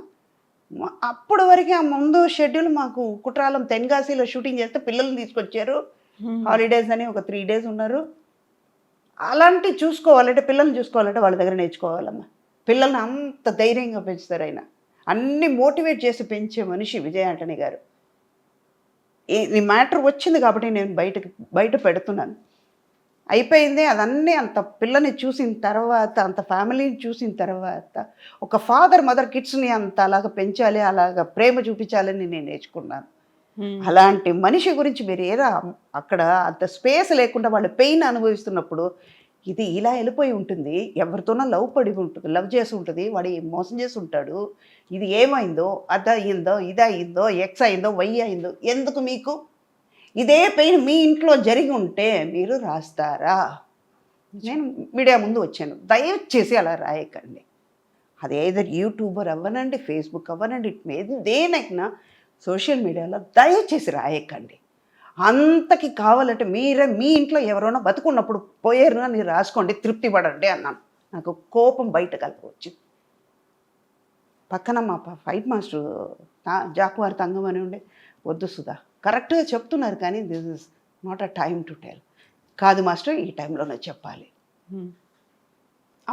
అప్పుడు వరకు ఆ ముందు షెడ్యూల్ మాకు కుట్రాలం తెన్గాసిలో షూటింగ్ చేస్తే పిల్లల్ని తీసుకొచ్చారు. హాలిడేస్ అని ఒక 3 days ఉన్నారు. అలాంటివి చూసుకోవాలంటే, పిల్లల్ని చూసుకోవాలంటే వాళ్ళ దగ్గర నేర్చుకోవాలమ్మా. పిల్లల్ని అంత ధైర్యంగా పెంచుతారు ఆయన. అన్ని మోటివేట్ చేసి పెంచే మనిషి విజయ్ ఆంటనీ గారు. ఈ మ్యాటర్ వచ్చింది కాబట్టి నేను బయట పెడుతున్నాను. అయిపోయింది అదన్నీ. అంత పిల్లని చూసిన తర్వాత, అంత ఫ్యామిలీని చూసిన తర్వాత, ఒక ఫాదర్ మదర్ కిడ్స్ని అంత అలాగ పెంచాలి, అలాగ ప్రేమ చూపించాలని నేను నేర్చుకున్నాను. అలాంటి మనిషి గురించి మీరు ఏదో అక్కడ అంత స్పేస్ లేకుండా వాళ్ళు పెయిన్ అనుభవిస్తున్నప్పుడు, ఇది ఇలా వెళ్ళిపోయి ఉంటుంది, ఎవరితోనో లవ్ చేసి ఉంటుంది, వాడు మోసం చేసి ఉంటాడు, ఇది ఏమైందో, అదయిందో, ఇదయిందో, ఎక్స్ అయిందో, వై అయిందో, ఎందుకు మీకు ఇదే పెయిన్ మీ ఇంట్లో జరిగి ఉంటే మీరు రాస్తారా? నేను మీడియా ముందు వచ్చాను, దయచేసి అలా రాయకండి. అది ఏదో యూట్యూబర్ అవ్వనండి, ఫేస్బుక్ అవ్వనండి, దేనైనా సోషల్ మీడియాలో దయచేసి రాయకండి. అంతకి కావాలంటే మీరే మీ ఇంట్లో ఎవరైనా బతుకున్నప్పుడు పోయారు అని రాసుకోండి, తృప్తి పడండి అన్నాను. నాకు కోపం బయట కలిపొచ్చింది. పక్కన మా ఫైట్ మాస్టర్ జాకువారి తంగం అని ఉండే, వద్దు సుధా, కరెక్ట్గా చెప్తున్నారు కానీ this is not a time to tell. కాదు మాస్టర్, ఈ టైంలోనే చెప్పాలి.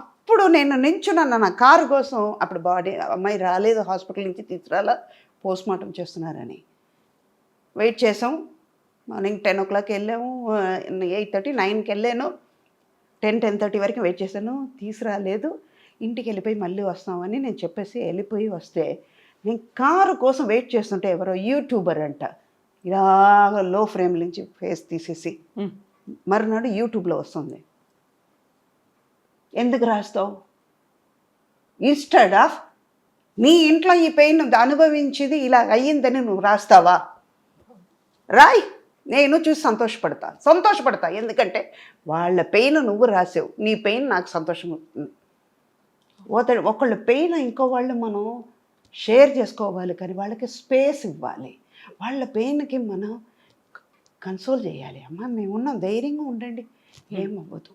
అప్పుడు నేను నించున్నాను నా కారు కోసం. అప్పుడు అమ్మాయి రాలేదు, హాస్పిటల్ నుంచి తీసుకురాలా, పోస్ట్ మార్టం చేస్తున్నారని వెయిట్ చేసాం. మార్నింగ్ 10 o'clock వెళ్ళాము, 8:30 9కి వెళ్ళాను. 10-10:30 వరకు వెయిట్ చేశాను, తీసుకురాలేదు. ఇంటికి వెళ్ళిపోయి మళ్ళీ వస్తామని నేను చెప్పేసి వెళ్ళిపోయి వస్తే, నేను కారు కోసం వెయిట్ చేస్తుంటే ఎవరో యూట్యూబర్ అంట ఇలాగ లో ఫ్రేమ్ నుంచి ఫేస్ తీసేసి మరునాడు యూట్యూబ్లో వస్తుంది. ఎందుకు రాస్తావు? ఇన్స్టెడ్ ఆఫ్ నీ ఇంట్లో ఈ పెయిన్ అనుభవించింది ఇలా అయ్యిందని నువ్వు రాస్తావా? రాయ్, నేను చూసి సంతోషపడతా. ఎందుకంటే వాళ్ళ పెయిన్ నువ్వు రాసావు, నీ పెయిన్ నాకు సంతోషం. ఒకళ్ళ పెయిన్ ఇంకో వాళ్ళు మనం షేర్ చేసుకోవాలి, కానీ వాళ్ళకి స్పేస్ ఇవ్వాలి. వాళ్ళ పెయిన్కి మనం కన్సోల్ చేయాలి. అమ్మ మేము ఉన్నాం, ధైర్యంగా ఉండండి, ఏమవ్వదు.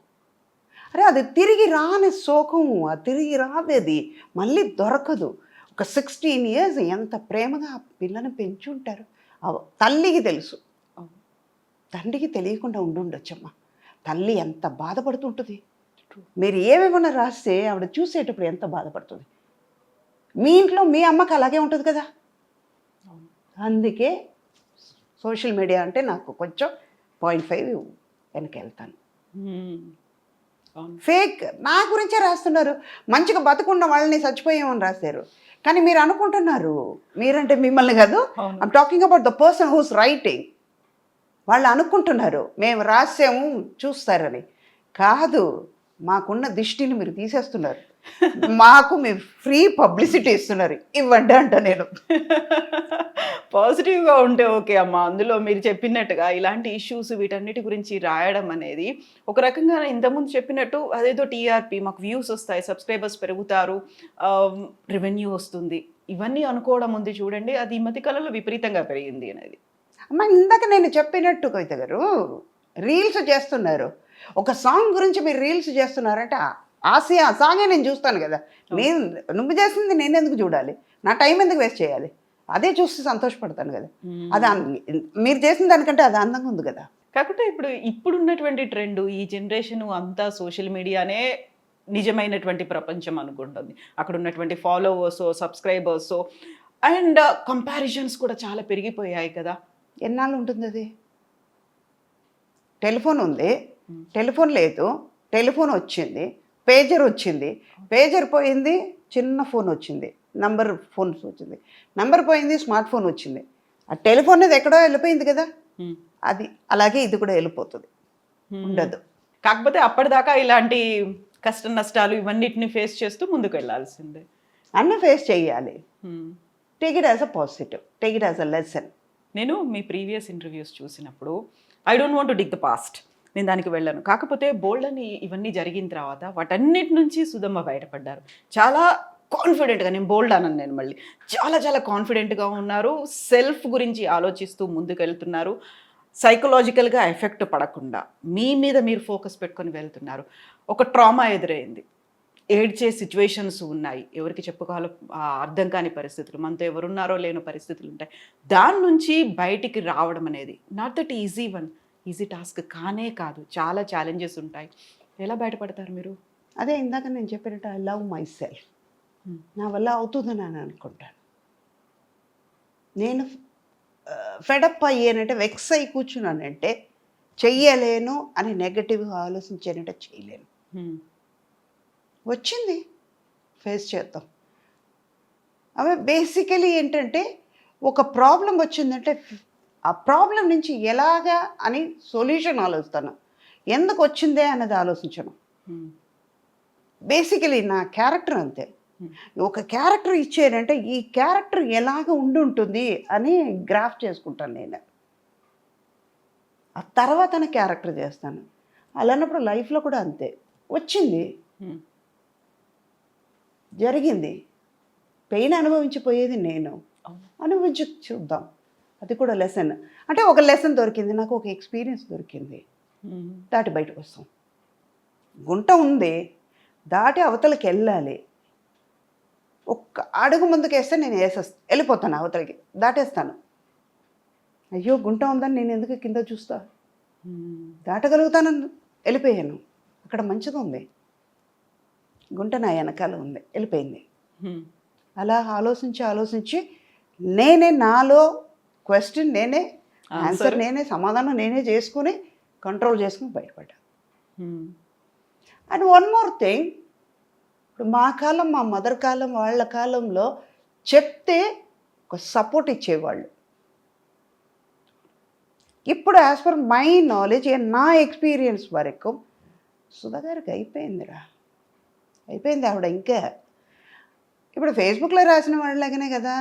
అరే అది తిరిగి రాని శోకం, అది తిరిగి రాదేది, మళ్ళీ దొరకదు. ఒక 16 years ఎంత ప్రేమగా ఆ పిల్లని పెంచుంటారు. తల్లికి తెలుసు, తండ్రికి తెలియకుండా ఉండుండొచ్చమ్మా. తల్లి ఎంత బాధపడుతుంటుంది. మీరు ఏమేమన్నా రాస్తే ఆవిడ చూసేటప్పుడు ఎంత బాధపడుతుంది. మీ ఇంట్లో మీ అమ్మకి అలాగే ఉంటుంది కదా. అందుకే సోషల్ మీడియా అంటే నాకు కొంచెం 0.5 వెనక్కి వెళ్తాను. ఫేక్ నా గురించే రాస్తున్నారు. మంచిగా బతుకున్న వాళ్ళని చచ్చిపోయామని రాశారు. కానీ మీరు అనుకుంటున్నారు, మీరంటే మిమ్మల్ని కాదు, I'm talking about the person who's writing. వాళ్ళు అనుకుంటున్నారు మేము రాసాము చూస్తారని. కాదు, మాకున్న దృష్టిని మీరు తీసేస్తున్నారు. మాకు మీరు ఫ్రీ పబ్లిసిటీ ఇస్తున్నారు, ఇవ్వండి అంట. నేను పాజిటివ్గా ఉంటే ఓకే అమ్మా. అందులో మీరు చెప్పినట్టుగా ఇలాంటి ఇష్యూస్ వీటన్నిటి గురించి రాయడం అనేది ఒక రకంగా ఇంతకుముందు చెప్పినట్టు అదేదో టీఆర్పీ, మాకు వ్యూస్ వస్తాయి, సబ్స్క్రైబర్స్ పెరుగుతారు, రెవెన్యూ వస్తుంది, ఇవన్నీ అనుకోవడం ఉంది చూడండి. అది ఈ మధ్య కాలంలో విపరీతంగా పెరిగింది అనేది. అమ్మ ఇందాక నేను చెప్పినట్టు కవిత గారు, రీల్స్ చేస్తున్నారు. ఒక సాంగ్ గురించి మీరు రీల్స్ చేస్తున్నారంటే ఆ సాంగే నేను చూస్తాను కదా. నువ్వు చేసింది నేను ఎందుకు చూడాలి? నా టైం ఎందుకు వేస్ట్ చేయాలి? అదే చూసి సంతోషపడతాను కదా. అది మీరు చేసిన దానికంటే అది అందంగా ఉంది కదా. కాకపోతే ఇప్పుడున్నటువంటి ట్రెండ్, ఈ జనరేషన్ అంతా సోషల్ మీడియానే నిజమైనటువంటి ప్రపంచం అనుకుంటుంది. అక్కడ ఉన్నటువంటి ఫాలోవర్స్, సబ్స్క్రైబర్స్ అండ్ కంపారిజన్స్ కూడా చాలా పెరిగిపోయాయి కదా. ఎన్నాళ్ళు ఉంటుంది అది? టెలిఫోన్ ఉంది, టెలిఫోన్ లేదు, టెలిఫోన్ వచ్చింది, పేజర్ వచ్చింది, పేజర్ పోయింది, చిన్న ఫోన్ వచ్చింది, నంబర్ ఫోన్స్ వచ్చింది, నంబర్ పోయింది, స్మార్ట్ ఫోన్ వచ్చింది. ఆ టెలిఫోన్ అనేది ఎక్కడో వెళ్ళిపోయింది కదా. అది అలాగే ఇది కూడా వెళ్ళిపోతుంది, ఉండదు. కాకపోతే అప్పటిదాకా ఇలాంటి కష్ట నష్టాలు ఇవన్నిటిని ఫేస్ చేస్తూ ముందుకు వెళ్ళాల్సిందే. అన్నీ ఫేస్ చేయాలి. Take it as a positive, take it as a lesson. నేను మీ ప్రీవియస్ ఇంటర్వ్యూస్ చూసినప్పుడు I don't want to dig the past, నేను దానికి వెళ్ళాను. కాకపోతే బోల్డ్ అని ఇవన్నీ జరిగిన తర్వాత వాటన్నిటి నుంచి సుధమ్మ బయటపడ్డారు. చాలా కాన్ఫిడెంట్గా, నేను బోల్డ్ అన్నాను, నేను మళ్ళీ చాలా చాలా కాన్ఫిడెంట్గా ఉన్నారు, సెల్ఫ్ గురించి ఆలోచిస్తూ ముందుకు వెళ్తున్నారు, సైకలాజికల్గా ఎఫెక్ట్ పడకుండా మీ మీద మీరు ఫోకస్ పెట్టుకొని వెళ్తున్నారు. ఒక ట్రామా ఎదురైంది, ఏడ్చే సిచ్యువేషన్స్ ఉన్నాయి, ఎవరికి చెప్పుకోవాలో అర్థం కాని పరిస్థితులు, మనతో ఎవరున్నారో లేని పరిస్థితులు ఉంటాయి. దాని నుంచి బయటికి రావడం అనేది నాట్ దట్ ఈజీ టాస్క్ కానే కాదు, చాలా ఛాలెంజెస్ ఉంటాయి. ఎలా బయటపడతారు మీరు? అదే ఇందాక నేను చెప్పినట్టు ఐ లవ్ మై సెల్ఫ్. నా వల్ల అవుతుందని నేను అనుకుంటాను. నేను ఫెడప్ అయ్యానంటే, వెక్స్ అయి కూర్చున్నానంటే చెయ్యలేను అని నెగటివ్గా ఆలోచించానంటే చేయలేను. వచ్చింది, ఫేస్ చేద్దాం. అవి బేసికలీ ఏంటంటే, ఒక ప్రాబ్లం వచ్చిందంటే ఆ ప్రాబ్లం నుంచి ఎలాగా అని సొల్యూషన్ ఆలోచిస్తాను, ఎందుకు వచ్చిందే అన్నది ఆలోచించను. బేసికలీ నా క్యారెక్టర్ అంతే. ఒక క్యారెక్టర్ ఇచ్చానంటే ఈ క్యారెక్టర్ ఎలాగ ఉండి ఉంటుంది అని గ్రాఫ్ చేసుకుంటాను నేను. ఆ తర్వాత క్యారెక్టర్ చేస్తాను. అలాన్నప్పుడు లైఫ్లో కూడా అంతే. వచ్చింది, జరిగింది, పెయిన్ అనుభవించిపోయేది నేను, అనుభవించి చూద్దాం. అది కూడా లెసన్. అంటే ఒక లెసన్ దొరికింది నాకు, ఒక ఎక్స్పీరియన్స్ దొరికింది, దాటి బయటకు వస్తాం. గుంట ఉంది, దాటి అవతలకి వెళ్ళాలి. ఒక్క అడుగు ముందుకు వేస్తే నేను వెళ్ళిపోతాను అవతలకి, దాటేస్తాను. అయ్యో గుంట ఉందని నేను ఎందుకు కింద చూస్తా, దాటగలుగుతానని వెళ్ళిపోయాను. అక్కడ మంచిది ఉంది, గుంట నా వెనకాల ఉంది, వెళ్ళిపోయింది. అలా ఆలోచించి నేనే నాలో క్వశ్చన్ నేనే, ఆన్సర్ నేనే, సమాధానం నేనే చేసుకుని కంట్రోల్ చేసుకుని బయటపడ్డా. అండ్ వన్ మోర్ థింగ్, ఇప్పుడు మా కాలం, మా మదర్ కాలం, వాళ్ళ కాలంలో చెప్తే ఒక సపోర్ట్ ఇచ్చేవాళ్ళు. ఇప్పుడు యాజ్ పర్ మై నాలెడ్జ్, నా ఎక్స్పీరియన్స్ వరకు సుధా గారికి అయిపోయిందిరా, అయిపోయింది. ఆవిడ ఇంకా ఇప్పుడు ఫేస్బుక్లో రాసిన వాళ్ళలాగానే కదా.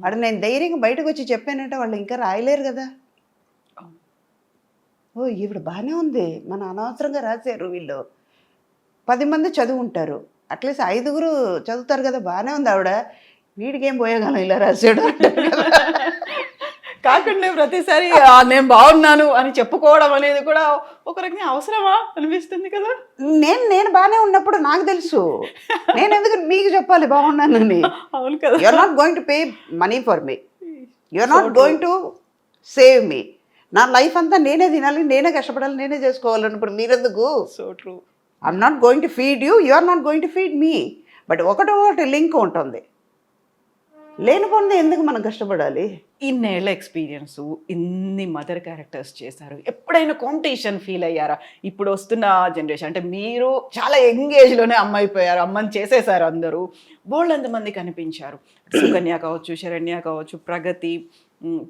వాడు నేను ధైర్యంగా బయటకు వచ్చి చెప్పానంటే వాళ్ళు ఇంకా రాయలేరు కదా. ఓ ఈవిడ బాగానే ఉంది, మన అనవసరంగా రాశారు వీళ్ళు, 10 మంది చదువు ఉంటారు, అట్లీస్ట్ 5గురు చదువుతారు కదా, బాగానే ఉంది ఆవిడ, వీడికేం పోయేగాలం ఇలా రాశాడు కాకుండా ప్రతిసారి నేను బాగున్నాను అని చెప్పుకోవడం అనేది కూడా ఒక రకంగా అవసరమా అనిపిస్తుంది కదా. నేను బాగానే ఉన్నప్పుడు నాకు తెలుసు, నేను ఎందుకు మీకు చెప్పాలి బాగున్నానని. అవును కదా. You are not going to pay money for me, you are not going to save me. నా లైఫ్ అంతా నేనే తినాలి, నేనే కష్టపడాలి, నేనే చేసుకోవాలన్నప్పుడు మీరెందుకు? So true. I'm not going to feed you, you are not going to feed me. But ఒకటి లింక్ ఉంటుంది, లేనిపోయింది ఎందుకు మనం కష్టపడాలి? ఇన్నేళ్ల ఎక్స్పీరియన్స్, ఇన్ని మదర్ క్యారెక్టర్స్ చేశారు, ఎప్పుడైనా కాంపిటీషన్ ఫీల్ అయ్యారా? ఇప్పుడు వస్తున్న జనరేషన్ అంటే మీరు చాలా యంగ్ ఏజ్లోనే అమ్మ అయిపోయారు, అమ్మని చేసేసారు అందరూ, బోల్డ్ ఎంతమంది కనిపించారు, సుకన్య కావచ్చు, శరణ్య కావచ్చు, ప్రగతి,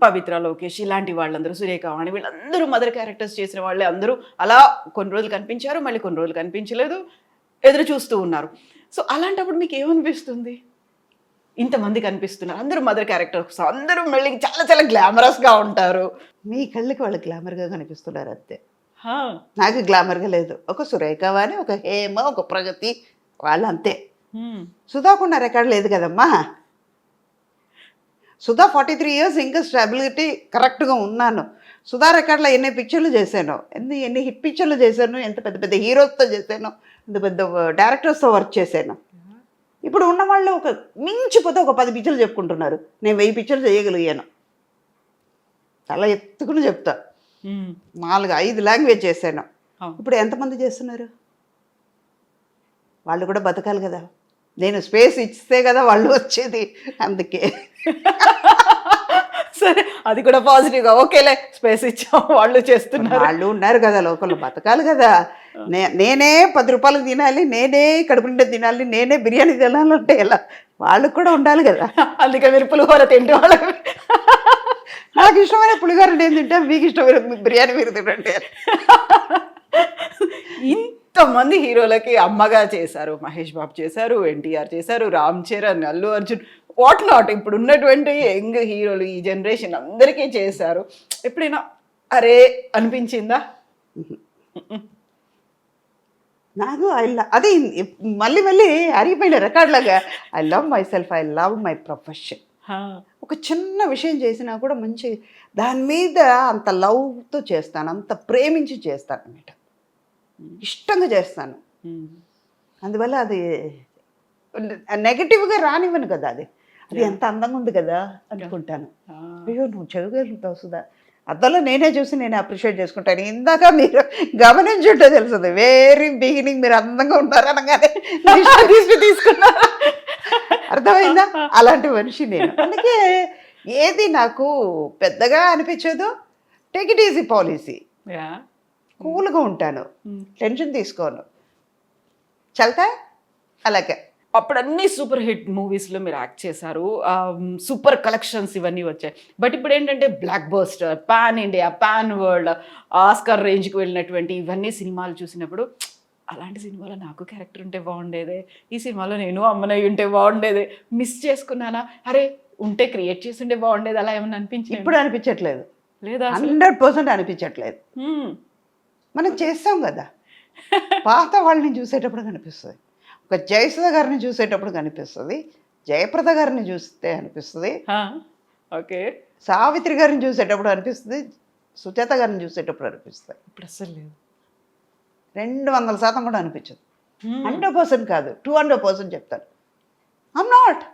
పవిత్ర, లోకేష్, ఇలాంటి వాళ్ళందరూ, సురేఖవాణి, వీళ్ళందరూ మదర్ క్యారెక్టర్స్ చేసిన వాళ్ళే అందరూ. అలా కొన్ని రోజులు కనిపించారు, మళ్ళీ కొన్ని రోజులు కనిపించలేదు, ఎదురు చూస్తూ ఉన్నారు. సో అలాంటప్పుడు మీకు ఏమనిపిస్తుంది? ఇంతమంది కనిపిస్తున్నారు, అందరూ మదర్ క్యారెక్టర్స్, అందరూ మళ్ళీ చాలా చాలా గ్లామరస్గా ఉంటారు. మీ కళ్ళకి వాళ్ళు గ్లామర్గా కనిపిస్తున్నారు అంతే, నాకు గ్లామర్గా లేదు. ఒక సురేఖవాణి, ఒక హేమ, ఒక ప్రగతి, వాళ్ళు అంతే. సుధాకున్న రికార్డు లేదు కదమ్మా. సుధా 43 years ఇంకా స్టెబిలిటీ కరెక్ట్గా ఉన్నాను. సుధా రికార్డులో ఎన్ని పిక్చర్లు చేశాను, ఎన్ని హిట్ పిక్చర్లు చేశాను, ఎంత పెద్ద పెద్ద హీరోస్తో చేశాను, ఎంత పెద్ద డైరెక్టర్స్తో వర్క్ చేశాను. ఇప్పుడు ఉన్న వాళ్ళు ఒక మించిపోతే ఒక 10 పిక్చర్లు చెప్పుకుంటున్నారు, నేను 1000 పిక్చర్లు చేయగలిగాను. చాలా ఎత్తుకుని చెప్తా, 4-5 లాంగ్వేజ్ చేశాను. ఇప్పుడు ఎంతమంది చేస్తున్నారు? వాళ్ళు కూడా బతకాలి కదా, నేను స్పేస్ ఇస్తే కదా వాళ్ళు వచ్చేది. అందుకే సరే, అది కూడా పాజిటివ్గా ఓకేలే, స్పేస్ ఇచ్చాం, వాళ్ళు చేస్తున్నారు, వాళ్ళు ఉన్నారు కదా లోకల్లో, బతకాలి కదా. నేనే 10 రూపాయలు తినాలి, నేనే కడుపు నిండా తినాలి, నేనే బిర్యానీ తినాలంటే ఎలా? వాళ్ళకు కూడా ఉండాలి కదా. అందుకే మీరు పులిహోర తింటే వాళ్ళకి, నాకు ఇష్టమైన పులిహోర నేను తింటా, మీకు ఇష్టమైన బిర్యానీ మీరు తినండి. ఇంతమంది హీరోలకి అమ్మగా చేశారు, మహేష్ బాబు చేశారు, ఎన్టీఆర్ చేశారు, రామ్ చరణ్, అల్లు అర్జున్, వాట్ నాట్, ఇప్పుడు ఉన్నటువంటి యంగ్ హీరోలు ఈ జనరేషన్ అందరికీ చేశారు. ఎప్పుడైనా అరే అనిపించిందా? నాకు అది మళ్ళీ మళ్ళీ అరిగిపోయిన రికార్డ్ లాగా I love my self, I love my profession. ఒక చిన్న విషయం చేసినా కూడా మంచి దాని మీద అంత లవ్తో చేస్తాను, అంత ప్రేమించి చేస్తాను అన్నమాట, ఇష్టంగా చేస్తాను. అందువల్ల అది నెగటివ్గా రానివ్వను కదా, అది ఎంత అందంగా ఉంది కదా అనుకుంటాను. అయ్యో నువ్వు చేయగలుగుతావు సుధా, అద్దంలో నేనే చూసి నేను అప్రిషియేట్ చేసుకుంటాను. ఇందాక మీరు గమనించుంటే తెలుస్తుంది, వెరీ బిగినింగ్ మీరు అందంగా ఉంటారు అనగానే తీసుకున్నారు, అర్థమైందా? అలాంటి మనిషి నేను. అందుకే ఏది నాకు పెద్దగా అనిపించదు, టేక్ ఇట్ ఈజీ పాలసీ, కూల్గా ఉంటాను, టెన్షన్ తీసుకోను, చల్తా అలాగే. అప్పుడు అన్ని సూపర్ హిట్ మూవీస్లో మీరు యాక్ట్ చేశారు, సూపర్ కలెక్షన్స్ ఇవన్నీ వచ్చాయి. బట్ ఇప్పుడు ఏంటంటే block buster, pan India, pan world, Oscar రేంజ్కి వెళ్ళినటువంటి ఇవన్నీ సినిమాలు చూసినప్పుడు అలాంటి సినిమాలో నాకు క్యారెక్టర్ ఉంటే బాగుండేదే, ఈ సినిమాలో నేను అమ్మనయ్య ఉంటే బాగుండేదే, మిస్ చేసుకున్నానా, అరే ఉంటే క్రియేట్ చేసి ఉంటే బాగుండేది, అలా ఏమన్నా అనిపించింది? ఇప్పుడు అనిపించట్లేదు, లేదా 100% అనిపించట్లేదు. మనం చేస్తాం కదా, పాత వాళ్ళని చూసేటప్పుడు కనిపిస్తుంది, ఒక జయసుధ గారిని చూసేటప్పుడు కనిపిస్తుంది, జయప్రద గారిని చూస్తే అనిపిస్తుంది, ఓకే, సావిత్రి గారిని చూసేటప్పుడు అనిపిస్తుంది, సుచేత గారిని చూసేటప్పుడు అనిపిస్తుంది. ఇప్పుడు అసలు లేదు, 200% కూడా అనిపించదు. 100% కాదు, 200% చెప్తాను. ఐమ్ నాట్,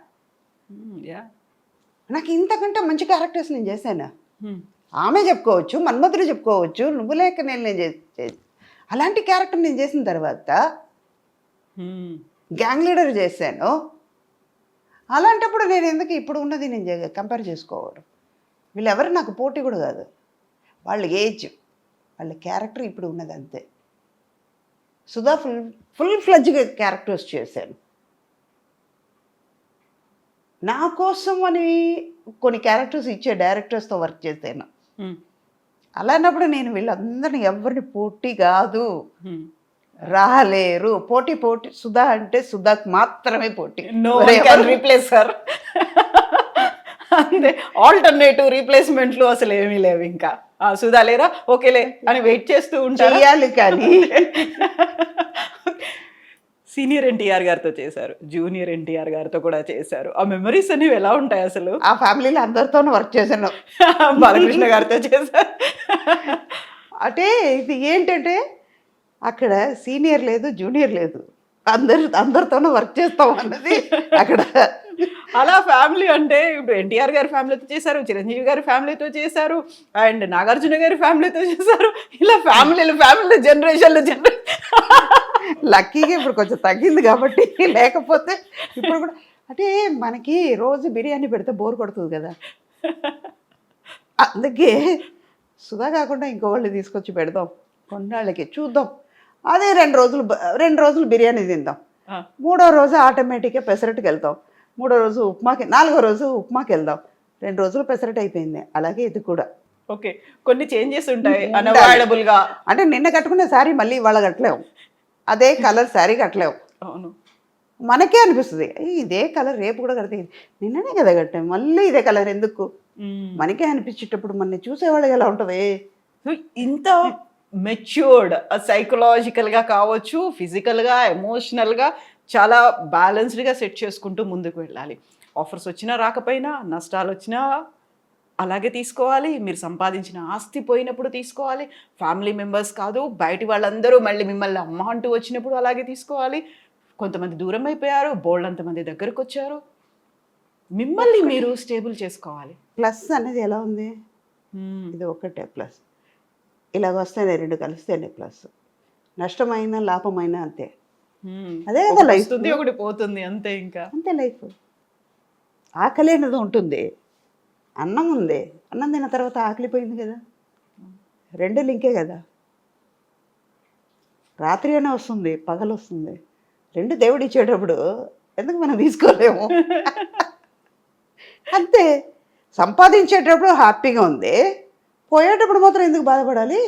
నాకు ఇంతకంటే మంచి క్యారెక్టర్స్ నేను చేశాను. ఆమె చెప్పుకోవచ్చు, మన్మధుడు చెప్పుకోవచ్చు, నువ్వు లేక నేను చేసి అలాంటి క్యారెక్టర్ నేను చేసిన తర్వాత గ్యాంగ్ లీడర్ చేశాను. అలాంటప్పుడు నేను ఎందుకు ఇప్పుడు ఉన్నది నేను కంపేర్ చేసుకోవడం? వీళ్ళెవరు నాకు పోటీ కూడా కాదు, వాళ్ళ ఏజ్, వాళ్ళ క్యారెక్టర్ ఇప్పుడు ఉన్నది అంతే. సుధా ఫుల్ ఫ్లెడ్జ్గా క్యారెక్టర్స్ చేశాను. నా కోసం అని కొన్ని క్యారెక్టర్స్ ఇచ్చే డైరెక్టర్స్తో వర్క్ చేశాను. అలాంటప్పుడు నేను వీళ్ళందరినీ ఎవరిని పోటీ కాదు, రాలేరు. పోటీ సుధా అంటే సుధాకు మాత్రమే పోటీ, రీప్లేస్ సార్. అంతే, ఆల్టర్నేటివ్ రీప్లేస్మెంట్లు అసలు ఏమీ లేవు. ఇంకా సుధా లేరా, ఓకేలే అని వెయిట్ చేస్తూ ఉంటారు. కానీ సీనియర్ ఎన్టీఆర్ గారితో చేశారు, జూనియర్ ఎన్టీఆర్ గారితో కూడా చేశారు. ఆ మెమరీస్ అనేవి ఎలా ఉంటాయి అసలు? ఆ ఫ్యామిలీలో అందరితోనూ వర్క్ చేశాను. బాలకృష్ణ గారితో చేశారు. అంటే ఇది ఏంటంటే అక్కడ సీనియర్ లేదు, జూనియర్ లేదు, అందరితోనూ వర్క్ చేస్తాం అన్నది అక్కడ. అలా ఫ్యామిలీ అంటే ఇప్పుడు ఎన్టీఆర్ గారి ఫ్యామిలీతో చేశారు, చిరంజీవి గారి ఫ్యామిలీతో చేశారు, అండ్ నాగార్జున గారి ఫ్యామిలీతో చేశారు. ఇలా ఫ్యామిలీ జనరేషన్లు లక్కీగా ఇప్పుడు కొంచెం తగ్గింది కాబట్టి, లేకపోతే ఇప్పుడు కూడా అంటే మనకి రోజు బిర్యానీ పెడితే బోర్ కొడుతుంది కదా, అందుకే సుధా కాకుండా ఇంకో వాళ్ళు తీసుకొచ్చి పెడదాం, కొన్నాళ్ళకి చూద్దాం. అదే 2 రోజులు బిర్యానీ తిందాం, 3వ రోజు ఆటోమేటిక్గా పెసరట్టుకి వెళ్తాం, 3వ రోజు ఉప్మాకి, 4వ రోజు ఉప్మాకి వెళ్దాం, 2 రోజులు పెసరట్ అయిపోయింది. అలాగే ఇది కూడా ఓకే, కొన్ని చేంజెస్ ఉంటాయి అన్అవాయిడబుల్ గా. అంటే నిన్న కట్టుకునే శారీ మళ్ళీ ఇవాళ కట్టలేము, అదే కలర్ శారీ కట్టలేము. అవును, మనకే అనిపిస్తుంది ఇదే కలర్ రేపు కూడా కడితే నిన్ననే కదా కట్టాము, మళ్ళీ ఇదే కలర్ ఎందుకు, మనకే అనిపించేటప్పుడు మన చూసేవాళ్ళకి ఎలా ఉంటుంది? ఇంత మెచ్యూర్డ్ సైకలాజికల్గా కావచ్చు, ఫిజికల్గా, ఎమోషనల్గా చాలా బ్యాలెన్స్డ్గా సెట్ చేసుకుంటూ ముందుకు వెళ్ళాలి. ఆఫర్స్ వచ్చినా రాకపోయినా, నష్టాలు వచ్చినా అలాగే తీసుకోవాలి, మీరు సంపాదించిన ఆస్తి పోయినప్పుడు తీసుకోవాలి, ఫ్యామిలీ మెంబర్స్ కాదు బయటి వాళ్ళందరూ మళ్ళీ మిమ్మల్ని అమ్మ అంటూ వచ్చినప్పుడు అలాగే తీసుకోవాలి. కొంతమంది దూరం అయిపోయారు, బోల్డ్ అంతమంది దగ్గరకు వచ్చారు, మిమ్మల్ని మీరు స్టేబుల్ చేసుకోవాలి. ప్లస్ అనేది ఎలా ఉంది, ఇది ఒకటే ప్లస్, ఇలాగ వస్తేనే 2 కలిస్తేనే ప్లస్, నష్టమైన లాభమైన అంతే. అదే కదా లైఫ్, ఒకటి పోతుంది అంతే, ఇంకా అంతే లైఫ్. ఆకలి అనేది ఉంటుంది, అన్నం ఉంది, అన్నం తిన్న తర్వాత ఆకలి పోయింది కదా, 2 లింకే కదా. రాత్రి అయినా వస్తుంది, పగలు వస్తుంది, 2 దేవుడు ఇచ్చేటప్పుడు ఎందుకు మనం తీసుకోలేము? అంతే, సంపాదించేటప్పుడు హ్యాపీగా ఉంది, పోయేటప్పుడు మాత్రం ఎందుకు బాధపడాలి?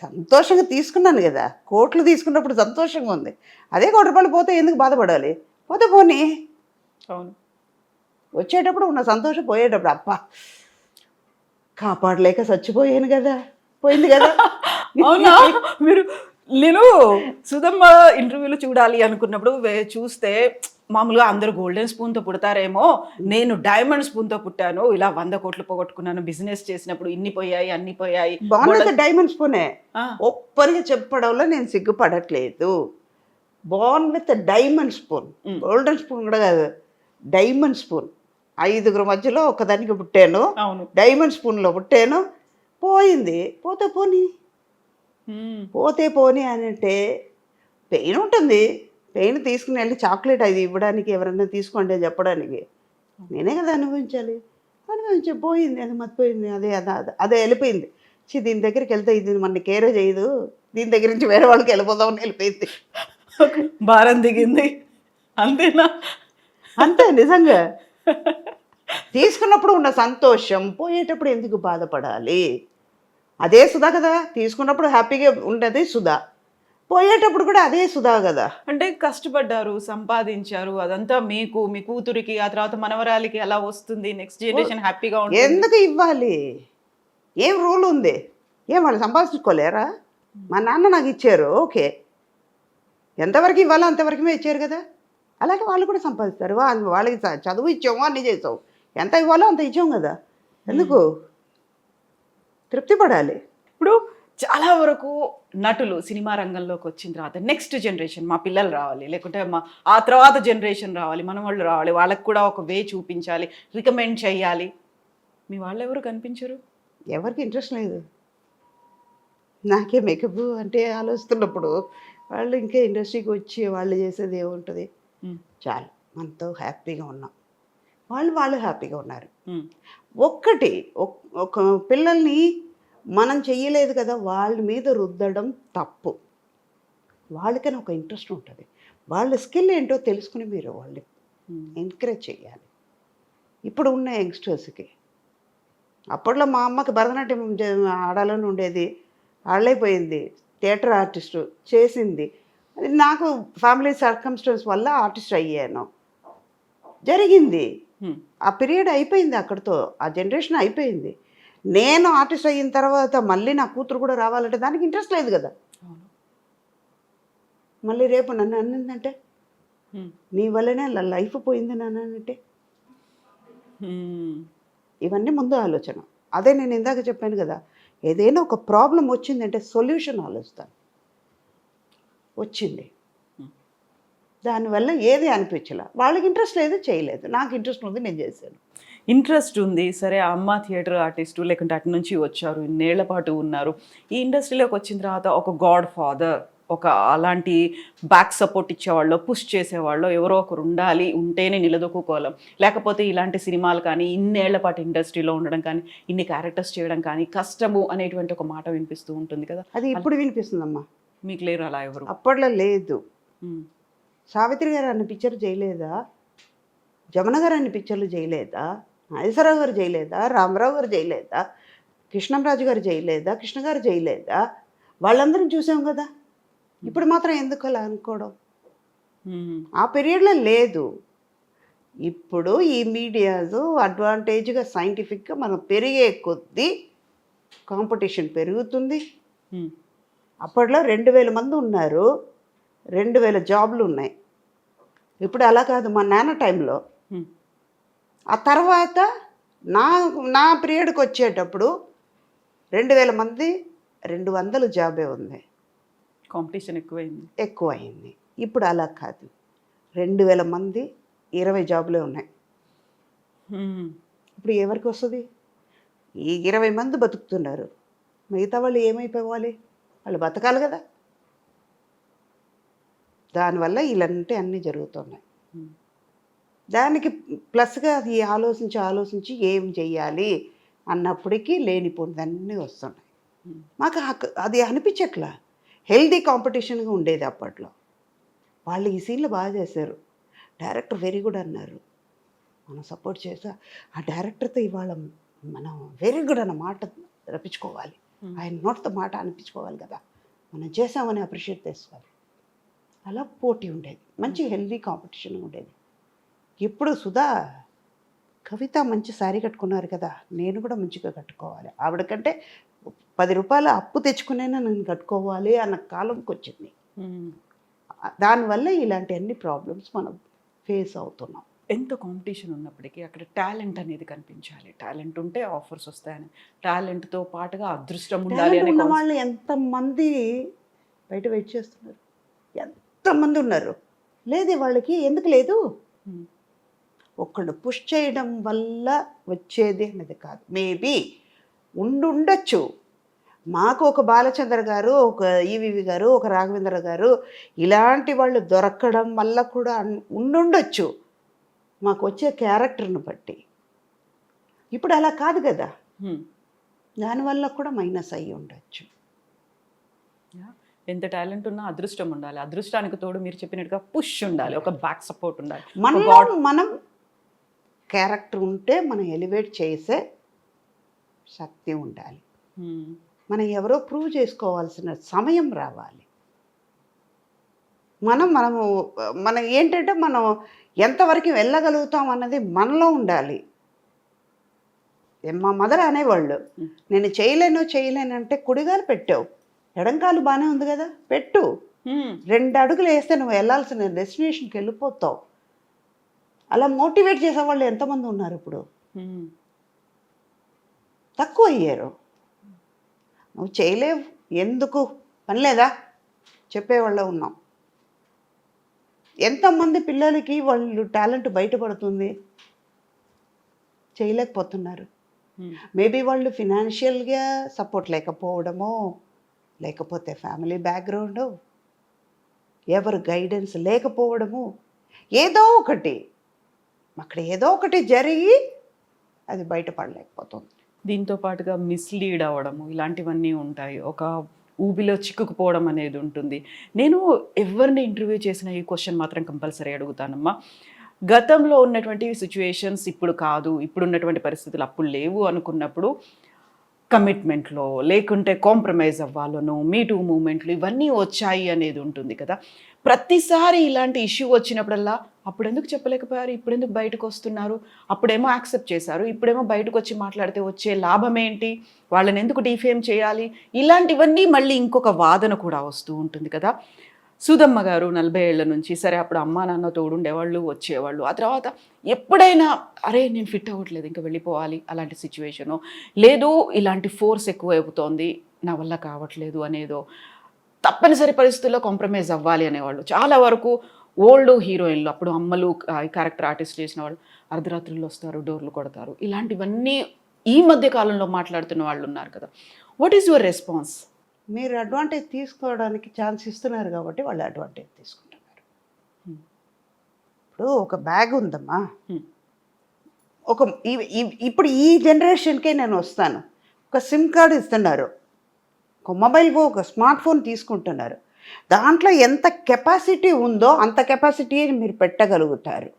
సంతోషంగా తీసుకున్నాను కదా, కోట్లు తీసుకున్నప్పుడు సంతోషంగా ఉంది, అదే 1 కోటి రూపాయలు పోతే ఎందుకు బాధపడాలి? పోతే పోనీ. అవును, వచ్చేటప్పుడు ఉన్న సంతోషం, పోయేటప్పుడు అబ్బా కాపాడలేక చచ్చిపోయాను కదా, పోయింది కదా. అవునా? మీరు నేను సుధమ్మ ఇంటర్వ్యూలో చూడాలి అనుకున్నప్పుడు చూస్తే మామూలుగా అందరూ గోల్డెన్ స్పూన్తో పుడతారేమో, నేను డైమండ్ స్పూన్తో పుట్టాను, ఇలా 100 కోట్లు పోగొట్టుకున్నాను, బిజినెస్ చేసినప్పుడు ఇన్ని పోయాయి అన్ని పోయాయి. బాగున్నది డైమండ్ స్పూనే, ఆ. ఒప్పరిగా చెప్పడంలో నేను సిగ్గుపడట్లేదు. Born with diamond spoon, golden spoon కూడా కాదు, డైమండ్ స్పూన్. 5 మధ్యలో ఒకదానికి పుట్టాను, అవును. డైమండ్ స్పూన్లో పుట్టాను. పోయింది, పోతే పోనీ, పోతే పోనీ అని అంటే పెయిన్ ఉంటుంది. పెయిన్ తీసుకుని వెళ్ళి చాక్లెట్ అది ఇవ్వడానికి, ఎవరైనా తీసుకోండి అని చెప్పడానికి నేనే కదా అనుభవించాలి. అనుభవించి పోయింది, అది మర్చిపోయింది, అదే అదే అదే వెళ్ళిపోయింది. దీని దగ్గరికి వెళ్తే ఇది మన కేరే చేయదు, దీని దగ్గర నుంచి వేరే వాళ్ళకి వెళ్ళిపోదామని వెళ్ళిపోయింది. భారం దిగింది, అంతేనా? అంతే నిజంగా. తీసుకున్నప్పుడు ఉన్న సంతోషం పోయేటప్పుడు ఎందుకు బాధపడాలి? అదే సుధా కదా, తీసుకున్నప్పుడు హ్యాపీగా ఉండేది సుధా, పోయేటప్పుడు కూడా అదే సుధా కదా. అంటే కష్టపడ్డారు, సంపాదించారు, అదంతా మీకు, మీ కూతురికి, ఆ తర్వాత మనవరాలికి అలా వస్తుంది, నెక్స్ట్ జనరేషన్ హ్యాపీగా ఉంటుంది. ఎందుకు ఇవ్వాలి? ఏం రూల్ ఉంది? ఏం వాళ్ళు సంపాదించుకోలేరా? మా నాన్న నాకు ఇచ్చారు, ఓకే, ఎంతవరకు ఇవ్వాలో అంతవరకే ఇచ్చారు కదా. అలాగే వాళ్ళు కూడా సంపాదిస్తారు. వాళ్ళకి చదువు ఇచ్చాము, అన్నీ చేసావు, ఎంత ఇవ్వాలో అంత ఇచ్చాము కదా. ఎందుకు? తృప్తి పడాలి. ఇప్పుడు చాలా వరకు నటులు సినిమా రంగంలోకి వచ్చిన తర్వాత నెక్స్ట్ జనరేషన్, మా పిల్లలు రావాలి, లేకుంటే ఆ తర్వాత జనరేషన్ రావాలి, మన వాళ్ళు రావాలి, వాళ్ళకి కూడా ఒక వే చూపించాలి, రికమెండ్ చేయాలి. మీ వాళ్ళు ఎవరు కనిపించరు? ఎవరికి ఇంట్రెస్ట్ లేదు. నాకే మేకప్ అంటే ఆలోచిస్తున్నప్పుడు వాళ్ళు ఇంకా ఇండస్ట్రీకి వచ్చి వాళ్ళు చేసేది ఏముంటుంది? చాలు, మనతో హ్యాపీగా ఉన్నాం, వాళ్ళు హ్యాపీగా ఉన్నారు. ఒక్కటి ఒక పిల్లల్ని మనం చెయ్యలేదు కదా వాళ్ళ మీద రుద్దడం తప్పు. వాళ్ళకైనా ఒక ఇంట్రెస్ట్ ఉంటుంది, వాళ్ళ స్కిల్ ఏంటో తెలుసుకుని మీరు వాళ్ళని ఎంకరేజ్ చేయాలి. ఇప్పుడు ఉన్న యంగ్స్టర్స్కి, అప్పట్లో మా అమ్మకి భరతనాట్యం ఆడాలని ఉండేది, ఆడలేకపోయింది, థియేటర్ ఆర్టిస్టు చేసింది. అది నాకు ఫ్యామిలీ సర్కమ్స్టెన్స్ వల్ల ఆర్టిస్ట్ అయ్యాను, జరిగింది. ఆ పీరియడ్ అయిపోయింది అక్కడితో, ఆ జనరేషన్ అయిపోయింది. నేను ఆర్టిస్ట్ అయిన తర్వాత మళ్ళీ నా కూతురు కూడా రావాలంటే దానికి ఇంట్రెస్ట్ లేదు కదా. మళ్ళీ రేపు నన్ను అన్నిందంటే నీ వల్లనే లైఫ్ పోయింది నన్ను అంటే, ఇవన్నీ ముందు ఆలోచన. అదే నేను ఇందాక చెప్పాను కదా, ఏదైనా ఒక ప్రాబ్లం వచ్చిందంటే సొల్యూషన్ ఆలోచిస్తాను. వచ్చింది, దానివల్ల ఏది అనిపించలే, వాళ్ళకి ఇంట్రెస్ట్ లేదు, చేయలేదు, నాకు ఇంట్రెస్ట్ ఉంది, నేను చేశాను. ఇంట్రెస్ట్ ఉంది, సరే ఆ అమ్మ థియేటర్ ఆర్టిస్టు, లేకుంటే అటు నుంచి వచ్చారు, ఇన్నేళ్ల పాటు ఉన్నారు, ఈ ఇండస్ట్రీలోకి వచ్చిన తర్వాత ఒక గాడ్ ఫాదర్, ఒక అలాంటి బ్యాక్ సపోర్ట్ ఇచ్చేవాళ్ళు, పుష్ చేసేవాళ్ళు ఎవరో ఒకరు ఉండాలి, ఉంటేనే నిలదొక్కుకోలేం, లేకపోతే ఇలాంటి సినిమాలు కానీ, ఇన్నేళ్ల పాటు ఇండస్ట్రీలో ఉండడం కానీ, ఇన్ని క్యారెక్టర్స్ చేయడం కానీ కష్టము అనేటువంటి ఒక మాట వినిపిస్తూ ఉంటుంది కదా. అది ఇప్పుడు వినిపిస్తుందమ్మా, మీకు లేరు అలా ఎవరు? అప్పట్లో లేదు. సావిత్రి గారు అన్ని పిక్చర్లు చేయలేదా? జమున గారు అన్ని పిక్చర్లు చేయలేదా? నాగేశ్వరరావు గారు చేయలేదా? రామారావు గారు చేయలేదా? కృష్ణంరాజు గారు చేయలేదా? కృష్ణ గారు చేయలేదా? వాళ్ళందరం చూసాం కదా. ఇప్పుడు మాత్రం ఎందుకు అలా అనుకోవడం? ఆ పీరియడ్లో లేదు. ఇప్పుడు ఈ మీడియాస్ అడ్వాంటేజ్గా సైంటిఫిక్గా మనం పెరిగే కొద్దీ కాంపిటీషన్ పెరుగుతుంది. అప్పట్లో 2000 మంది ఉన్నారు, 2000 జాబ్లు ఉన్నాయి. ఇప్పుడు అలా కాదు. మా నాన్న టైంలో, ఆ తర్వాత నా పీరియడ్కి వచ్చేటప్పుడు 2000 మంది 200 జాబే ఉంది. కాంపిటీషన్ ఎక్కువైంది. ఇప్పుడు అలా కాదు, 2000 మంది 20 జాబులే ఉన్నాయి. ఇప్పుడు ఎవరికి వస్తుంది? ఈ 20 మంది బతుకుతున్నారు, మిగతా వాళ్ళు ఏమైపోవాలి? వాళ్ళు బతకాలి కదా. దానివల్ల ఇలాంటి అన్నీ జరుగుతున్నాయి. దానికి ప్లస్గా అది ఆలోచించి ఏం చెయ్యాలి అన్నప్పటికీ లేనిపోయిందన్నీ వస్తున్నాయి. మాకు అది అనిపించట్లా. హెల్దీ కాంపిటీషన్గా ఉండేది అప్పట్లో. వాళ్ళు ఈ సీన్లు బాగా చేశారు, డైరెక్టర్ వెరీ గుడ్ అన్నారు, మనం సపోర్ట్ చేసా. ఆ డైరెక్టర్తో ఇవాళ మనం వెరీ గుడ్ అన్న మాట రప్పించుకోవాలి, ఆయన నోటితో మాట అనిపించుకోవాలి కదా, మనం చేసామని అప్రిషియేట్ చేసుకోవాలి. అలా పోటీ ఉండేది, మంచి హెల్దీ కాంపిటీషన్ ఉండేది. ఇప్పుడు సుధా, కవిత మంచి శారీ కట్టుకున్నారు కదా, నేను కూడా మంచిగా కట్టుకోవాలి, ఆవిడకంటే రూపాయలు అప్పు తెచ్చుకునైనా నేను కట్టుకోవాలి అన్న కాలంకి వచ్చింది. దానివల్ల ఇలాంటి అన్ని ప్రాబ్లమ్స్ మనం ఫేస్ అవుతున్నాం. ఎంత కాంపిటీషన్ ఉన్నప్పటికీ అక్కడ టాలెంట్ అనేది కనిపించాలి. టాలెంట్ ఉంటే ఆఫర్స్ వస్తాయని, టాలెంట్తో పాటుగా అదృష్టం ఉండాలి టాలెంట్ అనే ఉన్న వాళ్ళు ఎంతమంది బయట వెయిట్ చేస్తున్నారు, ఎంతమంది ఉన్నారు. లేదు వాళ్ళకి ఎందుకు లేదు, ఒక్కళ్ళు పుష్ చేయడం వల్ల వచ్చేది అనేది కాదు. మేబీ ఉండొచ్చు. మాకు ఒక బాలచంద్ర గారు, ఒక ఈవివి గారు, ఒక రాఘవేంద్ర గారు ఇలాంటి వాళ్ళు దొరకడం వల్ల కూడా ఉండొచ్చు మాకు వచ్చే క్యారెక్టర్ని బట్టి. ఇప్పుడు అలా కాదు కదా, దానివల్ల కూడా మైనస్ అయ్యి ఉండొచ్చు. ఎంత టాలెంట్ ఉన్నా అదృష్టం ఉండాలి. అదృష్టానికి తోడు మీరు చెప్పినట్టుగా పుష్ ఉండాలి, ఒక బ్యాక్ సపోర్ట్ ఉండాలి. మనం క్యారెక్టర్ ఉంటే మనం ఎలివేట్ చేసే శక్తి ఉండాలి. మనం ఎవరో ప్రూవ్ చేసుకోవాల్సిన సమయం రావాలి. మనం ఏంటంటే మనం ఎంతవరకు వెళ్ళగలుగుతాం అన్నది మనలో ఉండాలి. మా మదర్ అనేవాళ్ళు, నేను చేయలేను అంటే కుడిగాలు పెట్టావు, ఎడంకాలు బాగానే ఉంది కదా పెట్టు, 2 అడుగులు వేస్తే నువ్వు వెళ్ళాల్సిన డెస్టినేషన్కి వెళ్ళిపోతావు. అలా మోటివేట్ చేసేవాళ్ళు ఎంతమంది ఉన్నారు ఇప్పుడు, తక్కువ అయ్యారు. నువ్వు చేయలేవు, ఎందుకు పని లేదా చెప్పేవాళ్ళ ఉన్నాం. ఎంతమంది పిల్లలకి వాళ్ళు టాలెంట్ బయటపడుతుంది, చేయలేకపోతున్నారు. మేబీ వాళ్ళు ఫినాన్షియల్గా సపోర్ట్ లేకపోవడమో, లేకపోతే ఫ్యామిలీ బ్యాక్గ్రౌండు, ఎవరు గైడెన్స్ లేకపోవడము, ఏదో ఒకటి జరిగి అది బయటపడలేకపోతుంది. దీంతో పాటుగా మిస్లీడ్ అవ్వడము ఇలాంటివన్నీ ఉంటాయి. ఒక ఊబిలో చిక్కుకుపోవడం అనేది ఉంటుంది. నేను ఎవరిని ఇంటర్వ్యూ చేసిన ఈ క్వశ్చన్ మాత్రం కంపల్సరీ అడుగుతానమ్మా. గతంలో ఉన్నటువంటి సిచ్యువేషన్స్ ఇప్పుడు కాదు, ఇప్పుడున్నటువంటి పరిస్థితులు అప్పుడు లేవు అనుకున్నప్పుడు కమిట్మెంట్లో లేకుంటే కాంప్రమైజ్ అవ్వాలను, మీటూ మూమెంట్లు ఇవన్నీ వచ్చాయి అనేది ఉంటుంది కదా. ప్రతిసారి ఇలాంటి ఇష్యూ వచ్చినప్పుడల్లా అప్పుడు ఎందుకు చెప్పలేకపోయారు, ఇప్పుడు ఎందుకు బయటకు వస్తున్నారు, అప్పుడేమో యాక్సెప్ట్ చేశారు, ఇప్పుడేమో బయటకు వచ్చి మాట్లాడితే వచ్చే లాభం ఏంటి, వాళ్ళని ఎందుకు డిఫేమ్ చేయాలి, ఇలాంటివన్నీ మళ్ళీ ఇంకొక వాదన కూడా వస్తూ ఉంటుంది కదా. సుధమ్మ గారు 40 ఏళ్ల నుంచి సరే అప్పుడు అమ్మా నాన్న తోడుండేవాళ్ళు, వచ్చేవాళ్ళు. ఆ తర్వాత ఎప్పుడైనా అరే నేను ఫిట్ అవ్వట్లేదు ఇంకా వెళ్ళిపోవాలి అలాంటి సిచ్యువేషను, లేదు ఇలాంటి ఫోర్స్ ఎక్కువ అయిపోతుంది నా వల్ల కావట్లేదు అనేదో, తప్పనిసరి పరిస్థితుల్లో కాంప్రమైజ్ అవ్వాలి అనేవాళ్ళు. చాలా వరకు ఓల్డ్ హీరోయిన్లు, అప్పుడు అమ్మలు క్యారెక్టర్ ఆర్టిస్ట్ చేసిన వాళ్ళు అర్ధరాత్రుల్లో వస్తారు, డోర్లు కొడతారు, ఇలాంటివన్నీ ఈ మధ్య కాలంలో మాట్లాడుతున్న వాళ్ళు ఉన్నారు కదా. What is your response? మీరు అడ్వాంటేజ్ తీసుకోవడానికి ఛాన్స్ ఇస్తున్నారు కాబట్టి వాళ్ళు అడ్వాంటేజ్ తీసుకుంటున్నారు. ఇప్పుడు ఒక బ్యాగ్ ఉందమ్మా, ఇప్పుడు ఈ జనరేషన్కే నేను వస్తాను, ఒక సిమ్ కార్డు ఇస్తున్నారు, ఒక మొబైల్ ఫోన్, ఒక స్మార్ట్ ఫోన్ తీసుకుంటున్నారు. దాంట్లో ఎంత కెపాసిటీ ఉందో అంత కెపాసిటీ మీరు పెట్టగలుగుతారు.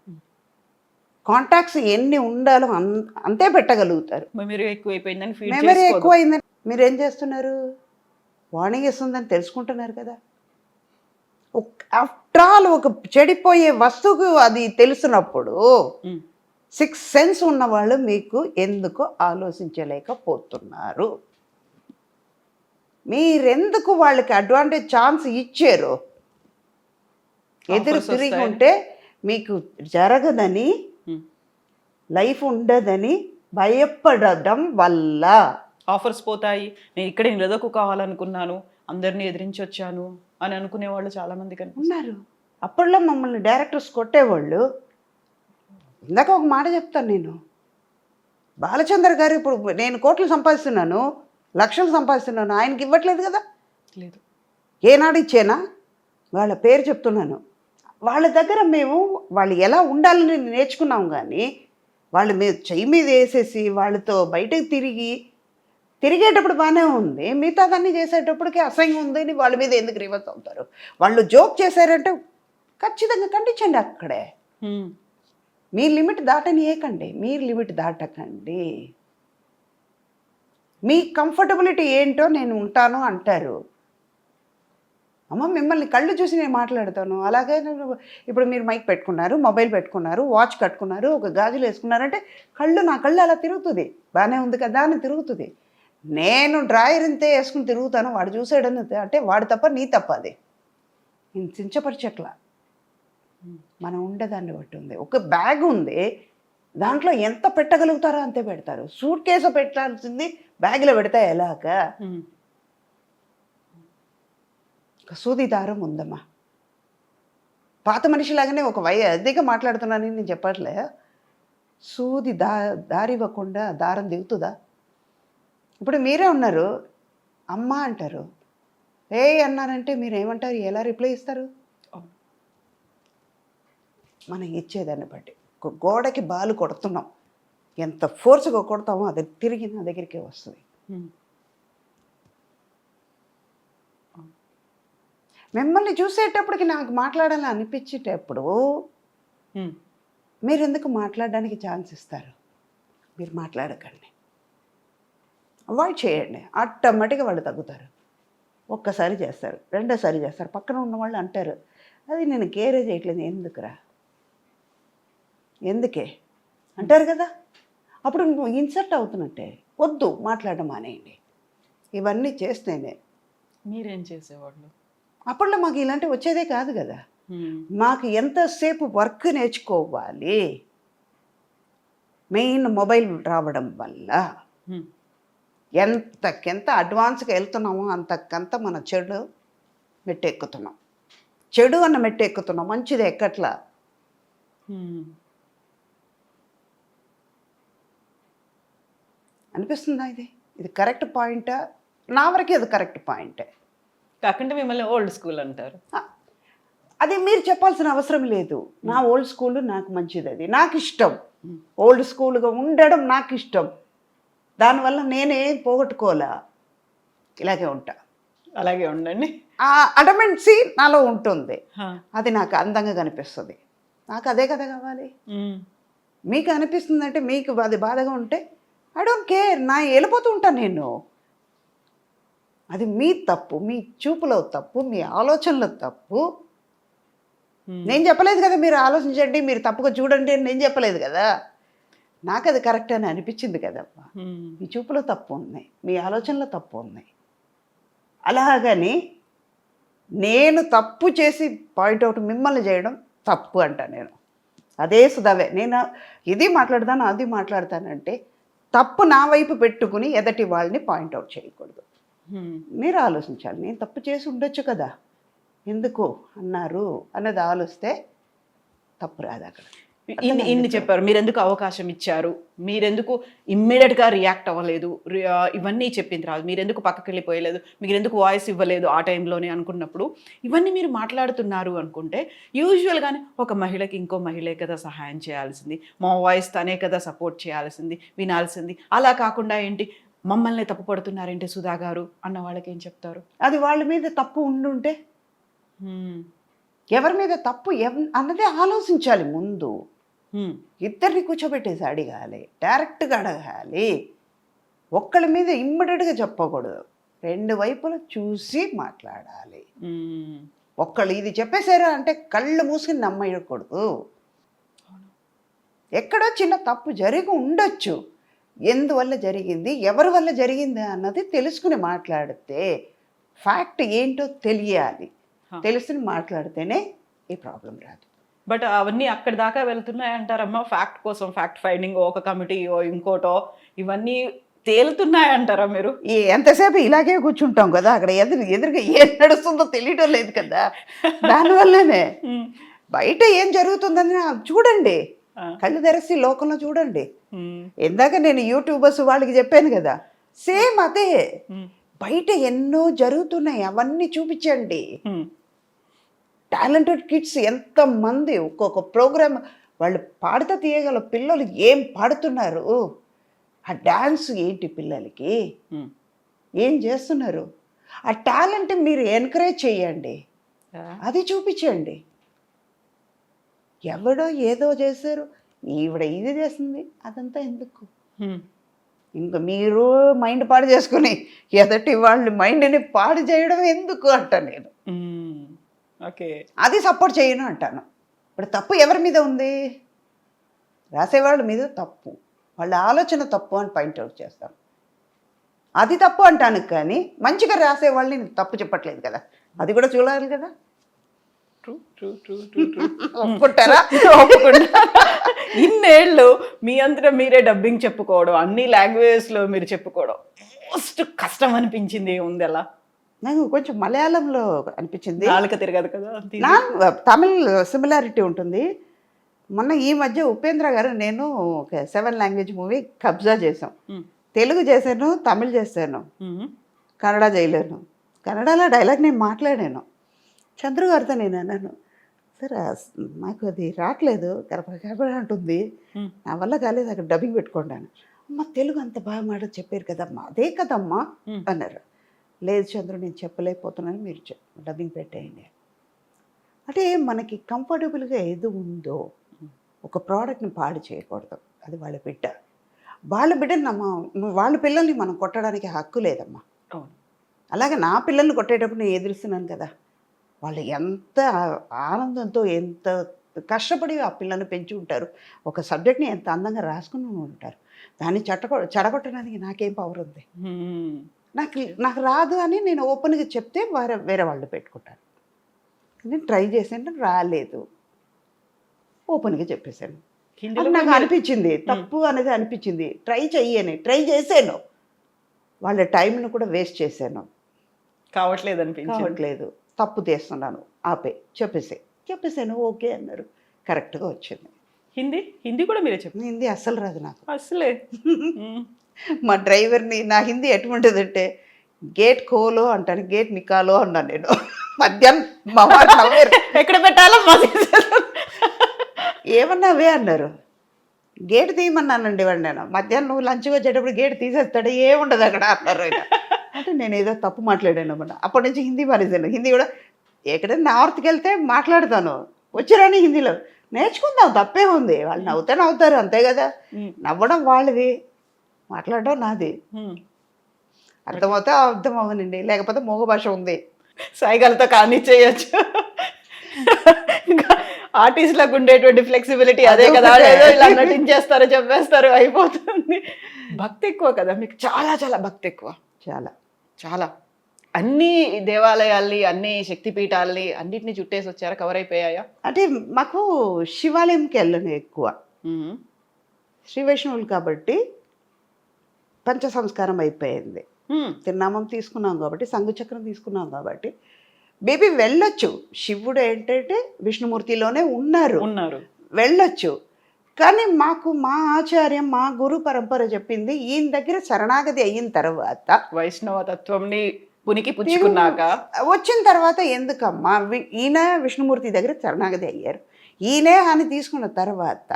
కాంటాక్ట్స్ ఎన్ని ఉండాలో అంతే పెట్టగలుగుతారు. మెమరీ ఎక్కువైపోయిందని, మెమరీ ఎక్కువైందని మీరు ఏం చేస్తున్నారు, వార్నింగ్ ఇస్తుందని తెలుసుకుంటున్నారు కదా. ఆఫ్టర్ ఆల్ ఒక చెడిపోయే వస్తువుకు అది తెలుసున్నప్పుడు 6 సెన్స్ ఉన్నవాళ్ళు మీకు ఎందుకు ఆలోచించలేకపోతున్నారు, మీరెందుకు వాళ్ళకి అడ్వాంటేజ్ ఛాన్స్ ఇచ్చారు. ఎదురు తిరిగి ఉంటే మీకు జరగదని, లైఫ్ ఉండదని భయపడడం వల్ల ఆఫర్స్ పోతాయి, నేను ఇక్కడే నిలదొక్కు కావాలనుకున్నాను, అందరినీ ఎదిరించి వచ్చాను అని అనుకునే వాళ్ళు చాలామంది ఉన్నారు. అప్పట్లో మమ్మల్ని డైరెక్టర్స్ కొట్టేవాళ్ళు. ఇందాక ఒక మాట చెప్తాను, నేను బాలచంద్ర గారు ఇప్పుడు నేను కోట్లు సంపాదిస్తున్నాను, లక్షలు సంపాదిస్తున్నాను, ఆయనకి ఇవ్వట్లేదు కదా. లేదు, ఏనాడు ఇచ్చేనా, వాళ్ళ పేరు చెప్తున్నాను. వాళ్ళ దగ్గర మేము వాళ్ళు ఎలా ఉండాలని నేర్చుకున్నాం, కానీ వాళ్ళు మీద చెయ్యి మీద వేసేసి వాళ్ళతో బయటకు తిరిగేటప్పుడు బాగానే ఉంది, మిగతాదన్నీ చేసేటప్పటికి అసహ్యం ఉంది అని వాళ్ళ మీద ఎందుకు రివర్స్ అవుతారు. వాళ్ళు జోక్ చేశారంటే ఖచ్చితంగా ఖండించండి. అక్కడే మీ లిమిట్ దాటనియకండి, మీరు లిమిట్ దాటకండి. మీ కంఫర్టబిలిటీ ఏంటో నేను ఉంటాను అంటారు. అమ్మ మిమ్మల్ని కళ్ళు చూసి నేను మాట్లాడతాను, అలాగే ఇప్పుడు మీరు మైక్ పెట్టుకున్నారు, మొబైల్ పెట్టుకున్నారు, వాచ్ కట్టుకున్నారు, ఒక గాజులు వేసుకున్నారంటే నా కళ్ళు అలా తిరుగుతుంది, బాగానే ఉంది కదా అని తిరుగుతుంది. నేను డ్రాయర్ ఇంతే వేసుకుని తిరుగుతాను, వాడు చూసాడని అంటే వాడు తప్ప నీ తప్ప అది. నేను చించపరిచట్లా, మనం ఉండేదాన్ని బట్టి ఉంది. ఒక బ్యాగ్ ఉంది, దాంట్లో ఎంత పెట్టగలుగుతారో అంతే పెడతారు. సూట్ కేసు పెట్టాల్సింది బ్యాగ్లో పెడతా ఎలాగా? సూది దారం ఉందమ్మా. పాత మనిషిలాగానే ఒక అదిగా మాట్లాడుతున్నానని నేను చెప్పట్లే. సూది దారి ఇవ్వకుండా దారం దిగుతుందా? ఇప్పుడు మీరే ఉన్నారు, అమ్మ అంటారు, ఏ అన్నారంటే మీరు ఏమంటారు, ఎలా రిప్లై ఇస్తారు? మనం ఇచ్చేదాన్ని బట్టి. ఒక గోడకి బాలు కొడుతున్నాం, ఎంత ఫోర్స్గా కొడతామో అది తిరిగి నా దగ్గరికే వస్తుంది. మిమ్మల్ని చూసేటప్పటికి నాకు మాట్లాడాలని అనిపించేటప్పుడు మీరు ఎందుకు మాట్లాడడానికి ఛాన్స్ ఇస్తారు? మీరు మాట్లాడకండి, అవాయిడ్ చేయండి. ఆటోమేటిక్గా వాళ్ళు తగ్గుతారు. ఒక్కసారి చేస్తారు, రెండోసారి చేస్తారు, పక్కన ఉన్న వాళ్ళు అంటారు, అది నేను కేరే చేయట్లేదు, ఎందుకురా, ఎందుకే అంటారు కదా. అప్పుడు నువ్వు ఇన్సర్ట్ అవుతున్నట్టే. వద్దు, మాట్లాడడం మానేయండి. ఇవన్నీ చేస్తేనే. మీరేం చేసేవాళ్ళు అప్పట్లో? మాకు ఇలాంటివి వచ్చేదే కాదు కదా. మాకు ఎంతసేపు వర్క్ నేర్చుకోవాలి, మెయిన్ మొబైల్ రావడం వల్ల ఎంతకెంత అడ్వాన్స్గా వెళ్తున్నామో అంతకంత మన చెడు మెట్టెక్కుతున్నాం. చెడు అన్న మెట్టెక్కుతున్నాం, మంచిది ఎక్కట్లా. అనిపిస్తుందా ఇది కరెక్ట్ పాయింటా? నా వరకే అది కరెక్ట్ పాయింటే. కాకుండా మిమ్మల్ని ఓల్డ్ స్కూల్ అంటారు. అది మీరు చెప్పాల్సిన అవసరం లేదు. నా ఓల్డ్ స్కూల్ నాకు మంచిది, అది నాకు ఇష్టం. ఓల్డ్ స్కూల్గా ఉండడం నాకు ఇష్టం. దానివల్ల నేనేం పోగొట్టుకోలే, ఇలాగే ఉంటా. అలాగే ఉండండి. ఆ అడమెంట్సీ నాలో ఉంటుంది, అది నాకు అందంగా కనిపిస్తుంది. నాకు అదే కదా కావాలి. మీకు అనిపిస్తుందంటే, మీకు అది బాధగా ఉంటే ఐ డోంట్ కేర్, నా వెళ్ళిపోతూ ఉంటాను నేను. అది మీ తప్పు, మీ చూపులో తప్పు, మీ ఆలోచనలో తప్పు. నేను చెప్పలేదు కదా మీరు ఆలోచించండి, మీరు తప్పుగా చూడండి అని నేను చెప్పలేదు కదా. నాకు అది కరెక్ట్ అని అనిపించింది కదమ్మా. మీ చూపులో తప్పు ఉంది, మీ ఆలోచనలో తప్పు ఉంది. అలాగని నేను తప్పు చేసి పాయింట్అవుట్ మిమ్మల్ని చేయడం తప్పు అంట నేను. అదే సుధావే, నేను ఇది మాట్లాడతాను అది మాట్లాడతానంటే తప్పు నా వైపు పెట్టుకుని ఎదటి వాళ్ళని పాయింట్అవుట్ చేయకూడదు. మీరు ఆలోచించాలి, నేను తప్పు చేసి ఉండొచ్చు కదా, ఎందుకు అన్నారు అన్నది ఆలోచిస్తే తప్పు రాదు అక్కడ. ఇన్ని చెప్పారు, మీరెందుకు అవకాశం ఇచ్చారు, మీరెందుకు ఇమ్మీడియట్గా రియాక్ట్ అవ్వలేదు, ఇవన్నీ చెప్పిన తర్వాత మీరెందుకు పక్కకి వెళ్ళిపోయలేదు, మీరెందుకు వాయిస్ ఇవ్వలేదు ఆ టైంలోనే అనుకున్నప్పుడు, ఇవన్నీ మీరు మాట్లాడుతున్నారు అనుకుంటే యూజువల్గానే ఒక మహిళకి ఇంకో మహిళే కదా సహాయం చేయాల్సింది, మా వాయిస్ తనే కదా సపోర్ట్ చేయాల్సింది, వినాల్సింది. అలా కాకుండా ఏంటి మమ్మల్ని తప్పు పడుతున్నారేంటి సుధా గారు అన్న వాళ్ళకి ఏం చెప్తారు? అది వాళ్ళ మీద తప్పు ఉండుంటే, ఎవరి మీద తప్పు అన్నదే ఆలోచించాలి ముందు. ఇద్దరిని కూర్చోబెట్టేసి అడగాలి, డైరెక్ట్గా అడగాలి. ఒక్కళ్ళ మీద ఇమ్మీడియట్గా చెప్పకూడదు, రెండు వైపులు చూసి మాట్లాడాలి. ఒక్కళ్ళు ఇది చెప్పేశారా అంటే కళ్ళు మూసుకుని నమ్మకూడదు. ఎక్కడో చిన్న తప్పు జరిగి ఉండొచ్చు, ఎందువల్ల జరిగింది, ఎవరి వల్ల జరిగింది అన్నది తెలుసుకుని మాట్లాడితే, ఫ్యాక్ట్ ఏంటో తెలియాలి, తెలుసుకుని మాట్లాడితేనే ఈ ప్రాబ్లం రాదు. బట్ అవన్నీ అక్కడి దాకా వెళ్తున్నాయి అంటారమ్మా, ఫ్యాక్ట్ కోసం, ఫ్యాక్ట్ ఫైండింగ్, ఒక కమిటీయో ఇంకోటో ఇవన్నీ తేలుతున్నాయంటారా మీరు? ఎంతసేపు ఇలాగే కూర్చుంటాం కదా, అక్కడ ఎదురుగా ఏం నడుస్తుందో తెలియటం లేదు కదా. దానివల్లనే బయట ఏం జరుగుతుందని చూడండి, కళ్ళు తెరసి లోకంలో చూడండి. ఇందాక నేను యూట్యూబర్స్ వాళ్ళకి చెప్పాను కదా, సేమ్ అదే. బయట ఎన్నో జరుగుతున్నాయి, అవన్నీ చూపించండి. టాలెంటెడ్ కిడ్స్ ఎంతమంది, ఒక్కొక్క ప్రోగ్రామ్ వాళ్ళు పాడుతూ తీయగల పిల్లలు ఏం పాడుతున్నారు, ఆ డ్యాన్స్ ఏంటి, పిల్లలకి ఏం చేస్తున్నారు, ఆ టాలెంట్ మీరు ఎంకరేజ్ చేయండి, అది చూపించండి. ఎవడో ఏదో చేశారు, ఈవిడ ఇది చేసింది, అదంతా ఎందుకు? ఇంకా మీరు మైండ్ పాడు చేసుకుని ఎదటి వాళ్ళ మైండ్ని పాడు చేయడం ఎందుకు అంట నేను. ఓకే, అది సపోర్ట్ చేయను అంటాను. ఇప్పుడు తప్పు ఎవరి మీద ఉంది? రాసేవాళ్ళ మీద తప్పు, వాళ్ళ ఆలోచన తప్పు అని పాయింట్అవుట్ చేస్తాను. అది తప్పు అంటాను, కానీ మంచిగా రాసే వాళ్ళని నేను తప్పు చెప్పట్లేదు కదా, అది కూడా చూడాలి కదా. True true true true true. ఒప్పుకుంటారా? ఒప్పుకుంటా. ఇన్నేళ్ళు మీ అంతటా మీరే డబ్బింగ్ చెప్పుకోవడం, అన్ని లాంగ్వేజెస్ లో మీరు చెప్పుకోవడం మోస్ట్ కష్టం అనిపించింది ఉంది అలా? నాకు కొంచెం మలయాళంలో అనిపించింది, నాలుక తిరగదు కదా. తమిళ్ సిమిలారిటీ ఉంటుంది. మొన్న ఈ మధ్య ఉపేంద్ర గారు నేను ఒక 7 లాంగ్వేజ్ మూవీ కబ్జా చేసాం. తెలుగు చేశాను, తమిళ్ చేశాను, కన్నడ చేయలేను. కన్నడలో డైలాగ్ నేను మాట్లాడాను. చంద్రు గారితో నేను అన్నాను, సార్ నాకు అది రావట్లేదు, కరపడ అంటుంది, నా వల్ల కాలేదు, అక్కడ డబ్బింగ్ పెట్టుకున్నాను. అమ్మ తెలుగు అంత బాగా మాట చెప్పారు కదమ్మా, అదే కదమ్మా అన్నారు. లేదు చంద్రు నేను చెప్పలేకపోతున్నాను, మీరు డబ్బింగ్ పెట్టేయండి. అంటే మనకి కంఫర్టబుల్గా ఏది ఉందో ఒక ప్రోడక్ట్ని పాడు చేయకూడదు, అది వాళ్ళ బిడ్డ. వాళ్ళ బిడ్డని వాళ్ళ పిల్లల్ని మనం కొట్టడానికి హక్కు లేదమ్మా. అలాగే నా పిల్లల్ని కొట్టేటప్పుడు నేను ఎదురుస్తున్నాను కదా, వాళ్ళు ఎంత ఆనందంతో ఎంత కష్టపడి ఆ పిల్లల్ని పెంచి ఉంటారు, ఒక సబ్జెక్ట్ని ఎంత అందంగా రాసుకుని ఉంటారు, దాన్ని చెడగొట్టడానికి నాకేం పవర్ ఉంది? నాకు రాదు అని నేను ఓపెన్గా చెప్తే వేరే వాళ్ళు పెట్టుకుంటారు. నేను ట్రై చేసాను, రాలేదు, ఓపెన్గా చెప్పేశాను. అది నాకు అనిపించింది తప్పు అనేది అనిపించింది, ట్రై చేశాను, వాళ్ళ టైంను కూడా వేస్ట్ చేశాను, కావట్లేదు, తప్పు తీస్తున్నాను, చెప్పేసాను, ఓకే అన్నారు, కరెక్ట్గా వచ్చింది. హిందీ కూడా మీరే చెప్పండి. హిందీ అస్సలు రాదు నాకు అసలే. మా డ్రైవర్ని నా హిందీ ఎటువంటిదంటే గేట్ ఖోలో అంటాను, గేట్ నికాలో అన్నాను నేను. మధ్యాహ్నం మా వారు నవ్వారు, ఎక్కడ పెట్టాలో ఏమన్నావే అన్నారు. గేట్ తీయమన్నానండి వాడు, నేను మధ్యాహ్నం నువ్వు లంచ్కి వచ్చేటప్పుడు గేట్ తీసేస్తాడు, ఏముండదు అక్కడ అన్నారు ఆయన. అంటే నేను ఏదో తప్పు మాట్లాడాను అన్నమాట. అప్పటి నుంచి హిందీ మానేశాను. హిందీ కూడా ఎక్కడైనా నార్త్కి వెళ్తే మాట్లాడతాను, వచ్చిరాని హిందీలో నేర్చుకుందాం, తప్పే ఉంది, వాళ్ళు నవ్వుతారు అంతే కదా, నవ్వడం వాళ్ళది, మాట్లాడడం నాది. అర్థమవుతే అర్థం అవ్వనండి, లేకపోతే మూగ భాష ఉంది, సైగలతో కానిచ్చేయచ్చు. ఇంకా ఆర్టిస్ట్లకు ఉండేటువంటి ఫ్లెక్సిబిలిటీ అదే కదా, ఏదో ఇలా నటించేస్తారు, చెప్పేస్తారు, అయిపోతుంది. భక్తి ఎక్కువ కదా మీకు, చాలా చాలా భక్తి ఎక్కువ, చాలా చాలా. అన్ని దేవాలయాల్ని, అన్ని శక్తిపీఠాలని అన్నిటిని చుట్టేసి వచ్చారా, కవర్ అయిపోయాయా? అంటే మాకు శివాలయంకి వెళ్ళను ఎక్కువ, శ్రీ వైష్ణవులు కాబట్టి పంచ సంస్కారం అయిపోయింది, తిరునామం తీసుకున్నాం కాబట్టి, సంఘచక్రం తీసుకున్నాం కాబట్టి బేబీ వెళ్ళొచ్చు. శివుడు ఏంటంటే విష్ణుమూర్తిలోనే ఉన్నారు, వెళ్ళొచ్చు. కానీ మాకు మా ఆచార్యం, మా గురు పరంపర చెప్పింది, ఈయన దగ్గర శరణాగతి అయిన తర్వాత, వైష్ణవ తత్వంని పునికి పుచ్చుకున్నాక వచ్చిన తర్వాత ఎందుకమ్మా ఈయన విష్ణుమూర్తి దగ్గర శరణాగతి అయ్యారు, ఈయనే అని తీసుకున్న తర్వాత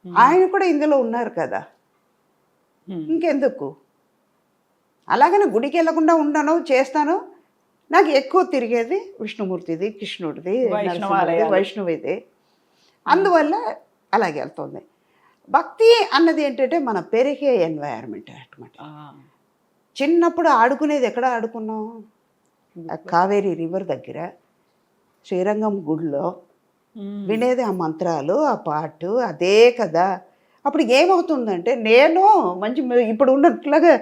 ఆయన కూడా ఇందులో ఉన్నారు కదా, ఇంకెందుకు? అలాగనే గుడికి వెళ్ళకుండా ఉండను, చేస్తాను. నాకు ఎక్కువ తిరిగేది విష్ణుమూర్తిది, కృష్ణుడిది, వైష్ణవిది, అందువల్ల అలాగే వెళ్తుంది. భక్తి అన్నది ఏంటంటే మన పెరిగే ఎన్వైరన్మెంట్ అన్నమాట. చిన్నప్పుడు ఆడుకునేది ఎక్కడ ఆడుకున్నాం? కావేరీ రివర్ దగ్గర, శ్రీరంగం గుడిలో వినేది ఆ మంత్రాలు, ఆ పాటు అదే కదా. అప్పుడు ఏమవుతుందంటే నేను మంచి ఇప్పుడు ఉన్నట్లుగా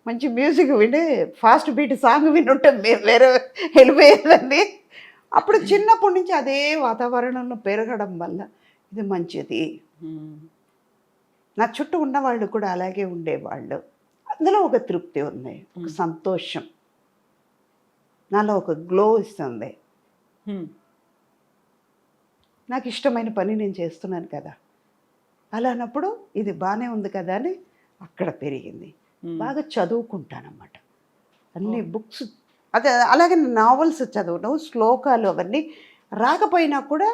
మంచి మ్యూజిక్ విని ఫాస్ట్ బీట్ సాంగ్ వినుంటే వేరే వెళ్ళిపోయేదండి. అప్పుడు చిన్నప్పటి నుంచి అదే వాతావరణంలో పెరగడం వల్ల ఇది మంచిది. నా చుట్టూ ఉన్నవాళ్ళు కూడా అలాగే ఉండేవాళ్ళు. అందులో ఒక తృప్తి ఉంది, ఒక సంతోషం, నాలో ఒక గ్లో ఇస్తుంది. నాకు ఇష్టమైన పని నేను చేస్తున్నాను కదా, అలా అన్నప్పుడు ఇది బాగానే ఉంది కదా అని అక్కడ పెరిగింది. బాగా చదువుకుంటానన్నమాట, అన్ని బుక్స్, అదే అలాగే నావెల్స్ చదవడం, శ్లోకాలు అవన్నీ రాకపోయినా కూడా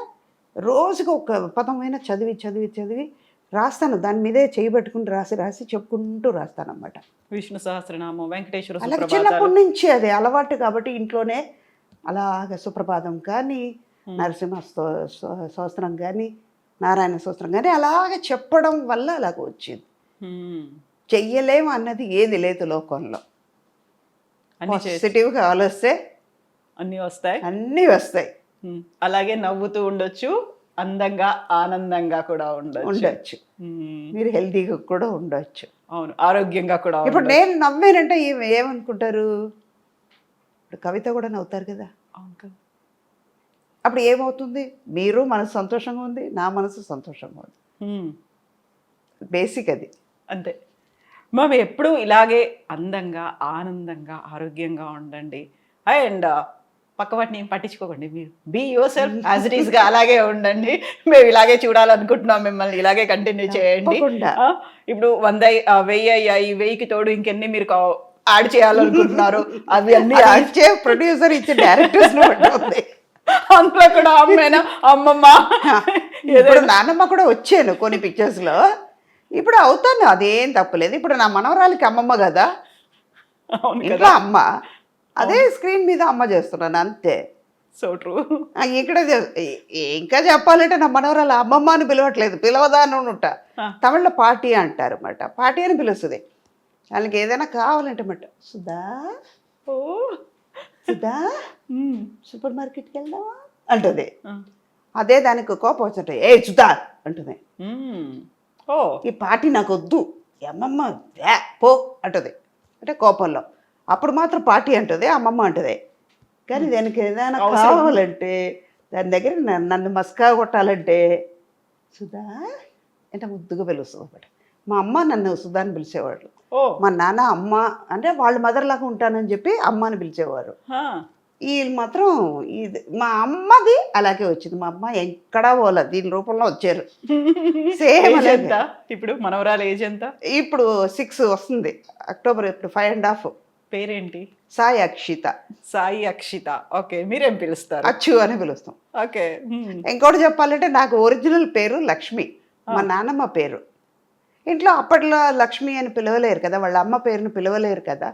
రోజుకు ఒక పదమైన చదివి రాస్తాను. దాని మీదే చేయబెట్టుకుని రాసి చెప్పుకుంటూ రాస్తానన్నమాట. విష్ణు సహస్రనామం, వెంకటేశ్వర, అలాగే చిన్నప్పటి నుంచి అది అలవాటు కాబట్టి ఇంట్లోనే అలాగ సుప్రభాతం కానీ, నరసింహ స్తోత్రం కానీ, నారాయణ స్తోత్రం కానీ అలాగే చెప్పడం వల్ల అలాగ వచ్చింది. చెయ్యలేము అన్నది ఏది లేదు లోకంలో. పాజిటివ్గా ఆలోచిస్తే అన్నీ వస్తాయి. అలాగే నవ్వుతూ ఉండొచ్చు, అందంగా ఆనందంగా కూడా ఉండొచ్చు. మీరు హెల్తీగా కూడా ఉండొచ్చు. అవును, ఆరోగ్యంగా కూడా ఇప్పుడు ఉండొచ్చు. నేను నవ్వానంటే ఏమనుకుంటారు? ఇప్పుడు కవిత కూడా నవ్వుతారు కదా. అవును కదా. అప్పుడు ఏమవుతుంది? మీరు మనసు సంతోషంగా ఉంది, నా మనసు సంతోషంగా ఉంది. బేసిక్ అది. అంతే. మేము ఎప్పుడూ ఇలాగే అందంగా, ఆనందంగా, ఆరోగ్యంగా ఉండండి. అండ్ పక్కవాటిని ఏం పట్టించుకోకండి. మీరు be yourself as it ఈస్గా అలాగే ఉండండి. మేము ఇలాగే చూడాలనుకుంటున్నాం, మిమ్మల్ని ఇలాగే కంటిన్యూ చేయండి. తప్పకుండా. ఇప్పుడు 100 1000 అయ్యాయి, 1000కి తోడు ఇంకెన్ని మీరు యాడ్ చేయాలనుకుంటున్నారు అవి అన్ని అది ఇచ్చే ప్రొడ్యూసర్ ఇచ్చే డైరెక్టర్స్ ఉంటుంది. అందులో కూడా అమ్మేనా అమ్మమ్మ ఇప్పుడు నాన్నమ్మ కూడా వచ్చాను కొన్ని పిక్చర్స్ లో. ఇప్పుడు అవుతాను, అదేం తప్పలేదు. ఇప్పుడు నా మనవరాలకి అమ్మమ్మ కదా, అవును ఇంట్లో కదా. అమ్మ, అదే స్క్రీన్ మీద అమ్మ చేస్తున్నాను అంతే. So true. ఇక్కడ ఇంకా చెప్పాలంటే నా మనవరాలు అమ్మమ్మ అని పిలవట్లేదు, పిలవదా అని ఉంటా. తమిళ్లో పార్టీ అంటారు అన్నమాట, పార్టీ అని పిలుస్తుంది. వాళ్ళకి ఏదైనా కావాలంటే అన్నమాట, సుధా ఓ సుధా సూపర్ మార్కెట్కి వెళ్దామా అంటుంది. అదే దానికి కోపం వచ్చినట్టు, ఏ సుధా అంటుంది. ఓ ఈ పార్టీ నాకు వద్దు, అమ్మమ్మ పో అంటుంది అంటే కోపంలో. అప్పుడు మాత్రం పార్టీ అంటుంది, అమ్మమ్మ అంటుంది. కానీ దానికి ఏదైనా కావాలంటే, దాని దగ్గర నన్ను మస్కా కొట్టాలంటే సుధా అంటే ముద్దుగా పిలుస్తుంది అన్నమాట. మా అమ్మ నన్ను సుధా అని పిలిచేవాళ్ళు. ఓ మా నాన్న అమ్మ అంటే వాళ్ళ మదర్ లాగా ఉంటానని చెప్పి అమ్మ అని పిలిచేవారు. వీళ్ళు మాత్రం ఇది మా అమ్మది అలాగే వచ్చింది. మా అమ్మ ఎక్కడా పోలే, దీని రూపంలో వచ్చారు. సేమ్ ఏజ్ ఎంత ఇప్పుడు? మనవరాలు ఏజ్ ఎంత? ఇప్పుడు 6 వస్తుంది అక్టోబర్. ఇప్పుడు 5.5. పేరేంటి? సాయి అక్షిత. సాయి అక్షిత. ఓకే, మీరేం పిలుస్తారు? అచ్చు అని పిలుస్తాం. ఓకే. ఇంకోటి చెప్పాలంటే నాకు ఒరిజినల్ పేరు లక్ష్మి, మా నాన్నమ్మ పేరు. ఇంట్లో అప్పట్లో లక్ష్మి అని పిలవలేరు కదా, వాళ్ళ అమ్మ పేరుని పిలవలేరు కదా.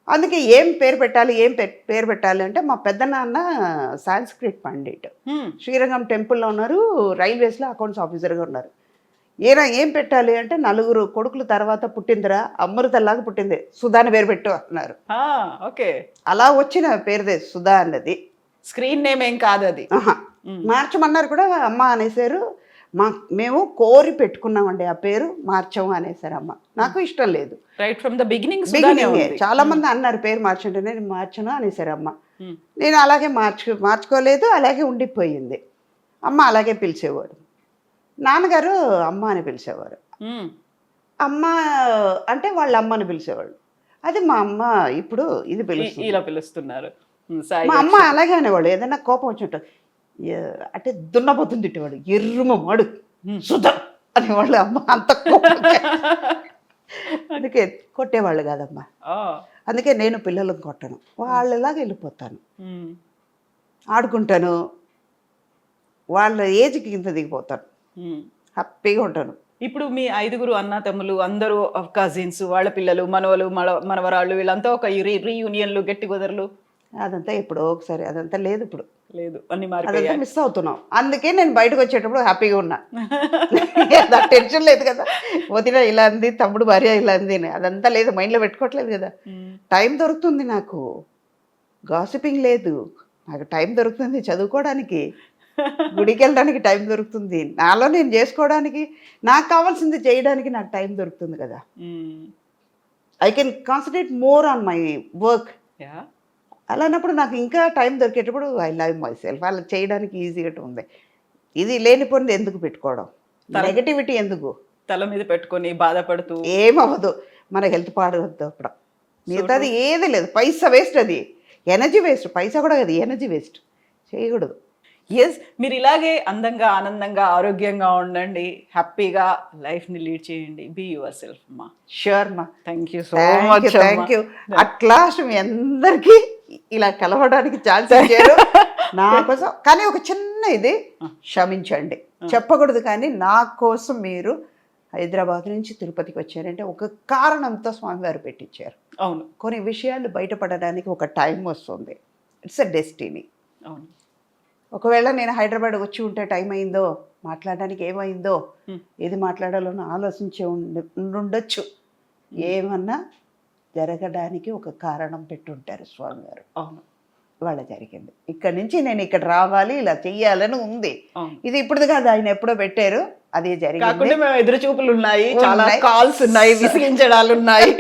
అందుకే ఏం పేరు పెట్టాలి, పేరు పెట్టాలి అంటే మా పెద్దనాన్న సాంస్క్రిట్ పండిట్, శ్రీరంగం టెంపుల్లో ఉన్నారు, రైల్వేస్లో అకౌంట్స్ ఆఫీసర్గా ఉన్నారు. ఏం పెట్టాలి అంటే 4 కొడుకుల తర్వాత పుట్టిందిరా, అమృతలాగా పుట్టింది, సుధా అని పేరు పెట్టు అన్నారు. ఓకే, అలా వచ్చిన పేరుదే సుధా అన్నది. స్క్రీన్ నేమ్ ఏం కాదు అది. మార్చమన్నారు కూడా, అమ్మ అనేసారు. మేము కోరి పెట్టుకున్నామండి ఆ పేరు, మార్చము అనేసారు అమ్మ. నాకు ఇష్టం లేదు. రైట్ ఫ్రమ్ ద బిగినింగ్ చాలా మంది అన్నారు పేరు మార్చండి, నేను మార్చను అనేసారు అమ్మ. నేను అలాగే మార్చుకోలేదు, అలాగే ఉండిపోయింది. అమ్మ అలాగే పిలిచేవారు. నాన్నగారు అమ్మ అని పిలిచేవారు. అమ్మ అంటే వాళ్ళ అమ్మని పిలిచేవాళ్ళు. అది మా అమ్మ ఇప్పుడు ఇది ఇలా పిలుస్తున్నారు. మా అమ్మ అలాగే అనేవాడు. ఏదైనా కోపం వచ్చినట్టు అంటే దున్నపోతుంది తిట్టేవాడు, ఎర్రుమాడు సుధా అనేవాళ్ళు. అమ్మ అంత కోపం. అందుకే కొట్టేవాళ్ళు కాదమ్మా. అందుకే నేను పిల్లలను కొట్టను, వాళ్ళలాగా వెళ్ళిపోతాను, ఆడుకుంటాను, వాళ్ళ ఏజ్కి కింద దిగిపోతాను, హ్యాపీగా ఉంటాను. ఇప్పుడు మీ 5 అన్న తమ్ములు అందరూ కజిన్స్, వాళ్ళ పిల్లలు, మనవలు, మనవరాళ్ళు, వీళ్ళంతా ఒక రీయూనియన్లు, గెట్ టుగెదర్లు, అదంతా ఎప్పుడో ఒకసారి, అదంతా లేదు ఇప్పుడు. లేదు, అన్ని మారి అదంతా మిస్ అవుతున్నాం. అందుకే నేను బయటకు వచ్చేటప్పుడు హ్యాపీగా ఉన్నా. టెన్షన్ లేదు కదా, వదిన ఇలా అంది, తమ్ముడు భార్య ఇలా అంది, అదంతా లేదు, మైండ్లో పెట్టుకోవట్లేదు కదా. టైం దొరుకుతుంది నాకు, గాసిపింగ్ లేదు, నాకు టైం దొరుకుతుంది చదువుకోవడానికి, గుడికి వెళ్ళడానికి టైం దొరుకుతుంది, నాలో నేను చేసుకోవడానికి, నాకు కావాల్సింది చేయడానికి నాకు టైం దొరుకుతుంది కదా. I can concentrate more on my work. అలాన్నప్పుడు నాకు ఇంకా టైం దొరికేటప్పుడు ఐ లవ్ మై సెల్ఫ్. అలా చేయడానికి ఈజీగా ఉంది. ఇది లేనిపోయింది ఎందుకు పెట్టుకోవడం, నెగటివిటీ ఎందుకు తల మీద పెట్టుకొని బాధపడుతూ ఏమవ్వదు. మన హెల్త్ పాడవద్దు అప్పుడు, మిగతాది ఏది లేదు. పైసా వేస్ట్, అది ఎనర్జీ వేస్ట్. పైసా కూడా అది ఎనర్జీ వేస్ట్, చేయకూడదు. ఎస్, మీరు ఇలాగే అందంగా, ఆనందంగా, ఆరోగ్యంగా ఉండండి, హ్యాపీగా లైఫ్ని లీడ్ చేయండి. బీ యువర్ సెల్ఫ్ అమ్మా. షూర్ మా. Thank you so much. Thank you. At last మీ అందరికీ ఇలా కలవడానికి ఛాన్స్ ఇచ్చారు నా కోసం. కానీ ఒక చిన్న ఇది క్షమించండి, చెప్పకూడదు, కానీ నా కోసం మీరు హైదరాబాద్ నుంచి తిరుపతికి వచ్చారంటే ఒక కారణంతో స్వామివారు పెట్టించారు. అవును, కొన్ని విషయాలు బయటపడడానికి ఒక టైం వస్తుంది. It's a destiny. అవును. ఒకవేళ నేను హైదరాబాద్ వచ్చి ఉంటే టైం అయిందో, మాట్లాడడానికి ఏమైందో, ఏది మాట్లాడాలో ఆలోచించే ఉండొచ్చు. ఏమన్నా జరగడానికి ఒక కారణం పెట్టుంటారు స్వామివారు. అవును. వాళ్ళ జరిగింది. ఇక్కడ నుంచి నేను ఇక్కడ రావాలి, ఇలా చెయ్యాలని ఉంది. అవును. ఇది ఇప్పుడు కాదు, ఆయన ఎప్పుడో పెట్టారు, అదే జరిగింది. కాకుండా మేము ఎదురు చూపులు ఉన్నాయి, చాలా ఉన్నాయి. కాల్స్ ఉన్నాయి, విసిగించడాలు ఉన్నాయి.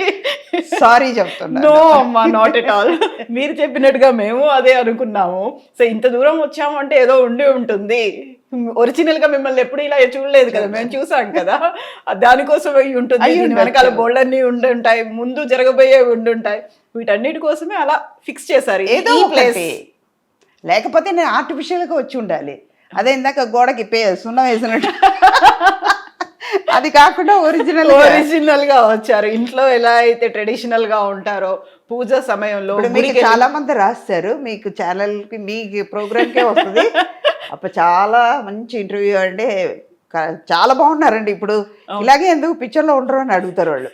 సారీ చెప్తున్నా. నో అమ్మా, నాట్ ఎట్ ఆల్. మీరు చెప్పినట్టుగా మేము అదే అనుకున్నాము. సో ఇంత దూరం వచ్చాము అంటే ఏదో ఉండి ఉంటుంది. ఒరిజినల్ గా మిమ్మల్ని ఎప్పుడు ఇలా చూడలేదు కదా, మేము చూసాం కదా, దానికోసం అయి ఉంటుంది. అయ్యి దీని వెనకాల బోల్డన్ని ఉండి ఉంటాయి, ముందు జరగబోయే ఉండి ఉంటాయి. వీటన్నిటి కోసమే అలా ఫిక్స్ చేశారు ఏదో ఈ ప్లేస్. ఒకటి. లేకపోతే నేను ఆర్టిఫిషియల్గా వచ్చి ఉండాలి. అదే ఇందాక గోడకి సున్నం వేసినట్టు అది కాకుండా ఒరిజినల్ గా వచ్చారు. ఇంట్లో ఎలా అయితే ట్రెడిషనల్ గా ఉంటారో పూజ సమయంలో మీకు చాలా మంది రాస్తారు, మీకు ఛానల్ కి మీ ప్రోగ్రామ్ కే వస్తుంది. అప్పుడు చాలా మంచి ఇంటర్వ్యూ అండి, చాలా బాగున్నారండి. ఇప్పుడు ఇలాగే ఎందుకు పిక్చర్ లో ఉండరు అని అడుగుతారు వాళ్ళు.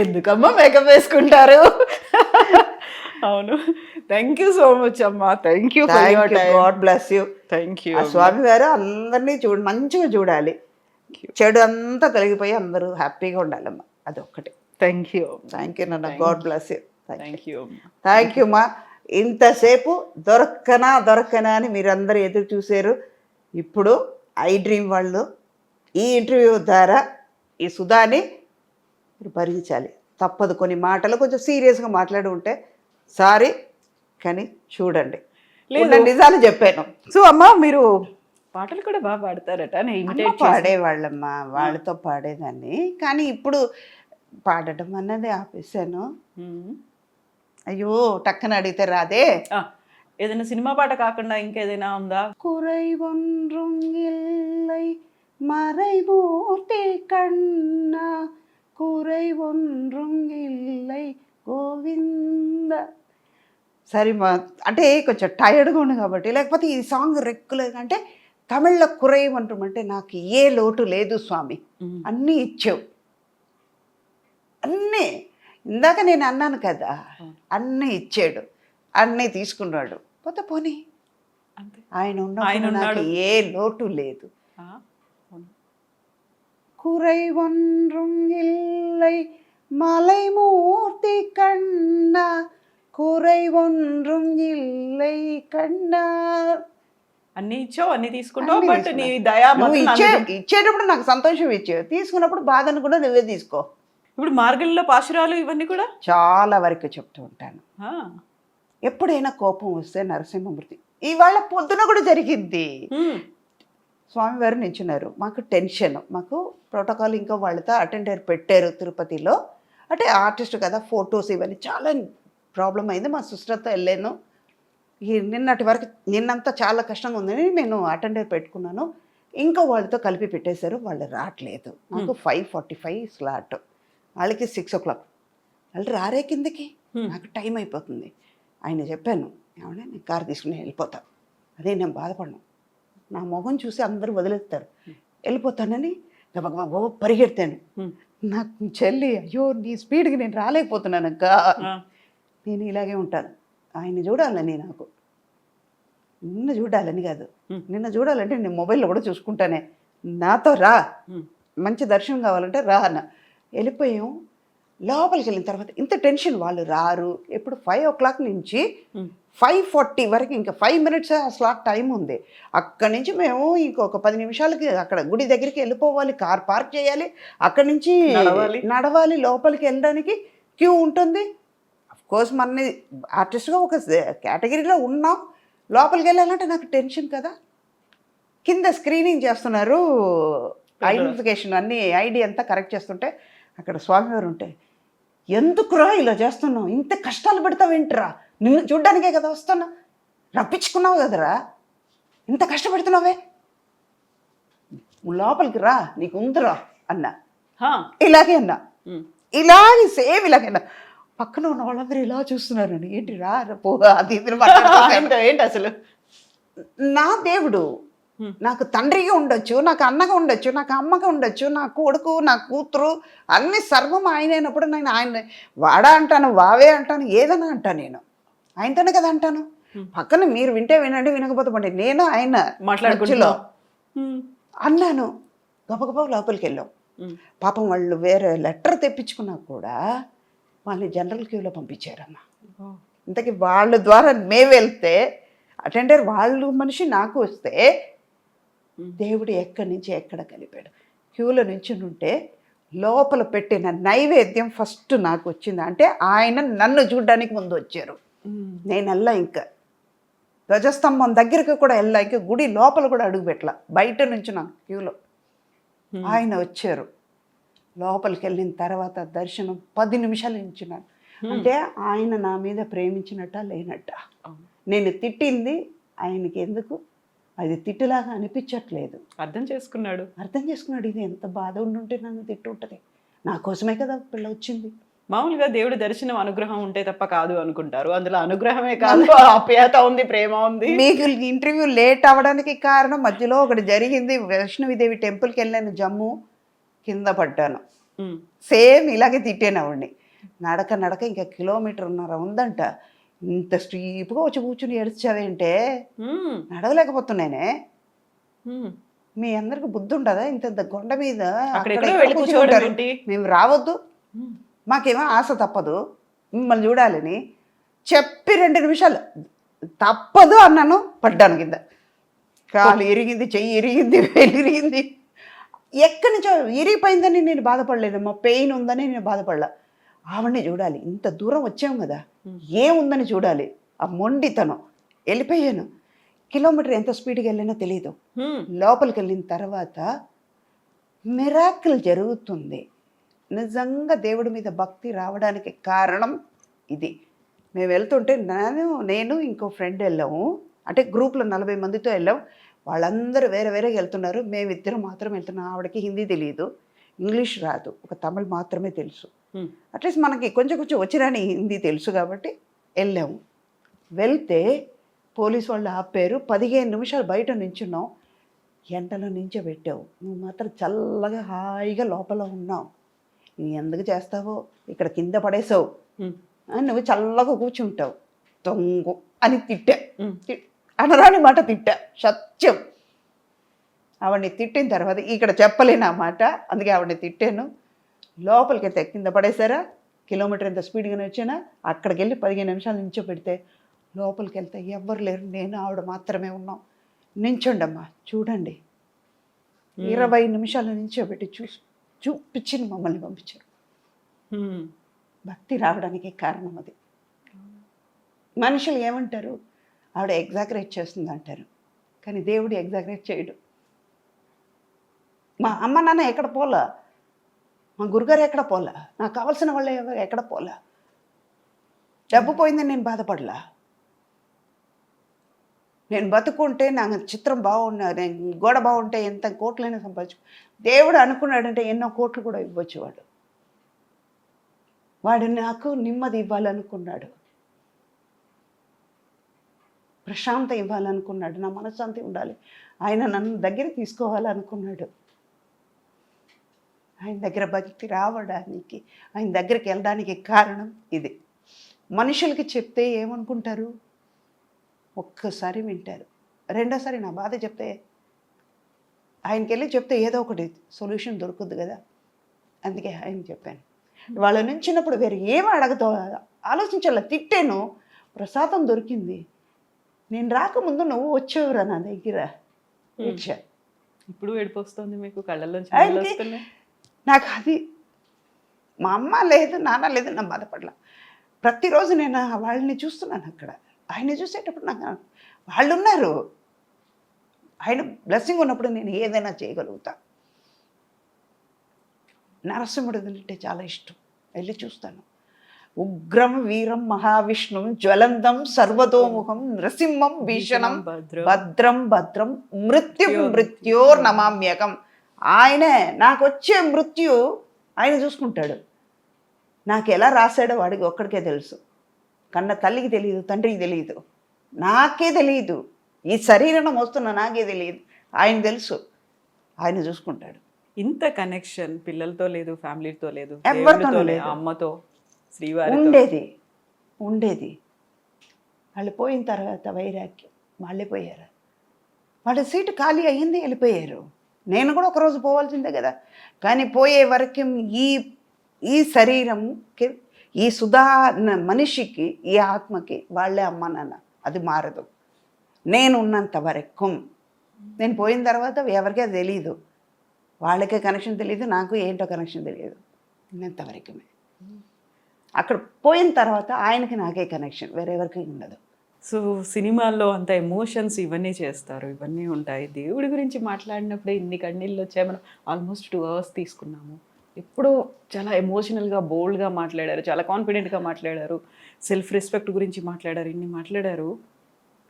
ఎందుకమ్మా మేకప్ వేసుకుంటారు? అవును. థ్యాంక్ యూ సో మచ్ అమ్మా. Thank you, God bless you. Thank you. ఆ స్వామి వారు అందరినీ మంచిగా చూడాలి, చెడు అంతా తొలగిపోయి అందరూ హ్యాపీగా ఉండాలమ్మా, అదొక్కటి. Thank you. థ్యాంక్ యూ నాన్న, God bless you. Thank you. Thank you మా. ఇంతసేపు దొరక్కనా అని మీరందరూ ఎదురు చూశారు. ఇప్పుడు ఐ డ్రీమ్ వాళ్ళు ఈ ఇంటర్వ్యూ ద్వారా ఈ సుధాని మీరు భరించాలి, తప్పదు. కొన్ని మాటలు కొంచెం సీరియస్గా మాట్లాడి ఉంటే సారీ, కానీ చూడండి, నిజాలు చెప్పాను. సో అమ్మా, మీరు పాటలు కూడా బాగా పాడతారట. పాడేవాళ్ళమ్మా, వాళ్ళతో పాడేదాన్ని, కానీ ఇప్పుడు పాడటం అన్నది ఆపేశాను. అయ్యో టక్కన అడిగితే రాదే. ఏదైనా సినిమా పాట కాకుండా ఇంకేదైనా ఉందా? కురై ఒన్றும் இல்லை மறைமூர்த்தி கண்ணா కురై ఒన్றும் இல்லை గోవింద. సరే మా, అంటే కొంచెం టైర్డ్గా ఉంది కాబట్టి, లేకపోతే ఈ సాంగ్ రెగ్యులర్గా అంటే తమిళ్లో కురై ఒన్றும் అంటే నాకు ఏ లోటు లేదు స్వామి, అన్నీ ఇచ్చావు, అన్నీ. ఇందాక నేను అన్నాను కదా, అన్నీ ఇచ్చాడు, అన్నీ తీసుకున్నాడు, పోతే పోనీ ఆయన ఉన్నప్పుడు నాకు ఏ లోటు లేదు. కురై ఒన్றும் இல்லை మలైమూర్తి కన్నా కురై ఒన్றும் இல்லை కన్నా. అన్ని ఇచ్చావు, అన్ని తీసుకుంటావు, బట్ నీ దయా ఇచ్చేటప్పుడు నాకు సంతోషం ఇచ్చావు, తీసుకున్నప్పుడు బాధను కూడా నువ్వే తీసుకో. ఇప్పుడు మార్గంలో పాశురాలు ఇవన్నీ కూడా చాలా వరకు చెప్తూ ఉంటాను. ఎప్పుడైనా కోపం వస్తే నరసింహమూర్తి, ఇవాళ పొద్దున కూడా జరిగింది. స్వామివారు నిల్చున్నారు, మాకు టెన్షన్, మాకు ప్రోటోకాల్ ఇంకా వాళ్ళతో అటెండర్ పెట్టారు తిరుపతిలో. అంటే ఆర్టిస్ట్ కదా, ఫొటోస్ ఇవన్నీ చాలా ప్రాబ్లం అయింది. మా సిస్టర్తో వెళ్ళాను, నిన్నటి వరకు నిన్నంతా చాలా కష్టంగా ఉందని నేను అటెండర్ పెట్టుకున్నాను. ఇంకా వాళ్ళతో కలిపి పెట్టేశారు, వాళ్ళు రావట్లేదు. మాకు 5:45 స్లాట్, వాళ్ళకి 6 o'clock. వాళ్ళు రారే కిందకి, నాకు టైం అయిపోతుంది. ఆయన చెప్పాను, ఏమన్నా నేను కారు తీసుకుని వెళ్ళిపోతా, అదే నేను బాధపడను, నా మొహం చూసి అందరూ వదిలేస్తారు, వెళ్ళిపోతానని గబగబా పరిగెడతాను. నాకు చెల్లి, అయ్యో నీ స్పీడ్కి నేను రాలేకపోతున్నాను అక్క, నేను ఇలాగే ఉంటాను. ఆయన చూడాలని, నాకు నిన్న చూడాలని కాదు, నిన్న చూడాలంటే నేను మొబైల్లో కూడా చూసుకుంటానే, నాతో రా, మంచి దర్శనం కావాలంటే రా అన్న. వెళ్ళిపోయాం. లోపలికి వెళ్ళిన తర్వాత ఇంత టెన్షన్, వాళ్ళు రారు. ఎప్పుడు 5 o'clock నుంచి 5:40 వరకు, ఇంకా 5 minutes ఆ స్లాట్ టైం ఉంది. అక్కడి నుంచి మేము ఇంకొక 10 నిమిషాలకి అక్కడ గుడి దగ్గరికి వెళ్ళిపోవాలి, కార్ పార్క్ చేయాలి, అక్కడి నుంచి నడవాలి, లోపలికి వెళ్ళడానికి క్యూ ఉంటుంది. అఫ్కోర్స్ మన ఆర్టిస్ట్గా ఒక కేటగిరీలో ఉన్నాం, లోపలికి వెళ్ళాలంటే నాకు టెన్షన్ కదా. కింద స్క్రీనింగ్ చేస్తున్నారు, ఐడెంటిఫికేషన్ అన్నీ ఐడి అంతా కరెక్ట్ చేస్తుంటే అక్కడ స్వామివారు ఉంటే, ఎందుకురా ఇలా చేస్తున్నావు, ఇంత కష్టాలు పెడతావు ఏంటిరా, నిన్ను చూడ్డానికే కదా వస్తున్నా, రప్పించుకున్నావు కదరా, ఇంత కష్టపెడుతున్నావే, లోపలికి రా, నీకు ఉందిరా అన్నా. ఇలాగే అన్నా, ఇలాగే సేమ్ ఇలాగే అన్నా. పక్కన ఉన్న వాళ్ళందరూ ఇలా చూస్తున్నారు, ఏంటి రా పో అది ఏంటి అసలు. నా దేవుడు నాకు తండ్రిగా ఉండొచ్చు, నాకు అన్నగా ఉండొచ్చు, నాకు అమ్మగా ఉండొచ్చు, నా కొడుకు, నా కూతురు, అన్ని సర్వం ఆయన అయినప్పుడు నేను ఆయన వాడా అంటాను, వావే అంటాను, ఏదైనా అంటాను, నేను ఆయనతోనే కదా అంటాను. పక్కన మీరు వింటే వినండి, వినకపోతే పండి, నేను ఆయన మాట్లాడుకులో అన్నాను. గబగబా లోపలికి వెళ్ళాం. పాపం వాళ్ళు వేరే లెటర్ తెప్పించుకున్నా కూడా వాళ్ళని జనరల్ క్యూలో పంపించారమ్మా. ఇంతకీ వాళ్ళ ద్వారా మేము వెళ్తే అటెండర్ వాళ్ళు మనిషి నాకు వస్తే దేవుడు ఎక్కడి నుంచి ఎక్కడ కలిపాడు. క్యూలో నుంచి ఉంటే లోపల పెట్టిన నైవేద్యం ఫస్ట్ నాకు వచ్చింది. అంటే ఆయన నన్ను చూడడానికి ముందు వచ్చారు. నేను వెళ్ళా, ఇంకా ధ్వజస్తంభం దగ్గరికి కూడా వెళ్ళా, ఇంకా గుడి లోపల కూడా అడుగు పెట్టలా, బయట నుంచి నాకు క్యూలో ఆయన వచ్చారు. లోపలికి వెళ్ళిన తర్వాత దర్శనం 10 నిమిషాలు నించున్నాను. అంటే ఆయన నా మీద ప్రేమించినట్ట లేనట్ట. నేను తిట్టింది ఆయనకి ఎందుకు అది తిట్టులాగా అనిపించట్లేదు. అర్థం చేసుకున్నాడు. ఇది ఎంత బాధ ఉండుంటే నన్ను తిట్టుంటది. నా కోసమే కదా పిల్ల వచ్చింది. మామూలుగా దేవుడి దర్శనం అనుగ్రహం ఉంటే తప్ప కాదు అనుకుంటారు. అందులో అనుగ్రహమే కాదు, ఆప్యాయత ఉంది, ప్రేమ ఉంది. మీకు ఇంటర్వ్యూ లేట్ అవ్వడానికి కారణం మధ్యలో ఒకటి జరిగింది. వైష్ణవిదేవి టెంపుల్కి వెళ్ళాను, జమ్ము, కింద పడ్డాను. సేమ్ ఇలాగే తిట్టాను ఆవిడ్ని. నడక ఇంకా 1.5 కిలోమీటర్ ఉందంట. ఇంత స్టీప్గా వచ్చి కూర్చుని ఏడ్చావేంటే, నడవలేకపోతున్నానే. మీ అందరికి బుద్ధి ఉండదా? ఇంత కొండ మీద మేము రావద్దు, మాకేమో ఆశ తప్పదు మిమ్మల్ని చూడాలని చెప్పి 2 నిమిషాలు తప్పదు అన్నాను. పడ్డాను కింద. కాలు ఇరిగింది, చెయ్యి ఇరిగింది, వేలు ఇరిగింది. ఎక్కడి నుంచో ఇరిగిపోయిందని నేను బాధపడలేదు, మా పెయిన్ ఉందని నేను బాధపడలా. ఆవిడని చూడాలి, ఇంత దూరం వచ్చాము కదా, ఏముందని చూడాలి. ఆ మొండితనం. వెళ్ళిపోయాను. కిలోమీటర్ ఎంత స్పీడ్గా వెళ్ళినా తెలియదు. లోపలికి వెళ్ళిన తర్వాత మిరాకిల్ జరుగుతుంది. నిజంగా దేవుడి మీద భక్తి రావడానికి కారణం ఇది. మేము వెళ్తుంటే నేను ఇంకో ఫ్రెండ్ వెళ్ళాము. అంటే గ్రూప్లో 40 మందితో వెళ్ళాం. వాళ్ళందరూ వేరే వేరేగా వెళ్తున్నారు, మేమిద్దరం మాత్రం వెళ్తున్నాం. ఆవిడకి హిందీ తెలియదు, ఇంగ్లీష్ రాదు, ఒక తమిళ్ మాత్రమే తెలుసు. అట్లీస్ట్ మనకి కొంచెం వచ్చిరాని హిందీ తెలుసు కాబట్టి వెళ్ళాము. వెళ్తే పోలీసు వాళ్ళు ఆపారు. 15 నిమిషాలు బయట నించున్నాం. ఎండలో నించోబెట్టావు, నువ్వు మాత్రం చల్లగా హాయిగా లోపల ఉన్నావు, నువ్వు ఎందుకు చేస్తావో, ఇక్కడ కింద పడేసావు, నువ్వు చల్లగా కూర్చుంటావు, తొంగు అని తిట్టా. అనరాని మాట తిట్టా, సత్యం. ఆవిడని తిట్టిన తర్వాత ఇక్కడ చెప్పలేను ఆ మాట, అందుకే ఆవిడని తిట్టాను. లోపలికి వెళ్తే కింద పడేసారా, కిలోమీటర్ ఎంత స్పీడ్గానే వచ్చానా, అక్కడికి వెళ్ళి 15 నిమిషాలు నించోబెడితే లోపలికి వెళ్తే ఎవ్వరు లేరు, నేను ఆవిడ మాత్రమే ఉన్నాం. నించోండమ్మా చూడండి, 20 నిమిషాలు నించోబెట్టి చూపించి మమ్మల్ని పంపించారు. భక్తి రావడానికి కారణం అది. మనుషులు ఏమంటారు, ఆవిడ ఎగ్జాగరేట్ చేస్తుంది అంటారు, కానీ దేవుడు ఎగ్జాగరేట్ చేయడు. మా అమ్మ నాన్న ఎక్కడ పోలా, మా గురుగారు ఎక్కడ పోలా, నాకు కావాల్సిన వాళ్ళు ఎక్కడ పోలా. డబ్బు పోయిందని నేను బాధపడలా. నేను బతుకుంటే నా చిత్రం బాగున్నా, నేను గోడ బాగుంటే ఎంత కోట్లైనా సంపాదించు. దేవుడు అనుకున్నాడంటే ఎన్నో కోట్లు కూడా ఇవ్వచ్చు. వాడు నాకు నెమ్మది ఇవ్వాలనుకున్నాడు, ప్రశాంతం ఇవ్వాలనుకున్నాడు, నా మనశ్శాంతి ఉండాలి. ఆయన నన్ను దగ్గర తీసుకోవాలనుకున్నాడు. ఆయన దగ్గర భక్తి రావడానికి, ఆయన దగ్గరికి వెళ్ళడానికి కారణం ఇది. మనుషులకి చెప్తే ఏమనుకుంటారు, ఒక్కసారి వింటారు, రెండోసారి నా బాధ చెప్తే ఆయనకి వెళ్ళి చెప్తే ఏదో ఒకటి సొల్యూషన్ దొరుకుద్ది కదా, అందుకే ఆయన చెప్పాను. వాళ్ళ నుంచినప్పుడు వేరే ఏమి అడగతో ఆలోచించాల. తిట్టాను, ప్రసాదం దొరికింది. నేను రాకముందు నువ్వు వచ్చేవరా నా దగ్గర. ఇప్పుడు ఏడిపోస్తుంది మీకు, కళ్ళల్లో నాకు అది మా అమ్మ లేదు, నాన్న లేదు, నా బాధపడలా. ప్రతిరోజు నేను వాళ్ళని చూస్తున్నాను అక్కడ. ఆయన చూసేటప్పుడు నాకు వాళ్ళు ఉన్నారు. ఆయన బ్లెస్సింగ్ ఉన్నప్పుడు నేను ఏదైనా చేయగలుగుతా. నరసింహుడు అంటే చాలా ఇష్టం, వెళ్ళి చూస్తాను. ఉగ్రం వీరం మహావిష్ణుం జ్వలంతం సర్వతోముఖం నృసింహం భీషణం భద్రం భద్రం మృత్యోర్ నమామ్యకం. ఆయనే నాకు వచ్చే మృత్యు ఆయన చూసుకుంటాడు. నాకు ఎలా రాశాడో వాడికి ఒక్కడికే తెలుసు. కన్న తల్లికి తెలియదు, తండ్రికి తెలియదు, నాకే తెలియదు, ఈ శరీరం వస్తున్న నాకే తెలియదు, ఆయన తెలుసు. ఆయన చూసుకుంటాడు. ఇంత కనెక్షన్ పిల్లలతో లేదు, ఫ్యామిలీతో లేదు, ఎవరితో లేదు, అమ్మతో శ్రీవారి ఉండేది. వాళ్ళు పోయిన తర్వాత వైరాగ్యం, వాళ్ళే పోయారు. వాళ్ళ సీటు ఖాళీ అయ్యింది, వెళ్ళిపోయారు. నేను కూడా ఒకరోజు పోవాల్సిందే కదా. కానీ పోయే వరకు ఈ శరీరంకి ఈ సుధా మనిషికి, ఈ ఆత్మకి వాళ్ళే అమ్మ నాన్న. అది మారదు. నేను ఉన్నంత వరకు. నేను పోయిన తర్వాత ఎవరికీ అది తెలియదు. వాళ్ళకే కనెక్షన్ తెలియదు, నాకు ఏంటో కనెక్షన్ తెలియదు. ఉన్నంతవరకుమే. అక్కడ పోయిన తర్వాత ఆయనకి నాకే కనెక్షన్, వేరెవరికి ఉండదు. సో సినిమాల్లో అంత ఎమోషన్స్ ఇవన్నీ చేస్తారు, ఇవన్నీ ఉంటాయి. దేవుడి గురించి మాట్లాడినప్పుడే ఇన్ని కన్నీళ్ళు వచ్చాయి. మనం ఆల్మోస్ట్ 2 hours తీసుకున్నాము. ఎప్పుడూ చాలా ఎమోషనల్గా, బోల్డ్గా మాట్లాడారు, చాలా కాన్ఫిడెంట్గా మాట్లాడారు, సెల్ఫ్ రెస్పెక్ట్ గురించి మాట్లాడారు, ఇన్ని మాట్లాడారు.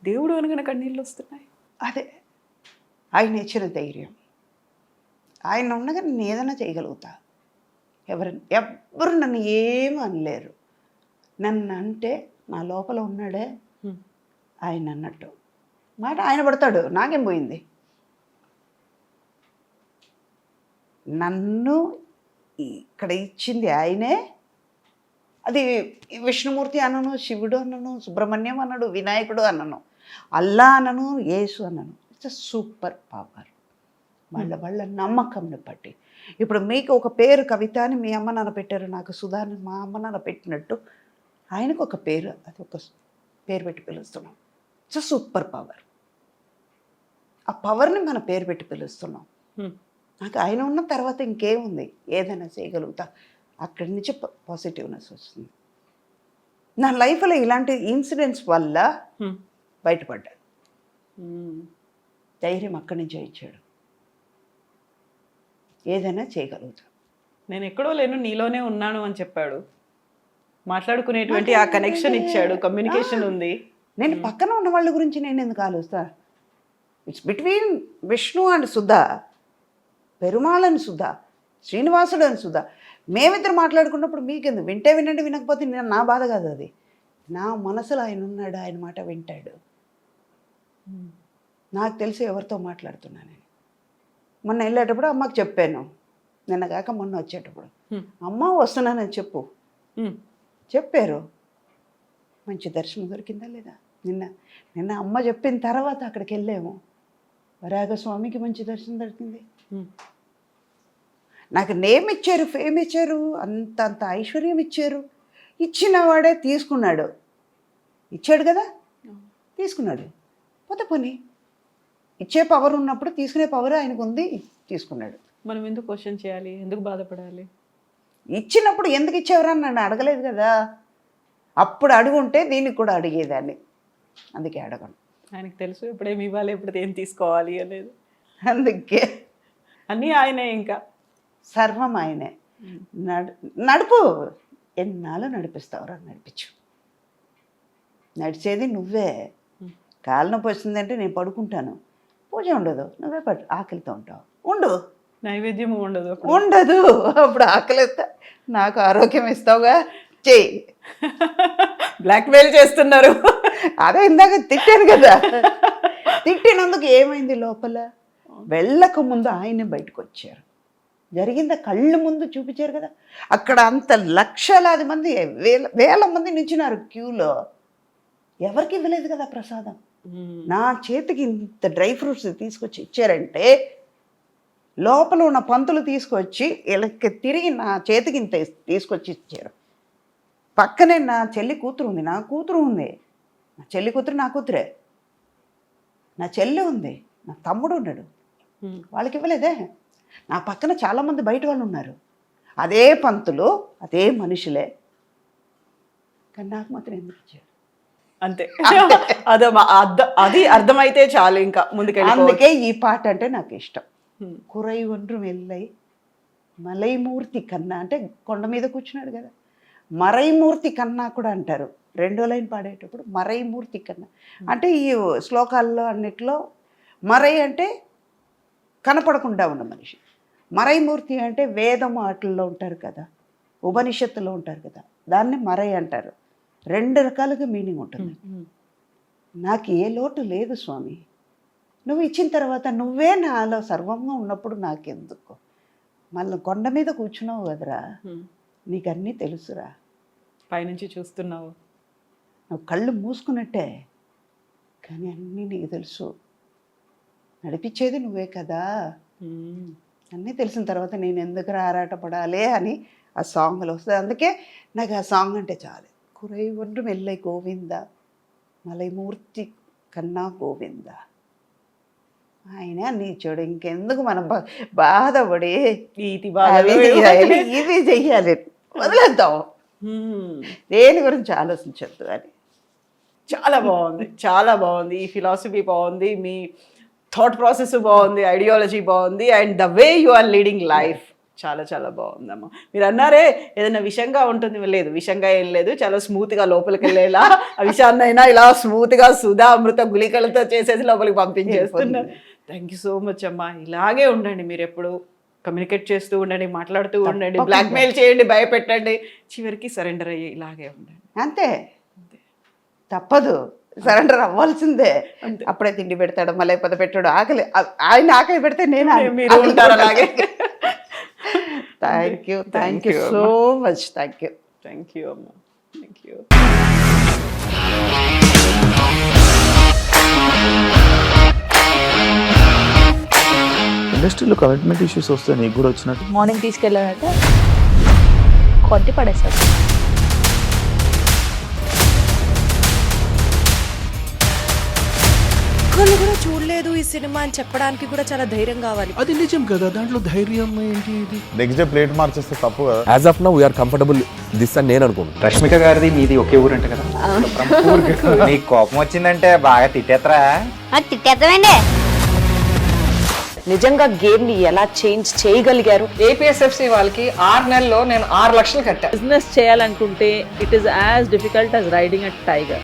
దేవుడు అనగానే కన్నీళ్ళు వస్తున్నాయి. అదే ఆయన ఇచ్చిన ధైర్యం. ఆయన ఉండగా నేను ఏదైనా చేయగలుగుతా. ఎవ్వరు నన్ను ఏమీ అనలేరు. నన్ను అంటే నా లోపల ఉన్నాడే ఆయన అన్నట్టు మాట ఆయన పడతాడు, నాకేం పోయింది. నన్ను ఇక్కడ ఇచ్చింది ఆయనే. అది విష్ణుమూర్తి అనను, శివుడు అనను, సుబ్రహ్మణ్యం అన్నాడు, వినాయకుడు అనను, అల్లా అనను, యేసు అనను. It's a super power. వాళ్ళ నమ్మకంని బట్టి. ఇప్పుడు మీకు ఒక పేరు కవిత అని మీ అమ్మ నాన్న పెట్టారు, నాకు సుధా అని మా అమ్మ నాన్న పెట్టినట్టు ఆయనకు ఒక పేరు, అది ఒక పేరు పెట్టి పిలుస్తున్నాం. It's a super power. ఆ పవర్ని మన పేరు పెట్టి పిలుస్తున్నాం. నాకు ఆయన ఉన్న తర్వాత ఇంకేముంది, ఏదైనా చేయగలుగుతా. అక్కడి నుంచి పాజిటివ్నెస్ వస్తుంది. నా లైఫ్లో ఇలాంటి ఇన్సిడెంట్స్ వల్ల బయటపడ్డా. ధైర్యం అక్కడి నుంచే ఇచ్చాడు. ఏదైనా చేయగలుగుతా. నేను ఎక్కడో లేను, నీలోనే ఉన్నాను అని చెప్పాడు. మాట్లాడుకునేటువంటి ఆ కనెక్షన్ ఇచ్చాడు, కమ్యూనికేషన్ ఉంది. నేను పక్కన ఉన్న వాళ్ళ గురించి నేను ఎందుకు ఆలోచిస్తా? It's between Vishnu and Sudha, Perumal అని సుధా, శ్రీనివాసుడు అని సుధా. మేమిద్దరు మాట్లాడుకున్నప్పుడు మీకెందుకు? వింటే వినండి, వినకపోతే నా బాధ కాదు అది. నా మనసులో ఆయన ఉన్నాడు, ఆయన మాట వింటాడు. నాకు తెలిసి ఎవరితో మాట్లాడుతున్నాను నేను. మొన్న వెళ్ళేటప్పుడు అమ్మకి చెప్పాను, నిన్న కాక మొన్న వచ్చేటప్పుడు, అమ్మ వస్తున్నానని చెప్పారు. మంచి దర్శనం దొరికిందా లేదా? నిన్న అమ్మ చెప్పిన తర్వాత అక్కడికి వెళ్ళాము. వరాగస్వామికి మంచి దర్శనం దొరికింది. నాకు నేమ్ ఇచ్చారు, ఫేమ్ ఇచ్చారు, అంత ఐశ్వర్యం ఇచ్చారు. ఇచ్చిన వాడే తీసుకున్నాడు. ఇచ్చాడు కదా, తీసుకున్నాడు. పోతే పోనీ, ఇచ్చే పవర్ ఉన్నప్పుడు తీసుకునే పవర్ ఆయనకు ఉంది, తీసుకున్నాడు. మనం ఎందుకు క్వశ్చన్ చేయాలి, ఎందుకు బాధపడాలి? ఇచ్చినప్పుడు ఎందుకు ఇచ్చేవరని నన్ను అడగలేదు కదా. అప్పుడు అడుగుంటే దీనికి కూడా అడిగేదాన్ని. అందుకే అడగను. ఆయనకు తెలుసు ఎప్పుడేమి ఇవ్వాలి, ఎప్పుడు ఏం తీసుకోవాలి అనేది. అందుకే అన్నీ ఆయనే, ఇంకా సర్వం ఆయనే. నడుపు, ఎన్నాళ్ళు నడిపిస్తావురా, నడిపించు. నడిచేది నువ్వే. కాలు నొప్పి వచ్చిందంటే నేను పడుకుంటాను, పూజ ఉండదు, నువ్వే ఆకలితో ఉంటావు. ఉండు, నైవేద్యం ఉండదు. అప్పుడు ఆకలిస్తా, నాకు ఆరోగ్యం ఇస్తావుగా, చెయ్యి. బ్లాక్మెయిల్ చేస్తున్నారు. అదే ఇందాక తిట్టాను కదా. తిట్టినందుకు ఏమైంది లోపల? వెళ్ళక ముందు ఆయనే బయటకు వచ్చారు. జరిగిందా కళ్ళు ముందు చూపించారు కదా. అక్కడ అంత లక్షలాది మంది, వేల మంది నించున్నారు క్యూలో. ఎవరికి ఇవ్వలేదు కదా ప్రసాదం. నా చేతికి ఇంత డ్రై ఫ్రూట్స్ తీసుకొచ్చి ఇచ్చారంటే, లోపల ఉన్న పంతులు తీసుకొచ్చి వీళ్ళకి తిరిగి నా చేతికి ఇంత తీసుకొచ్చి ఇచ్చారు. పక్కనే నా చెల్లి కూతురు ఉంది, నా కూతురు ఉంది. నా చెల్లి కూతురు నా కూతురే. నా చెల్లి ఉంది, నా తమ్ముడు ఉన్నాడు, వాళ్ళకి ఇవ్వలేదే. నా పక్కన చాలామంది బయట వాళ్ళు ఉన్నారు, అదే పంతులు, అదే మనుషులే, కానీ నాకు మాత్రం ఎందుకు ఇచ్చారు? అంతే. అది అర్థమైతే చాలు, ఇంకా ముందుకెళ్ళి. అందుకే ఈ పాట అంటే నాకు ఇష్టం. కురై ఒండ్రు వెళ్ళై మలైమూర్తి కన్నా, అంటే కొండ మీద కూర్చున్నాడు కదా, మరైమూర్తి కన్నా కూడా అంటారు. 2వ లైన్ పాడేటప్పుడు మరైమూర్తి కన్నా అంటే, ఈ శ్లోకాల్లో అన్నిట్లో మరై అంటే కనపడకుండా ఉన్న మనిషి, మరైమూర్తి అంటే వేదం వాటిల్లో ఉంటారు కదా, ఉపనిషత్తులో ఉంటారు కదా, దాన్ని మరై అంటారు. 2 రకాలుగా మీనింగ్ ఉంటుంది. నాకు ఏ లోటు లేదు స్వామి, నువ్వు ఇచ్చిన తర్వాత నువ్వే నాలో సర్వంగా ఉన్నప్పుడు నాకెందుకు? మళ్ళీ కొండ మీద కూర్చున్నావు కదరా, నీకు అన్నీ తెలుసురా. పైనుంచి చూస్తున్నావు, నువ్వు కళ్ళు మూసుకున్నట్టే, కానీ అన్నీ నీకు తెలుసు. నడిపించేది నువ్వే కదా. అన్నీ తెలిసిన తర్వాత నేను ఎందుకు ఆరాటపడాలి అని ఆ సాంగ్లో వస్తుంది. అందుకే నాకు ఆ సాంగ్ అంటే చాలు. కురై ఒండ్రు మెల్లై గోవింద మలైమూర్తి కన్నా గోవింద ఆయన నీచోడు. ఇంకెందుకు మనం బాధపడి నీతి అవి చెయ్యాలి ఇవి చెయ్యాలి, వదిలేద్దాం, దేని గురించి ఆలోచించద్దు అని. చాలా బాగుంది, చాలా బాగుంది. ఈ ఫిలాసఫీ బాగుంది, మీ థాట్ ప్రాసెస్ బాగుంది, ఐడియాలజీ బాగుంది, and the way you are leading life చాలా చాలా బాగుందమ్మా. మీరు అన్నారే ఏదైనా విషంగా ఉంటుంది, లేదు విషంగా ఏం లేదు, చాలా స్మూత్గా లోపలికి వెళ్ళేలా ఆ విషయాన్నైనా ఇలా స్మూత్గా సుధా అమృత గుళికలతో చేసేసి లోపలికి పంపించేస్తున్నారు. థ్యాంక్ యూ సో మచ్ అమ్మా. ఇలాగే ఉండండి, మీరు ఎప్పుడు కమ్యూనికేట్ చేస్తూ ఉండండి, మాట్లాడుతూ ఉండండి, బ్లాక్మెయిల్ చేయండి, భయపెట్టండి, చివరికి సరెండర్ అయ్యి ఇలాగే ఉండండి. అంతే, తప్పదు, సరెండర్ అవ్వాల్సిందే. అప్పుడే తిండి పెడతాడు, మళ్ళీ పద పెట్టాడు, ఆకలి ఆయన ఆకలి పెడితే నేను మీరు ఉంటారు అలాగే. Thank you so much. Thank you అమ్మా, థ్యాంక్ యూ. ఇండస్ట్రీలో కమిట్మెంట్ ఇష్యూస్ వస్తే నీకు కూడా వచ్చినట్టు? మార్నింగ్ తీసుకెళ్ళాడంటే కొట్టి పడేస్తాడు. ఒక్కళ్ళు కూడా చూడలేదు ఈ సినిమా అని చెప్పడానికి కూడా చాలా ధైర్యం కావాలి. అది నిజం కదా, దాంట్లో ధైర్యం ఏంటి? ఇది నెక్స్ట్ డే ప్లేట్ మార్చేస్తే తప్పు కదా. As of now we're comfortable this అని నేను అనుకుంటున్నాను. రష్మిక గారిది మీది ఒకే ఊరంట కదా? నీకు కోపం వచ్చిందంటే బాగా తిట్టేత్తరా? తిట్టేద్దామండి. నిజంగా గేమ్ ని ఎలా చేంజ్ చేయగలిగారు? ఏపీఎస్ఎఫ్సి వాళ్ళకి 6 నెలల్లో నేను 6 లక్షలు కట్టా. బిజినెస్ చేయాలనుకుంటే it is as difficult as riding a tiger.